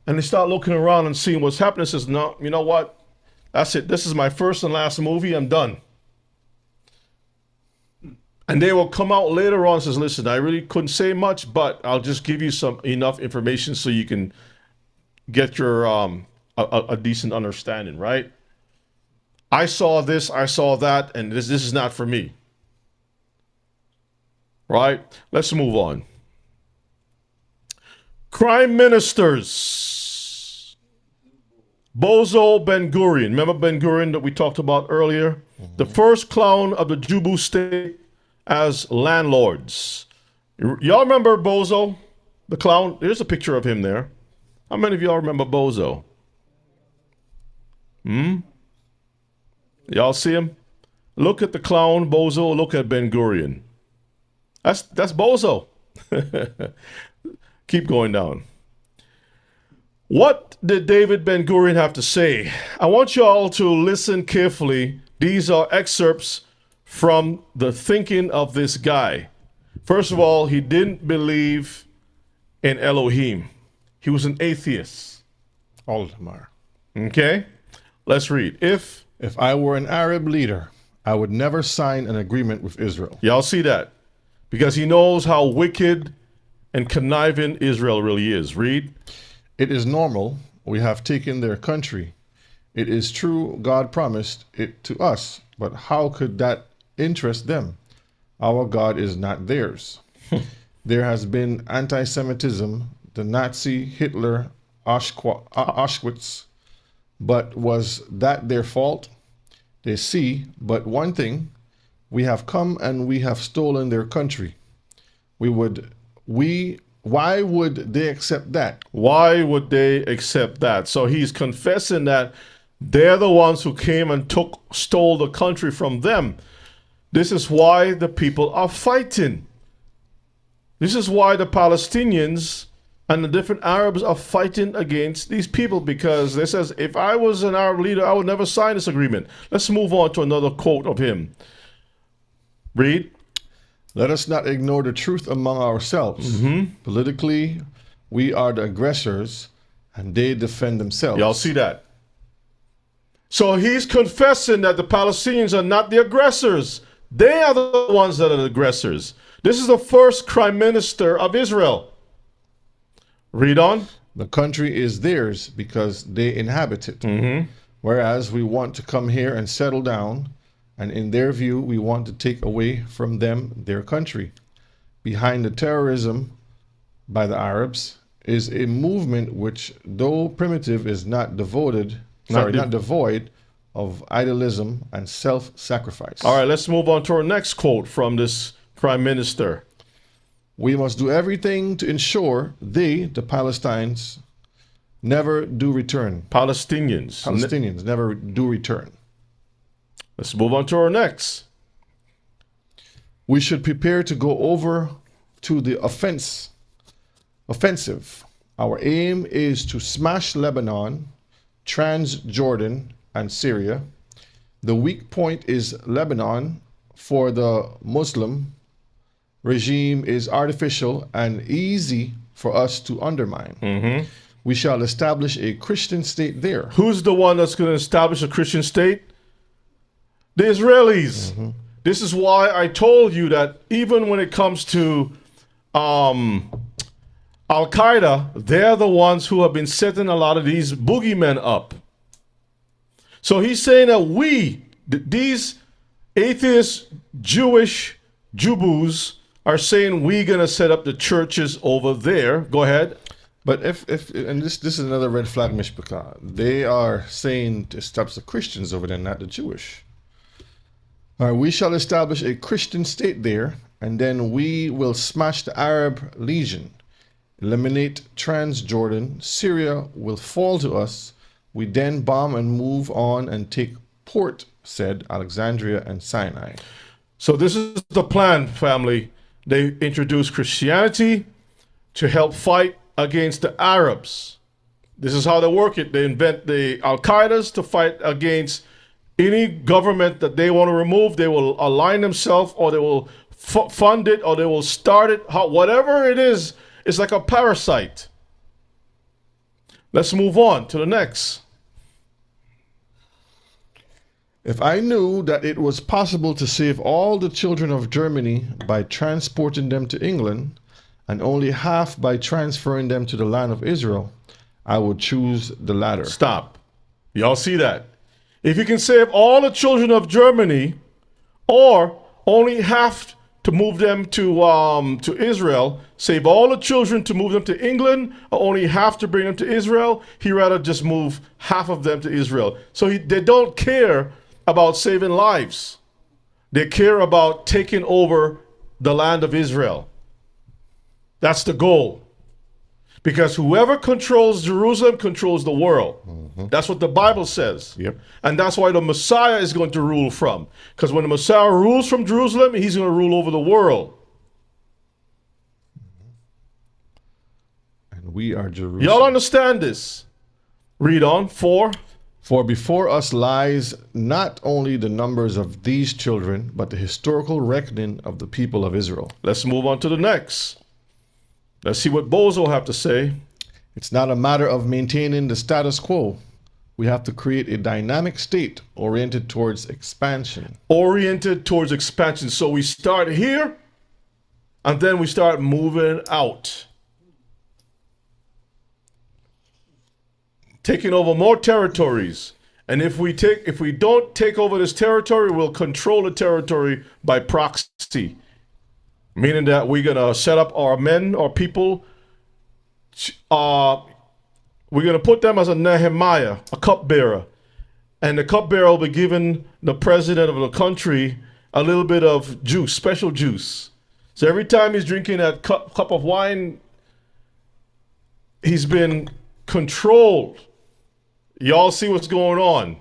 and they start looking around and seeing what's happening. Says, no, you know what? That's it. This is my first and last movie. I'm done. And they will come out later on and says, listen, I really couldn't say much, but I'll just give you enough information so you can get your a decent understanding, right? I saw this, I saw that, and this is not for me. Right? Let's move on. Crime ministers. Bozo Ben-Gurion. Remember Ben-Gurion that we talked about earlier? Mm-hmm. The first clown of the Jubu state as landlords. Y'all remember Bozo, the clown? There's a picture of him there. How many of y'all remember Bozo? Y'all see him? Look at the clown Bozo. Look at Ben-Gurion. That's Bozo. Keep going down. What did David Ben-Gurion have to say? I want you all to listen carefully. These are excerpts from the thinking of this guy. First of all, he didn't believe in Elohim. He was an atheist. All of them are. Okay? Let's read. If I were an Arab leader, I would never sign an agreement with Israel. Y'all see that? Because he knows how wicked and conniving Israel really is. Read. It is normal. We have taken their country. It is true God promised it to us, but how could that interest them? Our God is not theirs. There has been anti-Semitism, the Nazi, Hitler, Auschwitz, but was that their fault? They see but one thing. We have come and we have stolen their country. Why would they accept that? Why would they accept that? So he's confessing that they're the ones who came and stole the country from them. This is why the people are fighting. This is why the Palestinians and the different Arabs are fighting against these people, because they says, if I was an Arab leader, I would never sign this agreement. Let's move on to another quote of him. Read. Let us not ignore the truth among ourselves. Politically, we are the aggressors and they defend themselves. Y'all see that? So he's confessing that the Palestinians are not the aggressors. They are the ones that are the aggressors. This is the first prime minister of Israel. Read on. The country is theirs because they inhabit it. Whereas we want to come here and settle down, and in their view, we want to take away from them their country. Behind the terrorism by the Arabs is a movement which, though primitive, is not devoid of idealism and self-sacrifice. All right, let's move on to our next quote from this prime minister. We must do everything to ensure they, the Palestinians, never do return. Palestinians never do return. Let's move on to our next. We should prepare to go over to the offensive. Our aim is to smash Lebanon, Transjordan, and Syria. The weak point is Lebanon. For the Muslim regime is artificial and easy for us to undermine. We shall establish a Christian state there. Who's the one that's going to establish a Christian state? The Israelis. This is why I told you that even when it comes to Al Qaeda, they're the ones who have been setting a lot of these boogeymen up. So he's saying that these atheist Jewish Jubus, are saying we're gonna set up the churches over there. Go ahead. But if and this is another red flag, Mishpachah. They are saying to stop the Christians over there, not the Jewish. All right, we shall establish a Christian state there, and then we will smash the Arab legion, eliminate Transjordan. Syria will fall to us. We then bomb and move on and take port, said Alexandria and Sinai. So this is the plan, family. They introduced Christianity to help fight against the Arabs. This is how they work it. They invent the Al-Qaedas to fight against any government that they want to remove. They will align themselves, or they will fund it, or they will start it. Whatever it is, it's like a parasite. Let's move on to the next. If I knew that it was possible to save all the children of Germany by transporting them to England, and only half by transferring them to the land of Israel, I would choose the latter. Stop. Y'all see that? If you can save all the children of Germany, or only half to move them to Israel, save all the children to move them to England, or only half to bring them to Israel, he'd rather just move half of them to Israel. So they don't care about saving lives. They care about taking over the land of Israel. That's the goal. Because whoever controls Jerusalem controls the world. Mm-hmm. That's what the Bible says. Yep. And that's why the Messiah is going to rule from. Because when the Messiah rules from Jerusalem, he's going to rule over the world. And we are Jerusalem. Y'all understand this? Read on. 4. For before us lies not only the numbers of these children, but the historical reckoning of the people of Israel. Let's move on to the next. Let's see what Bozo have to say. It's not a matter of maintaining the status quo. We have to create a dynamic state oriented towards expansion. Oriented towards expansion. So we start here, and then we start moving out. Taking over more territories. And if we don't take over this territory, we'll control the territory by proxy. Meaning that we're going to set up our men or people. We're going to put them as a Nehemiah, a cupbearer. And the cupbearer will be giving the president of the country a little bit of juice, special juice. So every time he's drinking that cup of wine, he's been controlled. Y'all see what's going on.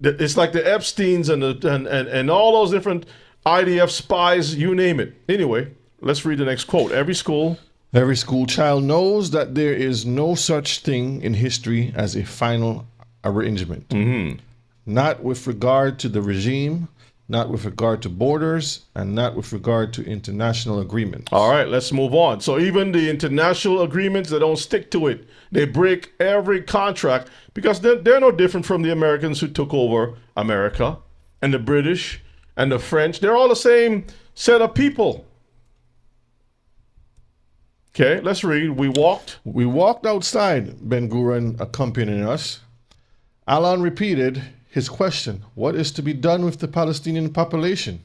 It's like the Epsteins and all those different IDF spies, you name it. Anyway, let's read the next quote. Every school child knows that there is no such thing in history as a final arrangement. Mm-hmm. Not with regard to the regime, not with regard to borders, and not with regard to international agreements. All right, let's move on. So even the international agreements, they don't stick to it. They break every contract because they're no different from the Americans who took over America, and the British and the French. They're all the same set of people. Okay, let's read. We walked outside, Ben-Gurion accompanying us. Alon repeated his question, what is to be done with the Palestinian population?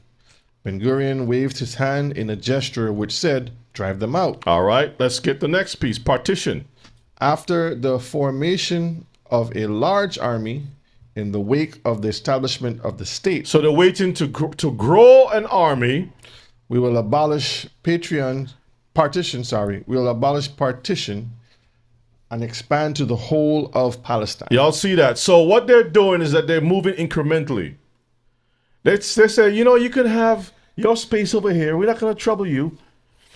Ben-Gurion waved his hand in a gesture which said, drive them out. All right, let's get the next piece, partition. After the formation of a large army in the wake of the establishment of the state. So they're waiting to grow an army. We will abolish partition and expand to the whole of Palestine. Y'all see that? So what they're doing is that they're moving incrementally. They say, you can have your space over here. We're not going to trouble you.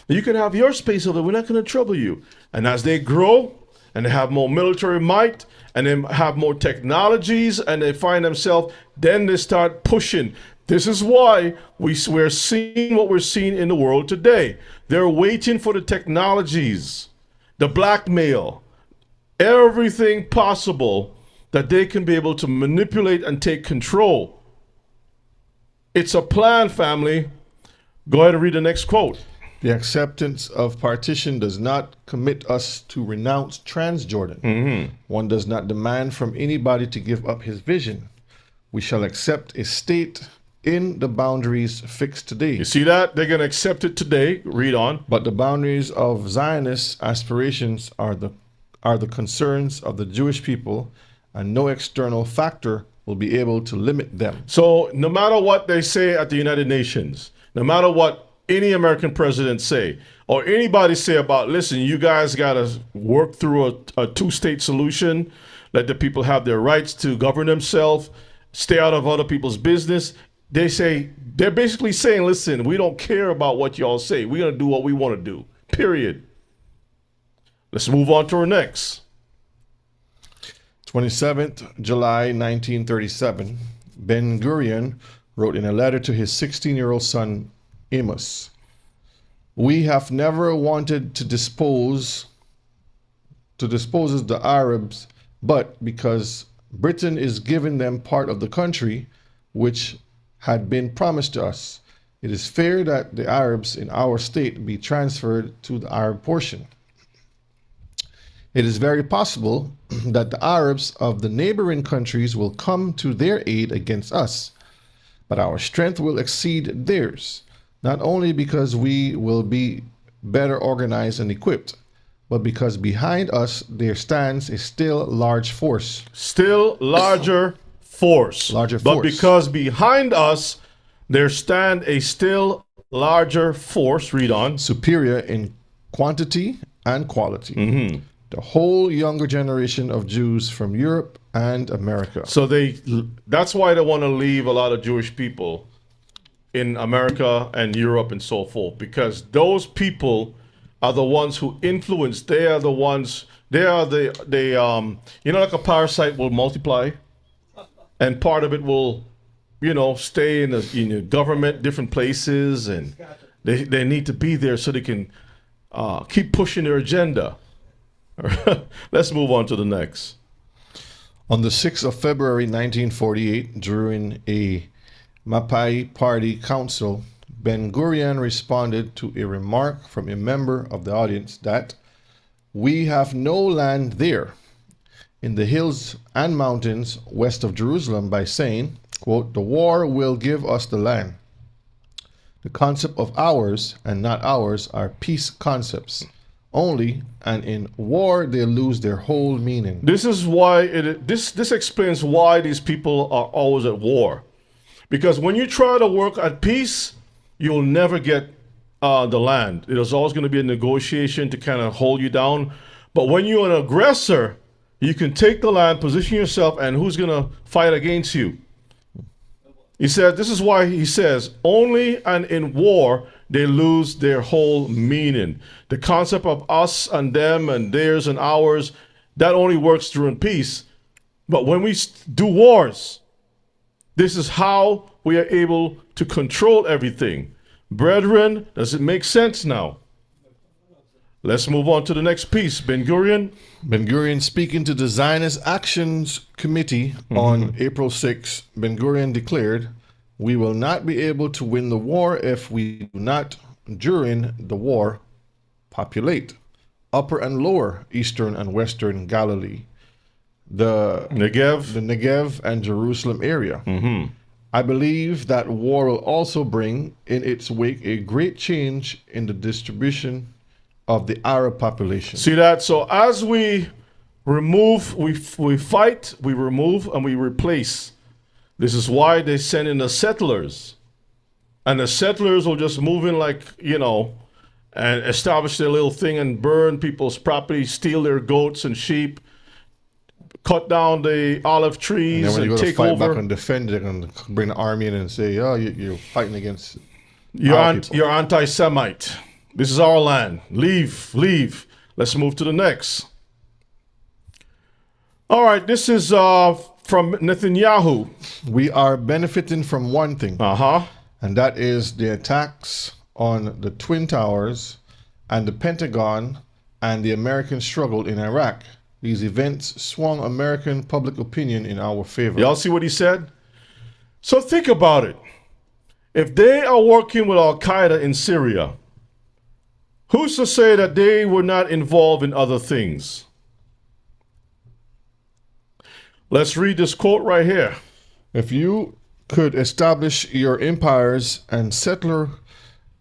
You can have your space over there. We're not going to trouble you. And as they grow and they have more military might and they have more technologies and they find themselves, then they start pushing. This is why we're seeing what we're seeing in the world today. They're waiting for the technologies, the blackmail, everything possible that they can be able to manipulate and take control. It's a plan, family. Go ahead and read the next quote. The acceptance of partition does not commit us to renounce Transjordan. One does not demand from anybody to give up his vision. We shall accept a state in the boundaries fixed today. You see that? They're going to accept it today. Read on. But the boundaries of Zionist aspirations are the concerns of the Jewish people, and no external factor will be able to limit them. So no matter what they say at the United Nations, no matter what any American president say, or anybody say about, listen, you guys got to work through a two-state solution, let the people have their rights to govern themselves, stay out of other people's business. They're basically saying, listen, we don't care about what y'all say. We're going to do what we want to do, period. Let's move on to our next. 27th July 1937, Ben-Gurion wrote in a letter to his 16-year-old son, Amos, "We have never wanted to dispose the Arabs, but because Britain is giving them part of the country which had been promised to us, it is fair that the Arabs in our state be transferred to the Arab portion. It is very possible that the Arabs of the neighboring countries will come to their aid against us, but our strength will exceed theirs, not only because we will be better organized and equipped, but because behind us there stands a still large force." Still larger force. Larger but force. Because behind us there stand a still larger force. Read on. "Superior in quantity and quality. The whole younger generation of Jews from Europe and America." So that's why they want to leave a lot of Jewish people in America and Europe and so forth, because those people are the ones who influence. They are the ones, like a parasite will multiply, and part of it will, stay in the government, different places, and they need to be there so they can keep pushing their agenda. Let's move on to the next. On the 6th of February 1948, during a Mapai Party council, Ben-Gurion responded to a remark from a member of the audience that "we have no land there in the hills and mountains west of Jerusalem" by saying, quote, "The war will give us the land. The concept of ours and not ours are peace concepts only, and in war they lose their whole meaning." This is why this explains why these people are always at war. Because when you try to work at peace, you'll never get the land. There's always going to be a negotiation to kind of hold you down. But when you're an aggressor, you can take the land, position yourself, and who's going to fight against you? He said, this is why he says, only and in war, they lose their whole meaning. The concept of us and them and theirs and ours, that only works during peace. But when we do wars, this is how we are able to control everything. Brethren, does it make sense now? Let's move on to the next piece. Ben-Gurion. Ben-Gurion speaking to the Zionist Actions Committee on April 6, Ben-Gurion declared, "We will not be able to win the war if we do not, during the war, populate Upper and Lower Eastern and Western Galilee, the Negev and Jerusalem area. I believe that war will also bring in its wake a great change in the distribution of the Arab population." See that? So as we remove, we fight, we remove, and we replace. This is why they send in the settlers. And the settlers will just move in and establish their little thing and burn people's property, steal their goats and sheep, cut down the olive trees, and then when you go take to fight over. back and defend, they're going to bring the army in and say, "Oh, you're fighting against You're anti-Semite. This is our land. Leave. Let's move to the next. All right, this is from Netanyahu. "We are benefiting from one thing, and that is the attacks on the Twin Towers and the Pentagon and the American struggle in Iraq. These events swung American public opinion in our favor." Y'all see what he said? So think about it. If they are working with Al-Qaeda in Syria, Who's to say that they were not involved in other things? Let's read this quote right here. If you could establish your empires and settler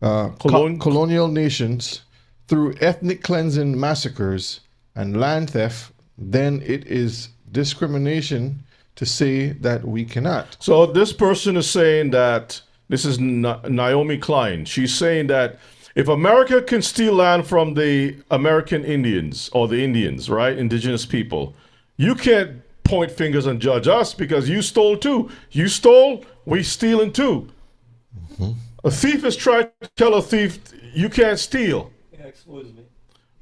colonial nations through ethnic cleansing massacres and land theft, then it is discrimination to say that we cannot. So this person is saying that, this is Naomi Klein. She's saying that if America can steal land from the American Indians or the Indians, right, indigenous people, you can't point fingers and judge us because you stole too. You stole, we stealing too. Mm-hmm. A thief is trying to tell a thief, you can't steal. Yeah, excuse me.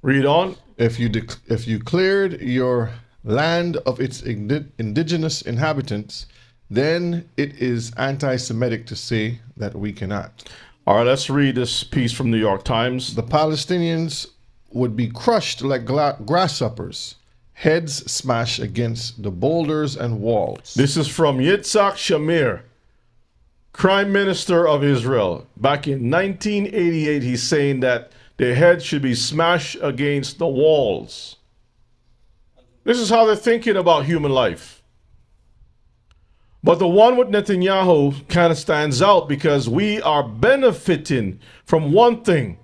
Read on. If you cleared your land of its indigenous inhabitants, then it is anti-Semitic to say that we cannot. All right, let's read this piece from New York Times. The Palestinians would be crushed like grasshoppers, heads smashed against the boulders and walls. This is from Yitzhak Shamir, Prime Minister of Israel. Back in 1988, he's saying that their heads should be smashed against the walls. This is how they're thinking about human life. But the one with Netanyahu kind of stands out because we are benefiting from one thing.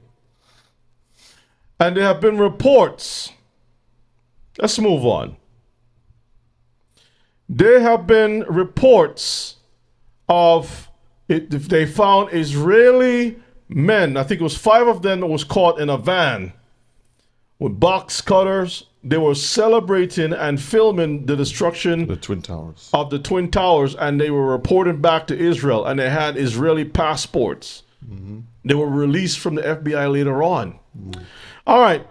And there have been reports. Let's move on. There have been reports of it, they found Israeli men, I think it was 5 of them that was caught in a van with box cutters. They were celebrating and filming the destruction of the Twin Towers, and they were reporting back to Israel, and they had Israeli passports. Mm-hmm. They were released from the FBI later on. Mm-hmm. All right,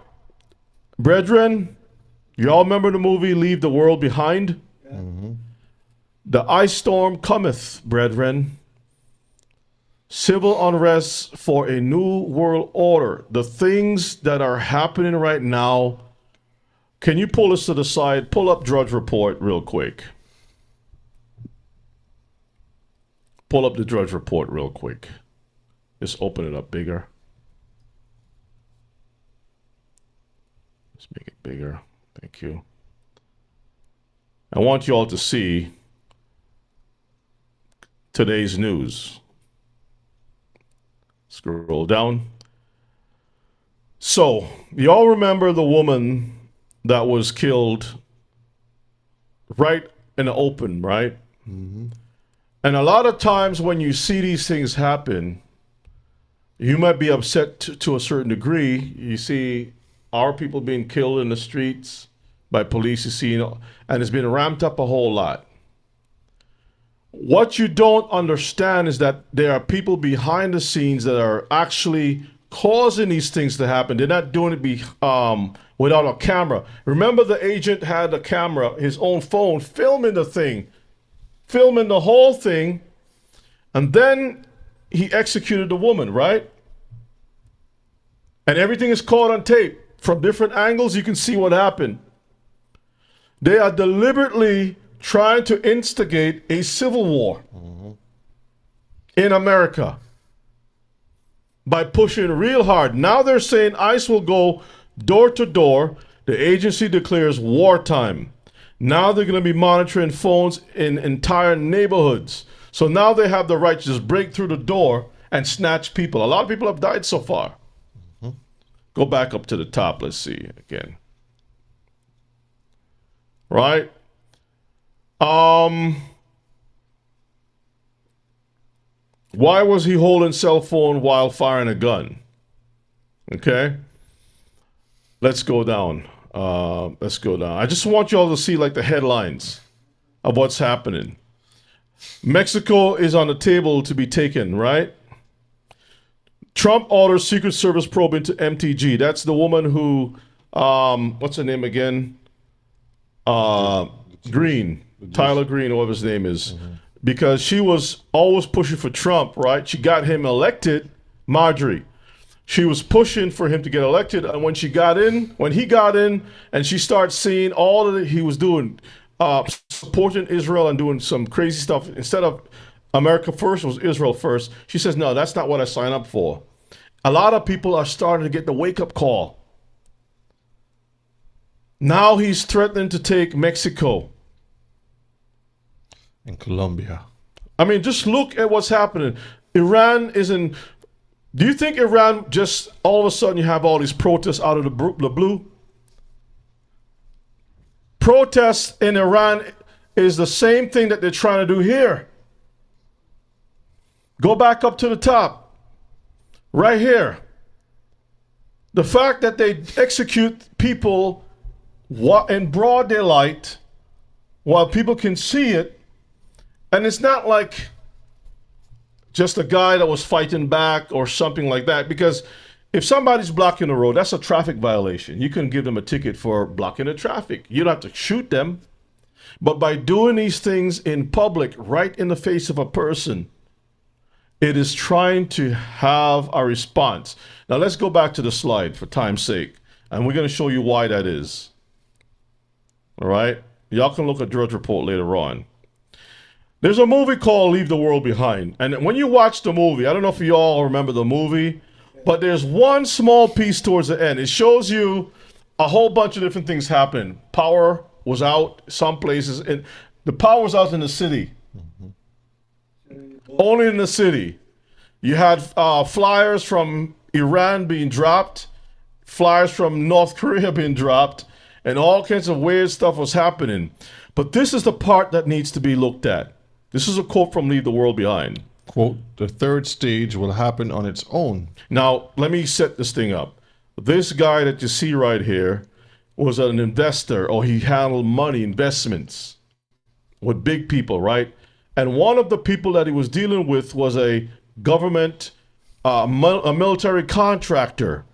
brethren, you all remember the movie Leave the World Behind? Mm-hmm. The ice storm cometh, brethren. Civil unrest for a new world order. The things that are happening right now. Can you pull us to the side? Pull up Drudge Report real quick. Pull up the Drudge Report real quick. Just open it up bigger. Let's make it bigger. Thank you. I want you all to see today's news. Scroll down. So, you all remember the woman that was killed right in the open, right? Mm-hmm. And a lot of times when you see these things happen, you might be upset to a certain degree. You see our people being killed in the streets by police, you see, and it's been ramped up a whole lot. What you don't understand is that there are people behind the scenes that are actually causing these things to happen. They're not doing it without a camera. Remember, the agent had a camera, his own phone, filming the thing, filming the whole thing, and then he executed the woman, right? And everything is caught on tape. From different angles, you can see what happened. They are deliberately trying to instigate a civil war in America by pushing real hard. Now they're saying ICE will go door to door. The agency declares wartime. Now they're going to be monitoring phones in entire neighborhoods. So now they have the right to just break through the door and snatch people. A lot of people have died so far. Mm-hmm. Go back up to the top. Let's see again. Right? Why was he holding cell phone while firing a gun? Okay. Let's go down. I just want you all to see like the headlines of what's happening. Mexico is on the table to be taken, right? Trump orders Secret Service probe into MTG. That's the woman who, what's her name again? Green. Tyler Green, whatever his name is. Mm-hmm. Because she was always pushing for Trump, right? She got him elected, Marjorie. She was pushing for him to get elected. And when he got in, and she started seeing all that he was doing, supporting Israel and doing some crazy stuff. Instead of America first, it was Israel first. She says, no, that's not what I signed up for. A lot of people are starting to get the wake-up call. Now he's threatening to take Mexico. And Colombia. I mean, just look at what's happening. Iran is in... Do you think Iran just all of a sudden you have all these protests out of the blue? Protests in Iran is the same thing that they're trying to do here. Go back up to the top. Right here. The fact that they execute people in broad daylight while people can see it, and it's not like just a guy that was fighting back or something like that, because if somebody's blocking the road, that's a traffic violation. You can give them a ticket for blocking the traffic. You don't have to shoot them. But by doing these things in public, right in the face of a person, it is trying to have a response. Now let's go back to the slide for time's sake, and we're going to show you why that is. All right? Y'all can look at Drudge Report later on. There's a movie called Leave the World Behind. And when you watch the movie, I don't know if you all remember the movie, but there's one small piece towards the end. It shows you a whole bunch of different things happen. Power was out some places, and the power was out in the city. Only in the city. You had flyers from Iran being dropped, flyers from North Korea being dropped, and all kinds of weird stuff was happening. But this is the part that needs to be looked at. This is a quote from Leave the World Behind. Quote, the third stage will happen on its own. Now, let me set this thing up. This guy that you see right here was an investor, or he handled money, investments with big people, right? And one of the people that he was dealing with was a government, a military contractor.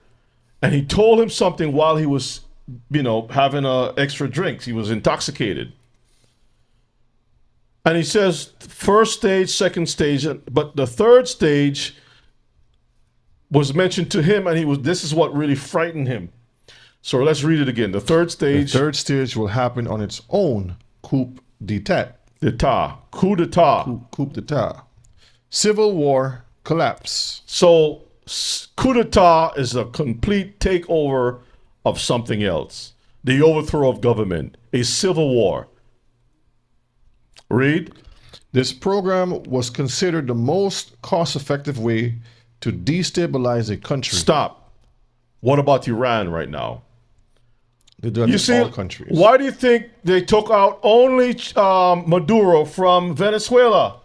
And he told him something while he was, having extra drinks. He was intoxicated. And he says, first stage, second stage, but the third stage was mentioned to him, and this is what really frightened him. So let's read it again. The third stage. The third stage will happen on its own. Coup d'etat. Coup d'etat. Coup d'etat. Civil war collapse. So coup d'etat is a complete takeover of something else. The overthrow of government. A civil war. Read. This program was considered the most cost-effective way to destabilize a country. Stop. What about Iran right now? They do it in all countries. Why do you think they took out only Maduro from Venezuela?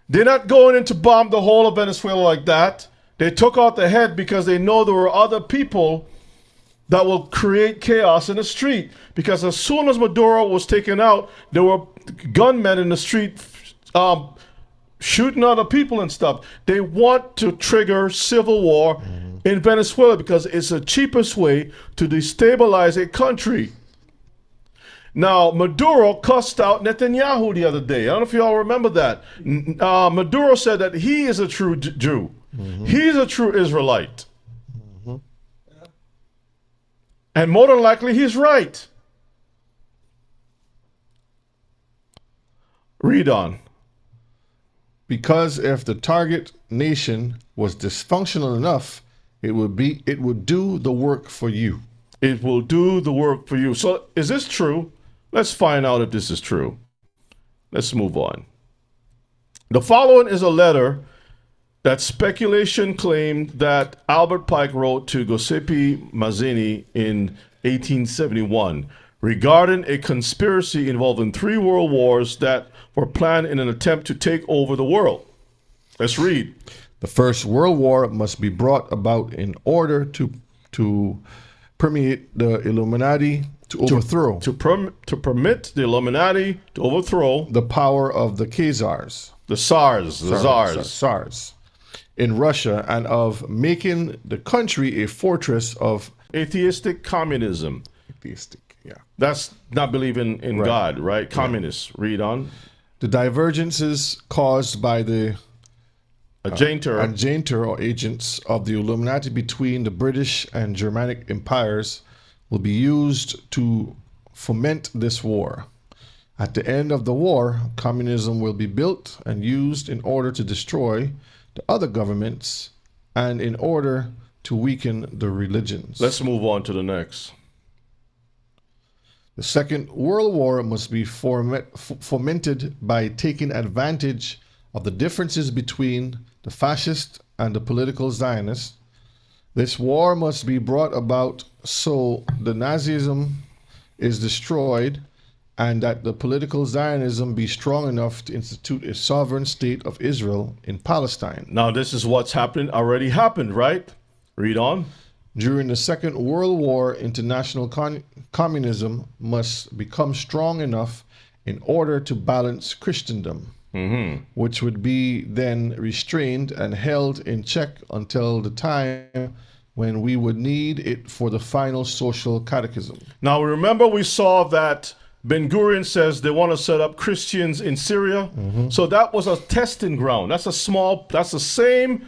They're not going in to bomb the whole of Venezuela like that. They took out the head because they know there were other people that will create chaos in the street. Because as soon as Maduro was taken out, there were gunmen in the street shooting other people and stuff. They want to trigger civil war in Venezuela because it's the cheapest way to destabilize a country. Now, Maduro cussed out Netanyahu the other day. I don't know if you all remember that. Maduro said that he is a true Jew. He's a true Israelite. And more than likely, he's right. Read on. Because if the target nation was dysfunctional enough, it would do the work for you. It will do the work for you. So is this true? Let's find out if this is true. Let's move on. The following is a letter that speculation claimed that Albert Pike wrote to Giuseppe Mazzini in 1871 regarding a conspiracy involving 3 world wars that were planned in an attempt to take over the world. Let's read. The First World War must be brought about in order to permeate the Illuminati to overthrow. To permit the Illuminati to overthrow the power of the Khazars. The Tsars. In Russia, and of making the country a fortress of atheistic communism. Atheistic, yeah. That's not believing in Right. God, right? Communists. Read on. The divergences caused by the agenter or agents of the Illuminati between the British and Germanic empires will be used to foment this war. At the end of the war, communism will be built and used in order to destroy the other governments and in order to weaken the religions. Let's move on to the next. The Second World War must be fomented by taking advantage of the differences between the fascist and the political Zionists. This war must be brought about so the Nazism is destroyed and that the political Zionism be strong enough to institute a sovereign state of Israel in Palestine. Now, this is what's already happened, right? Read on. During the Second World War, international communism must become strong enough in order to balance Christendom, which would be then restrained and held in check until the time when we would need it for the final social catechism. Now, remember we saw that Ben-Gurion says they want to set up Christians in Syria. So that was a testing ground. That's the same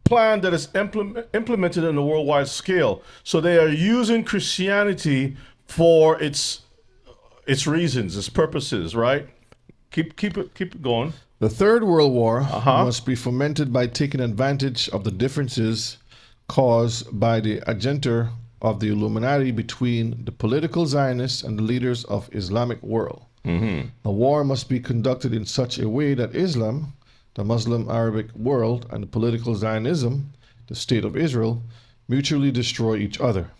plan that is implemented on a worldwide scale. So they are using Christianity for its reasons, its purposes, right? Keep it going. The Third World War must be fomented by taking advantage of the differences caused by the agenda of the Illuminati between the political Zionists and the leaders of Islamic world. The war must be conducted in such a way that Islam, the Muslim Arabic world, and the political Zionism, the state of Israel, mutually destroy each other.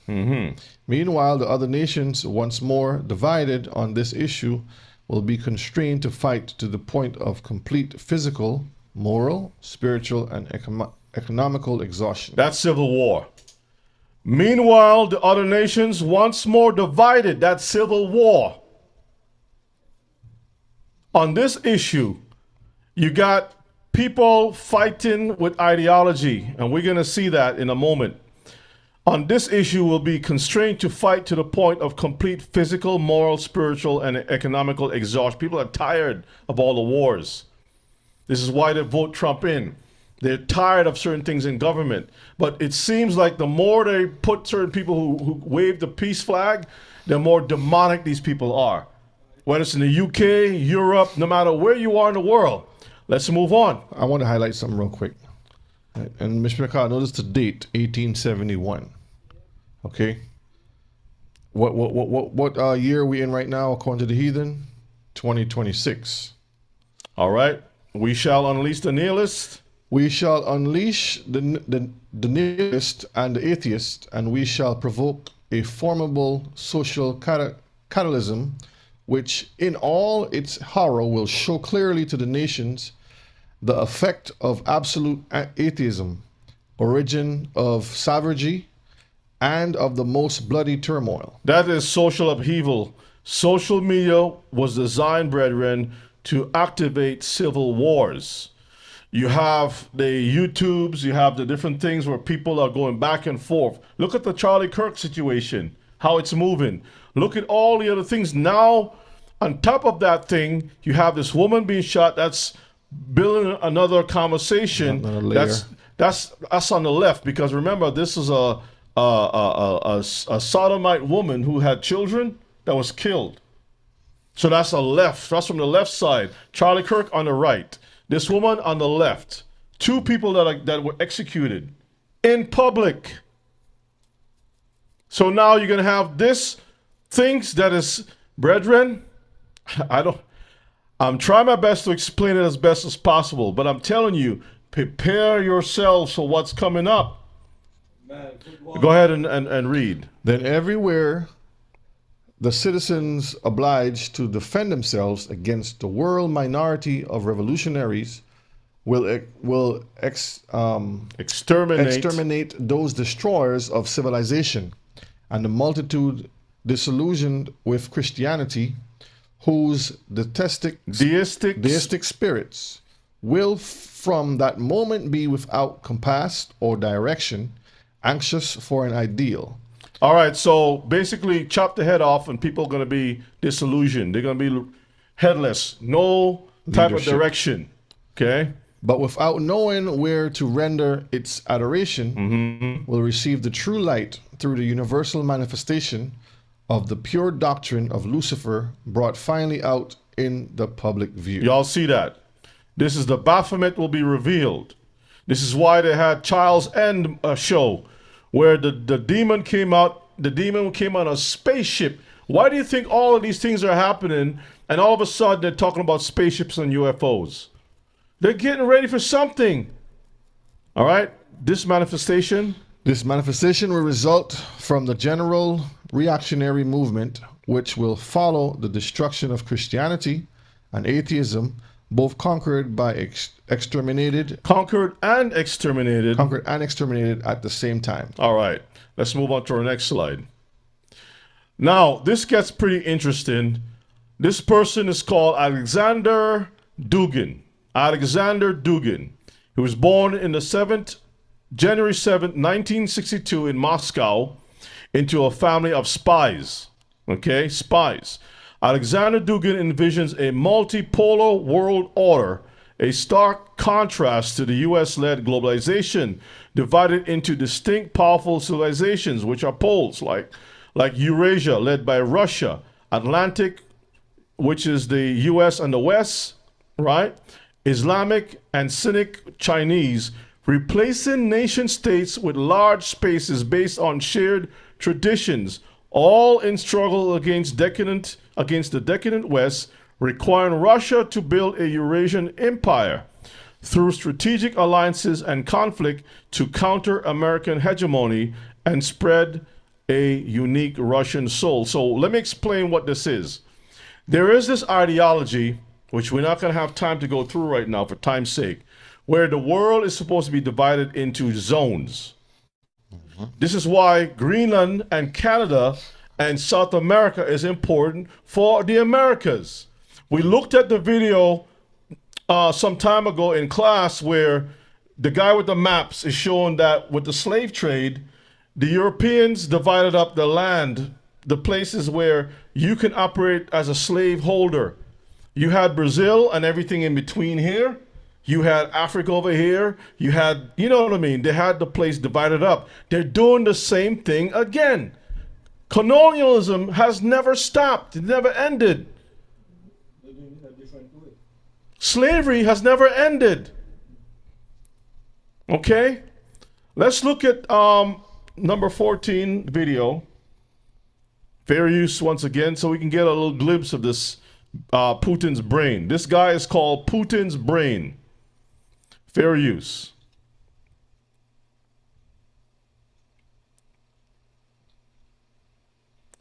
Meanwhile, the other nations, once more divided on this issue, will be constrained to fight to the point of complete physical, moral, spiritual, and economical exhaustion. That's civil war. Meanwhile, the other nations, once more divided. That's civil war. On this issue, you got people fighting with ideology, and we're going to see that in a moment. On this issue, we'll be constrained to fight to the point of complete physical, moral, spiritual, and economical exhaustion. People are tired of all the wars. This is why they vote Trump in. They're tired of certain things in government. But it seems like the more they put certain people who wave the peace flag, the more demonic these people are. Whether it's in the UK, Europe, no matter where you are in the world. Let's move on. I want to highlight something real quick. And Mr. McCall, notice the date, 1871. Okay? What year are we in right now according to the heathen? 2026. All right. We shall unleash the nihilists. We shall unleash the nihilist and the atheist, and we shall provoke a formidable social catalysm, which in all its horror will show clearly to the nations the effect of absolute atheism, origin of savagery, and of the most bloody turmoil. That is social upheaval. Social media was designed, brethren, to activate civil wars. You have the YouTubes, you have the different things where people are going back and forth. Look at the Charlie Kirk situation, how it's moving. Look at all the other things. Now, on top of that thing, you have this woman being shot. That's building another conversation. That's on the left, because remember, this is a sodomite woman who had children that was killed. So that's a left. That's from the left side. Charlie Kirk on the right. This woman on the left. Two people that were executed in public. So now you're going to have this things that is, brethren, I'm trying my best to explain it as best as possible, but I'm telling you, prepare yourselves for what's coming up. Go ahead and read. Then everywhere the citizens obliged to defend themselves against the world minority of revolutionaries will exterminate those destroyers of civilization, and the multitude disillusioned with Christianity, whose deistic spirits will from that moment be without compass or direction, anxious for an ideal. All right, so basically chop the head off and people are going to be disillusioned. They're going to be headless, no type of direction, okay? But without knowing where to render its adoration, will receive the true light through the universal manifestation of the pure doctrine of Lucifer brought finally out in the public view. Y'all see that? This is the Baphomet will be revealed. This is why they had Child's End show, where the demon came out. The demon came on a spaceship. Why do you think all of these things are happening, and all of a sudden they're talking about spaceships and UFOs? They're getting ready for something. All right? This manifestation will result from the general reactionary movement, which will follow the destruction of Christianity and atheism, both conquered and exterminated at the same time. All right. Let's move on to our next slide. Now, this gets pretty interesting. This person is called Alexander Dugin. Alexander Dugin. He was born in the January 7th, 1962 in Moscow into a family of spies. Okay, spies. Alexander Dugin envisions a multipolar world order, a stark contrast to the US-led globalization, divided into distinct powerful civilizations, which are poles, like Eurasia, led by Russia, Atlantic, which is the US and the West, right? Islamic and Sinic Chinese, replacing nation states with large spaces based on shared traditions, all in struggle against the decadent West, requiring Russia to build a Eurasian empire through strategic alliances and conflict to counter American hegemony and spread a unique Russian soul. So let me explain what this is. There is this ideology, which we're not going to have time to go through right now for time's sake, where the world is supposed to be divided into zones. This is why Greenland and Canada and South America is important for the Americas. We looked at the video some time ago in class where the guy with the maps is showing that with the slave trade, the Europeans divided up the land, the places where you can operate as a slave holder. You had Brazil and everything in between here. You had Africa over here. You had, you know what I mean? They had the place divided up. They're doing the same thing again. Colonialism has never stopped. It never ended. Slavery has never ended. Okay? Let's look at number 14 video. Fair use once again, so we can get a little glimpse of this Putin's brain. This guy is called Putin's brain. Fair use.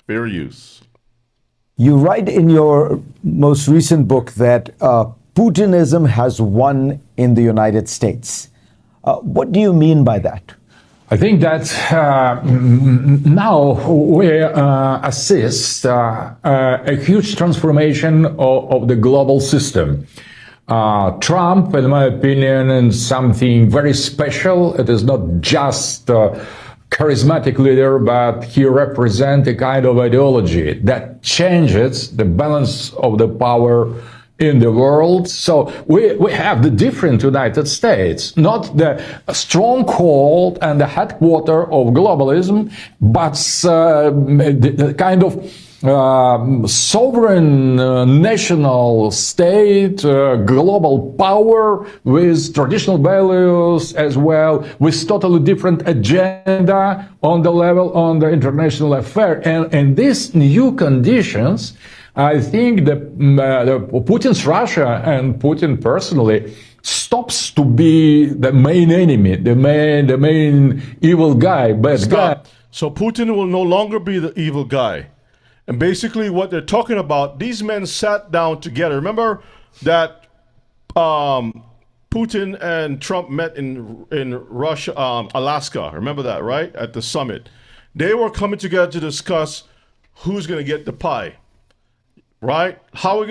Fair use. You write in your most recent book that Putinism has won in the United States. What do you mean by that? I think that now we assist a huge transformation of the global system. Trump, in my opinion, is something very special. It is not just a charismatic leader, but he represents a kind of ideology that changes the balance of the power in the world. So we have the different United States, not the stronghold and the headquarter of globalism, but the kind of sovereign national state, global power with traditional values as well, with totally different agenda on the international affair. And in these new conditions, I think the Putin's Russia and Putin personally stops to be the main enemy, the main evil guy, bad guy. So Putin will no longer be the evil guy. And basically what they're talking about, these men sat down together. Remember that Putin and Trump met in Russia, Alaska. Remember that, right? At the summit. They were coming together to discuss who's going to get the pie. Right? How are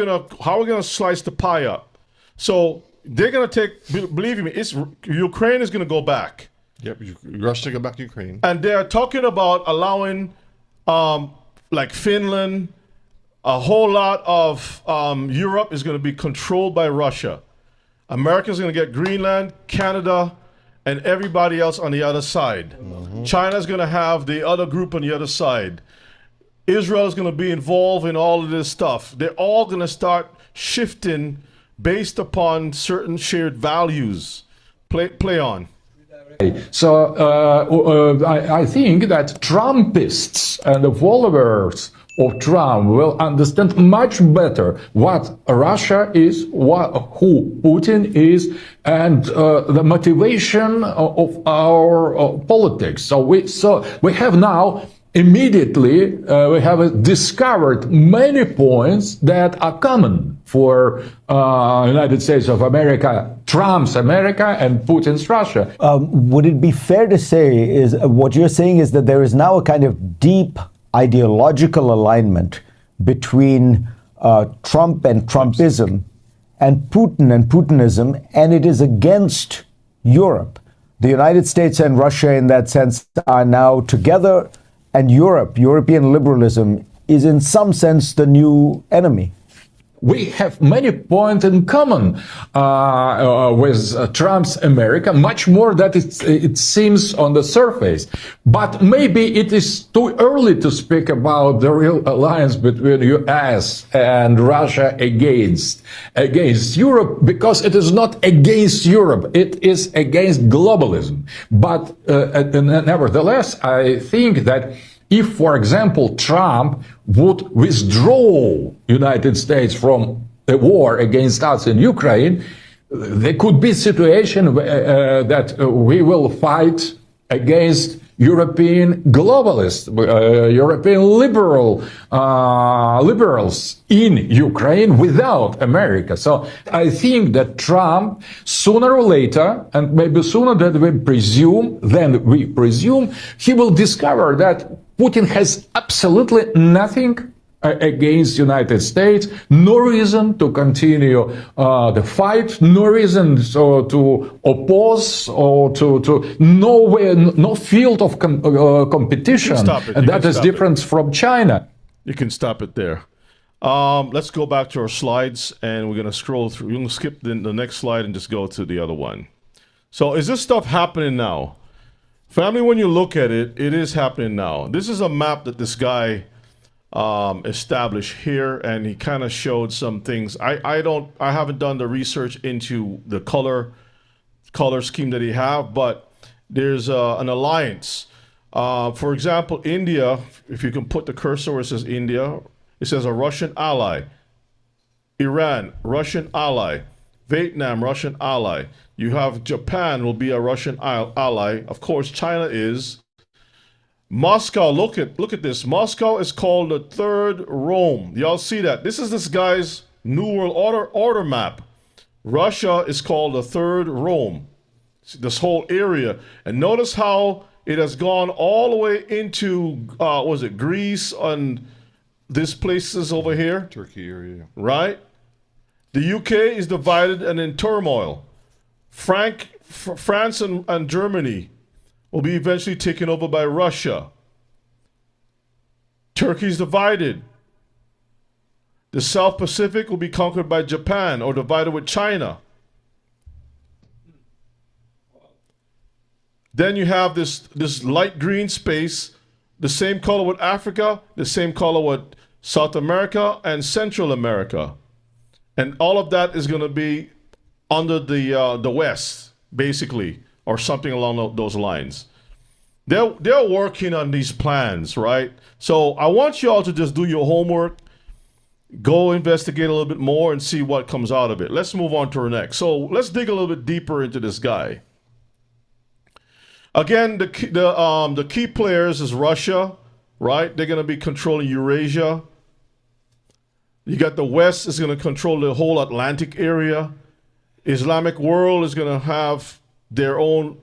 we gonna slice the pie up? So they're gonna take. Believe me, Ukraine is gonna go back. Yep, Russia go back to Ukraine, and they're talking about allowing, like Finland, a whole lot of Europe is gonna be controlled by Russia. America's gonna get Greenland, Canada, and everybody else on the other side. China's gonna have the other group on the other side. Israel is going to be involved in all of this stuff. They're all going to start shifting based upon certain shared values. Play on. So I think that Trumpists and the followers of Trump will understand much better what Russia is, who Putin is, and the motivation of our politics. So we have now immediately we have discovered many points that are common for United States of America, Trump's America, and Putin's Russia. Would it be fair to say is what you're saying is that there is now a kind of deep ideological alignment between Trump and Trumpism and Putin and Putinism, and it is against Europe. The United States and Russia, in that sense, are now together, and European liberalism, is in some sense the new enemy. We have many points in common with Trump's America, much more than it seems on the surface. But maybe it is too early to speak about the real alliance between U.S. and Russia against Europe, because it is not against Europe, it is against globalism. But nevertheless, I think that if, for example, Trump would withdraw United States from the war against us in Ukraine, there could be a situation that we will fight against European globalists, European liberals in Ukraine without America. So I think that Trump, sooner or later, and maybe sooner than we presume, he will discover that Putin has absolutely nothing against the United States, no reason to continue the fight, no reason to oppose or to no field of competition, and that is different from China. You can stop it there. Let's go back to our slides, and we're going to scroll through. We're going to skip the next slide and just go to the other one. So is this stuff happening now? Family, when you look at it, it is happening now. This is a map that this guy established here, and he kind of showed some things. I haven't done the research into the color scheme that he have, but there's an alliance. For example, India, if you can put the cursor where it says India, it says a Russian ally. Iran, Russian ally. Vietnam, Russian ally. You have Japan will be a Russian ally. Of course, China is. Moscow, look at this. Moscow is called the third Rome. Y'all see that? This is this guy's New World Order map. Russia is called the third Rome. This whole area. And notice how it has gone all the way into, was it Greece and this places over here? Turkey area. Right? The UK is divided and in turmoil. France and Germany will be eventually taken over by Russia. Turkey is divided. The South Pacific will be conquered by Japan or divided with China. Then you have this light green space, the same color with Africa, the same color with South America and Central America. And all of that is going to be under the West, basically, or something along those lines. They're working on these plans, right? So I want you all to just do your homework, go investigate a little bit more and see what comes out of it. Let's move on to our next. So let's dig a little bit deeper into this guy. Again, the key players is Russia, right? They're going to be controlling Eurasia. You got the West is going to control the whole Atlantic area. Islamic world is going to have their own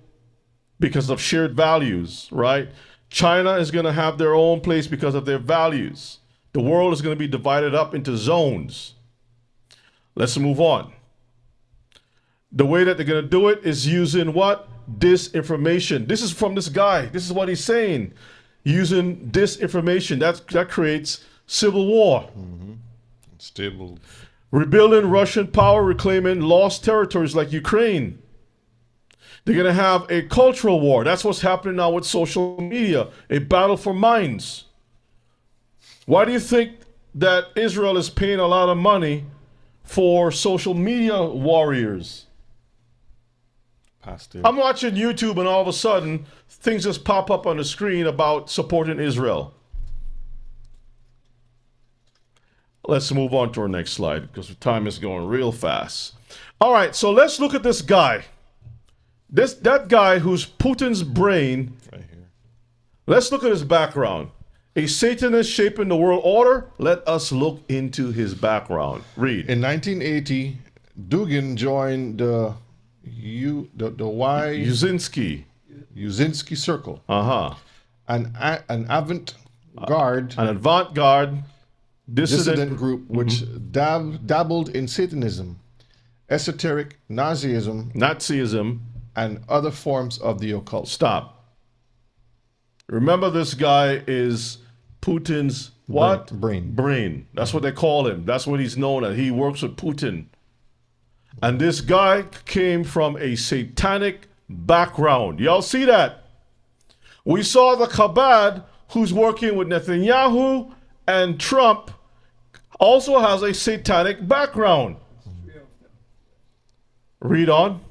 because of shared values, right? China is going to have their own place because of their values. The world is going to be divided up into zones. Let's move on. The way that they're going to do it is using what? Disinformation. This is from this guy. This is what he's saying. Using disinformation. That creates civil war. Mm-hmm. Stable. Rebuilding Russian power, reclaiming lost territories like Ukraine. They're going to have a cultural war. That's what's happening now with social media. A battle for minds. Why do you think that Israel is paying a lot of money for social media warriors? Past it. I'm watching YouTube and all of a sudden things just pop up on the screen about supporting Israel. Let's move on to our next slide because time is going real fast. All right, so let's look at this guy. That guy who's Putin's brain. Right here. Let's look at his background. A Satanist shaping the world order. Let us look into his background. Read. In 1980, Dugin joined the Uzinski Circle. An avant-garde dissident group which dabbled in Satanism, esoteric Nazism, and other forms of the occult. Stop. Remember, this guy is Putin's what? Brain. That's what they call him. That's what he's known as. He works with Putin. And this guy came from a satanic background. Y'all see that? We saw the Chabad, who's working with Netanyahu and Trump, also has a satanic background. Read on.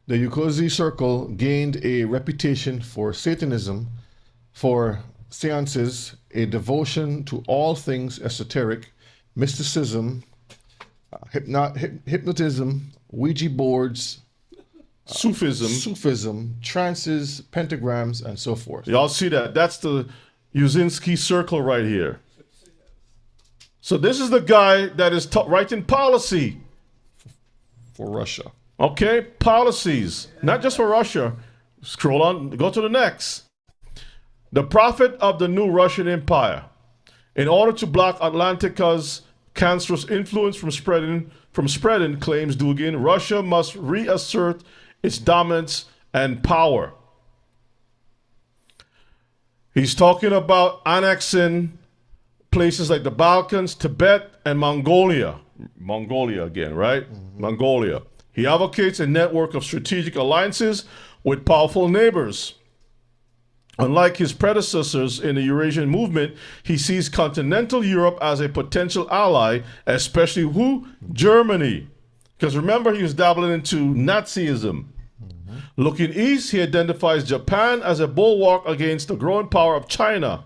The Yukozi Circle gained a reputation for Satanism, for seances, a devotion to all things esoteric, mysticism, hypnotism, Ouija boards, Sufism, trances, pentagrams, and so forth. Y'all see that? That's the Uzinski Circle right here. So this is the guy that is writing policy for Russia. Okay, policies, not just for Russia. Scroll on, go to the next. The prophet of the new Russian Empire. In order to block Atlantica's cancerous influence from spreading, claims Dugin, Russia must reassert its dominance and power. He's talking about annexing places like the Balkans, Tibet, and Mongolia. Mongolia again, right? Mongolia. He advocates a network of strategic alliances with powerful neighbors. Unlike his predecessors in the Eurasian movement, he sees continental Europe as a potential ally, especially who? Germany. Because remember, he was dabbling into Nazism. Looking east, he identifies Japan as a bulwark against the growing power of China,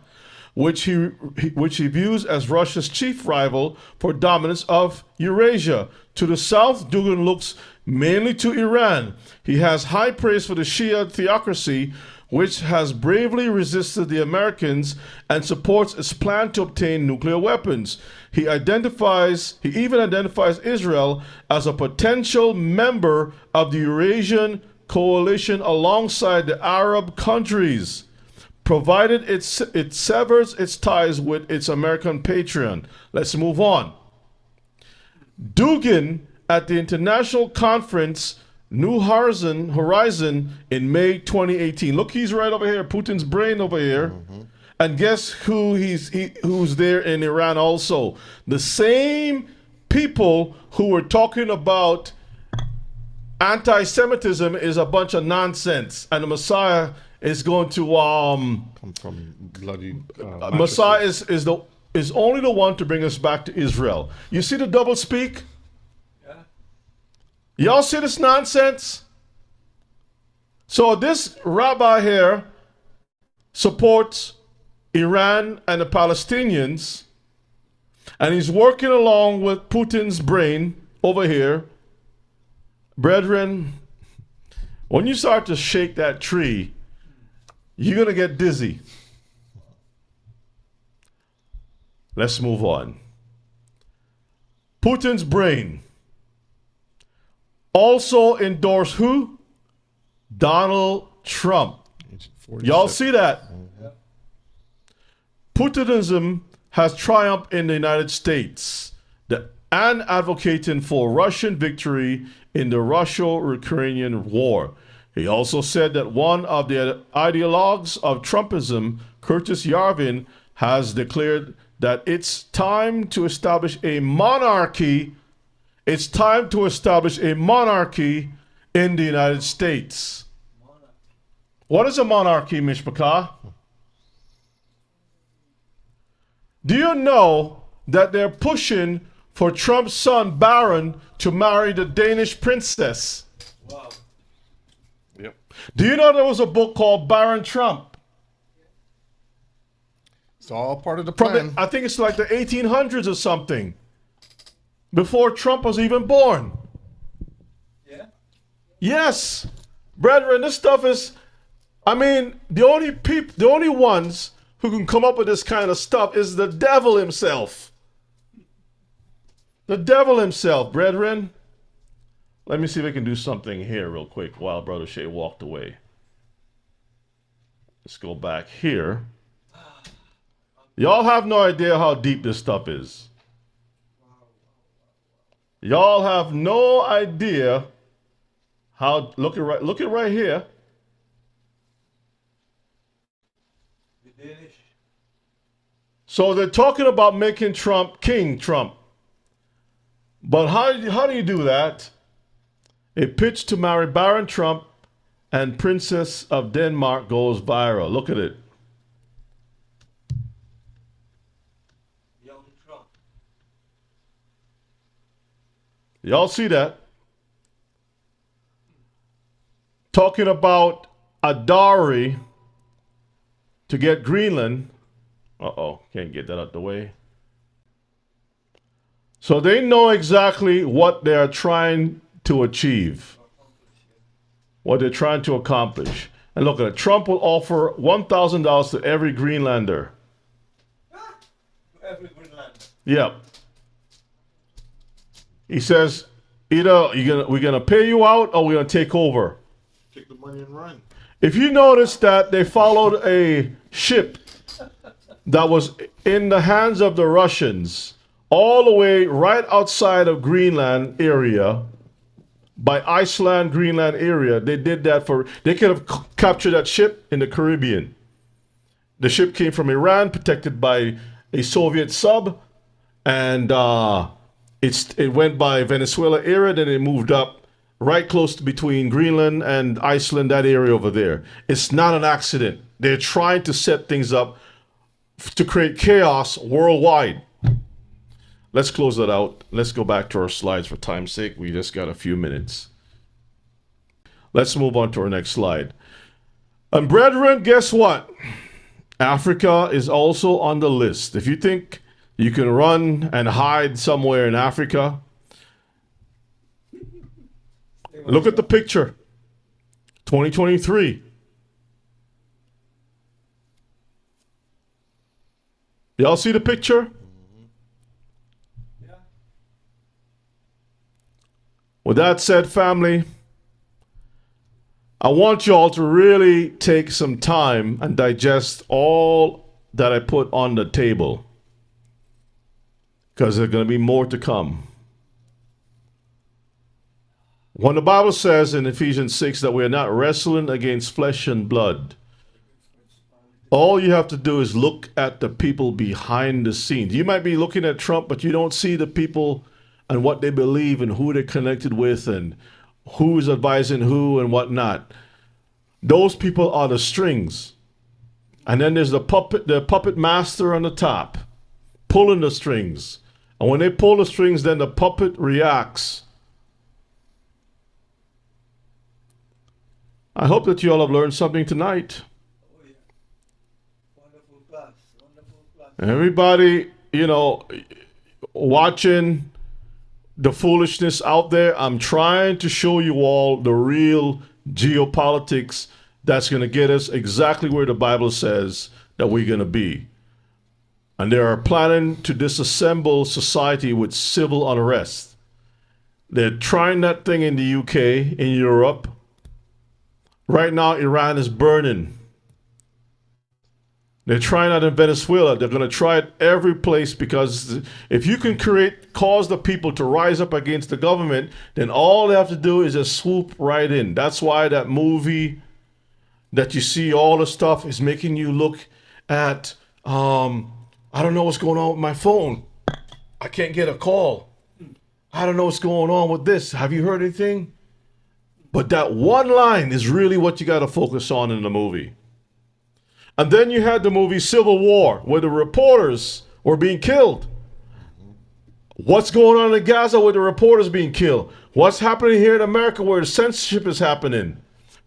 which he views as Russia's chief rival for dominance of Eurasia. To the south, Dugin looks mainly to Iran. He has high praise for the Shia theocracy, which has bravely resisted the Americans and supports its plan to obtain nuclear weapons. He even identifies Israel as a potential member of the Eurasian coalition alongside the Arab countries, provided it severs its ties with its American patron. Let's move on. Dugin at the international conference New Horizon in May 2018. Look, he's right over here, Putin's brain over here. And guess who's there in Iran also? The same people who were talking about anti-Semitism is a bunch of nonsense, and the Messiah is going to come from bloody. Messiah is only the one to bring us back to Israel. You see the double speak? Y'all see this nonsense? So this rabbi here supports Iran and the Palestinians, and he's working along with Putin's brain over here. Brethren, when you start to shake that tree, you're going to get dizzy. Let's move on. Putin's brain also endorsed who? Donald Trump. Y'all see that? Putinism has triumphed in the United States and advocating for Russian victory in the Russo-Ukrainian war. He also said that one of the ideologues of Trumpism, Curtis Yarvin, has declared that it's time to establish a monarchy. It's time to establish a monarchy in the United States. What is a monarchy, Mishpachah? Do you know that they're pushing for Trump's son Barron to marry the Danish princess? Wow. Do you know there was a book called Baron Trump? It's all part of the From plan. I think it's like the 1800s or something. Before Trump was even born. Yeah. Yes. Brethren, this stuff is, I mean, the only ones who can come up with this kind of stuff is the devil himself. The devil himself, brethren. Let me see if I can do something here real quick while Brother Shea walked away. Let's go back here. Y'all have no idea how deep this stuff is. Y'all have no idea how, look at right here. So they're talking about making Trump King Trump. But how do you do that? A pitch to marry Baron Trump and Princess of Denmark goes viral. Look at it. Young Trump. Y'all see that? Talking about a dowry to get Greenland. Uh-oh, can't get that out the way. So they know exactly what they are trying to achieve, what they're trying to accomplish. And look at it. Trump will offer $1,000 to every Greenlander. Every Greenlander. Yep. He says, either we're gonna pay you out or we're gonna take over. Take the money and run. If you notice that they followed a ship that was in the hands of the Russians all the way right outside of Greenland area, by Iceland, Greenland area, they did that they could have captured that ship in the Caribbean. The ship came from Iran, protected by a Soviet sub, and it went by Venezuela area, then it moved up right close to between Greenland and Iceland, that area over there. It's not an accident. They're trying to set things up to create chaos worldwide. Let's close that out. Let's go back to our slides for time's sake. We just got a few minutes. Let's move on to our next slide. And brethren, guess what? Africa is also on the list. If you think you can run and hide somewhere in Africa, look at the picture. 2023. Y'all see the picture? With that said, family, I want you all to really take some time and digest all that I put on the table, because there's going to be more to come. When the Bible says in Ephesians 6 that we are not wrestling against flesh and blood, all you have to do is look at the people behind the scenes. You might be looking at Trump, but you don't see the people and what they believe and who they're connected with and who's advising who and whatnot. Those people are the strings. And then there's the puppet master on the top, pulling the strings. And when they pull the strings, then the puppet reacts. I hope that you all have learned something tonight. Everybody, watching the foolishness out there, I'm trying to show you all the real geopolitics that's going to get us exactly where the Bible says that we're going to be. And they are planning to disassemble society with civil unrest. They're trying that thing in the UK, in Europe. Right now, Iran is burning. They're trying that in Venezuela. They're going to try it every place, because if you can cause the people to rise up against the government, then all they have to do is just swoop right in. That's why that movie that you see all the stuff is making you look at, I don't know what's going on with my phone. I can't get a call. I don't know what's going on with this. Have you heard anything? But that one line is really what you got to focus on in the movie. And then you had the movie Civil War, where the reporters were being killed. What's going on in Gaza where the reporters being killed? What's happening here in America where the censorship is happening?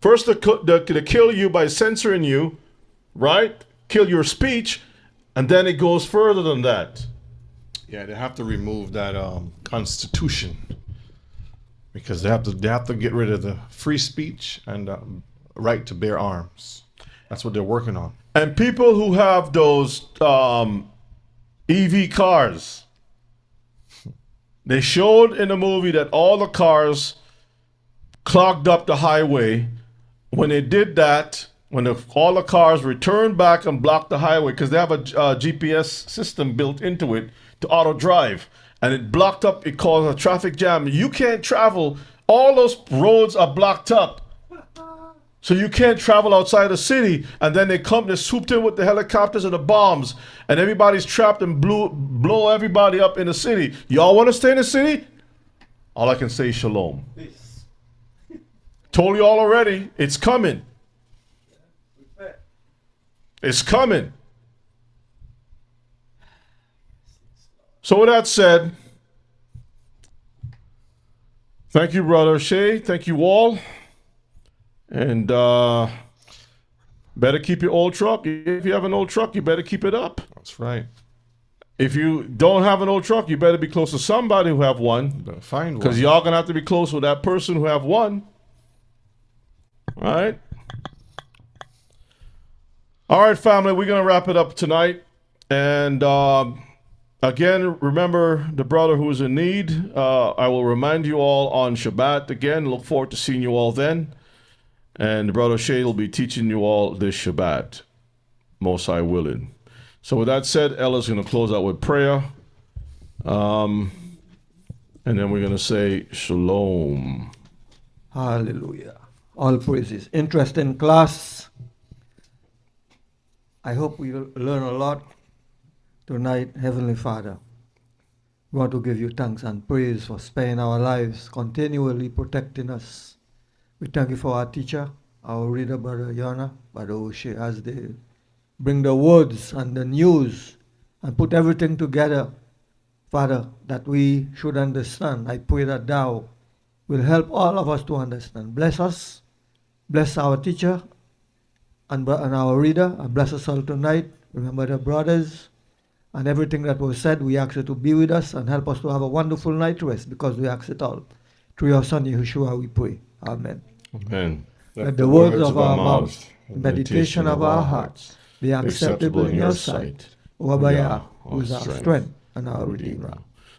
First, they kill you by censoring you, right? Kill your speech, and then it goes further than that. Yeah, they have to remove that constitution because they have to get rid of the free speech and right to bear arms. That's what they're working on. And people who have those EV cars, they showed in the movie that all the cars clogged up the highway. When they did that, when all the cars returned back and blocked the highway, because they have a GPS system built into it to auto drive, and it blocked up, it caused a traffic jam. You can't travel. All those roads are blocked up. So you can't travel outside the city. And then they swooped in with the helicopters and the bombs, and everybody's trapped and blow everybody up in the city. Y'all want to stay in the city? All I can say is shalom. Told you all already, it's coming. It's coming. So with that said, thank you, Brother Shay. Thank you all. And better keep your old truck. If you have an old truck, you better keep it up. That's right. If you don't have an old truck, you better be close to somebody who have one. You better find one. Because y'all going to have to be close with that person who have one. All right. All right, family, we're going to wrap it up tonight. And again, remember the brother who is in need. I will remind you all on Shabbat again. Look forward to seeing you all then. And Brother Shay will be teaching you all this Shabbat, most high willing. So with that said, Ella's going to close out with prayer. And then we're going to say Shalom. Hallelujah. All praises. Interesting class. I hope we will learn a lot tonight. Heavenly Father, we want to give you thanks and praise for sparing our lives, continually protecting us. We thank you for our teacher, our reader, Brother Yana, Brother O'Shea, as they bring the words and the news and put everything together, Father, that we should understand. I pray that thou will help all of us to understand. Bless us, bless our teacher and our reader, and bless us all tonight. Remember the brothers and everything that was said. We ask you to be with us and help us to have a wonderful night rest, because we ask it all. Through your Son, Yeshua, we pray. Amen. Amen. Let the words of our mouths, meditation of our hearts, be acceptable in your sight, O Abba, who is our strength and our Redeemer.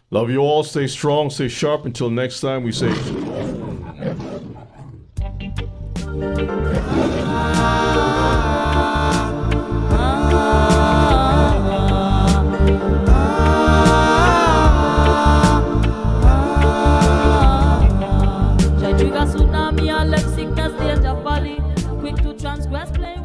Love you all. Stay strong, stay sharp. Until next time, we say. Tsunami and let sickness, danger, folly, quick to transgress, play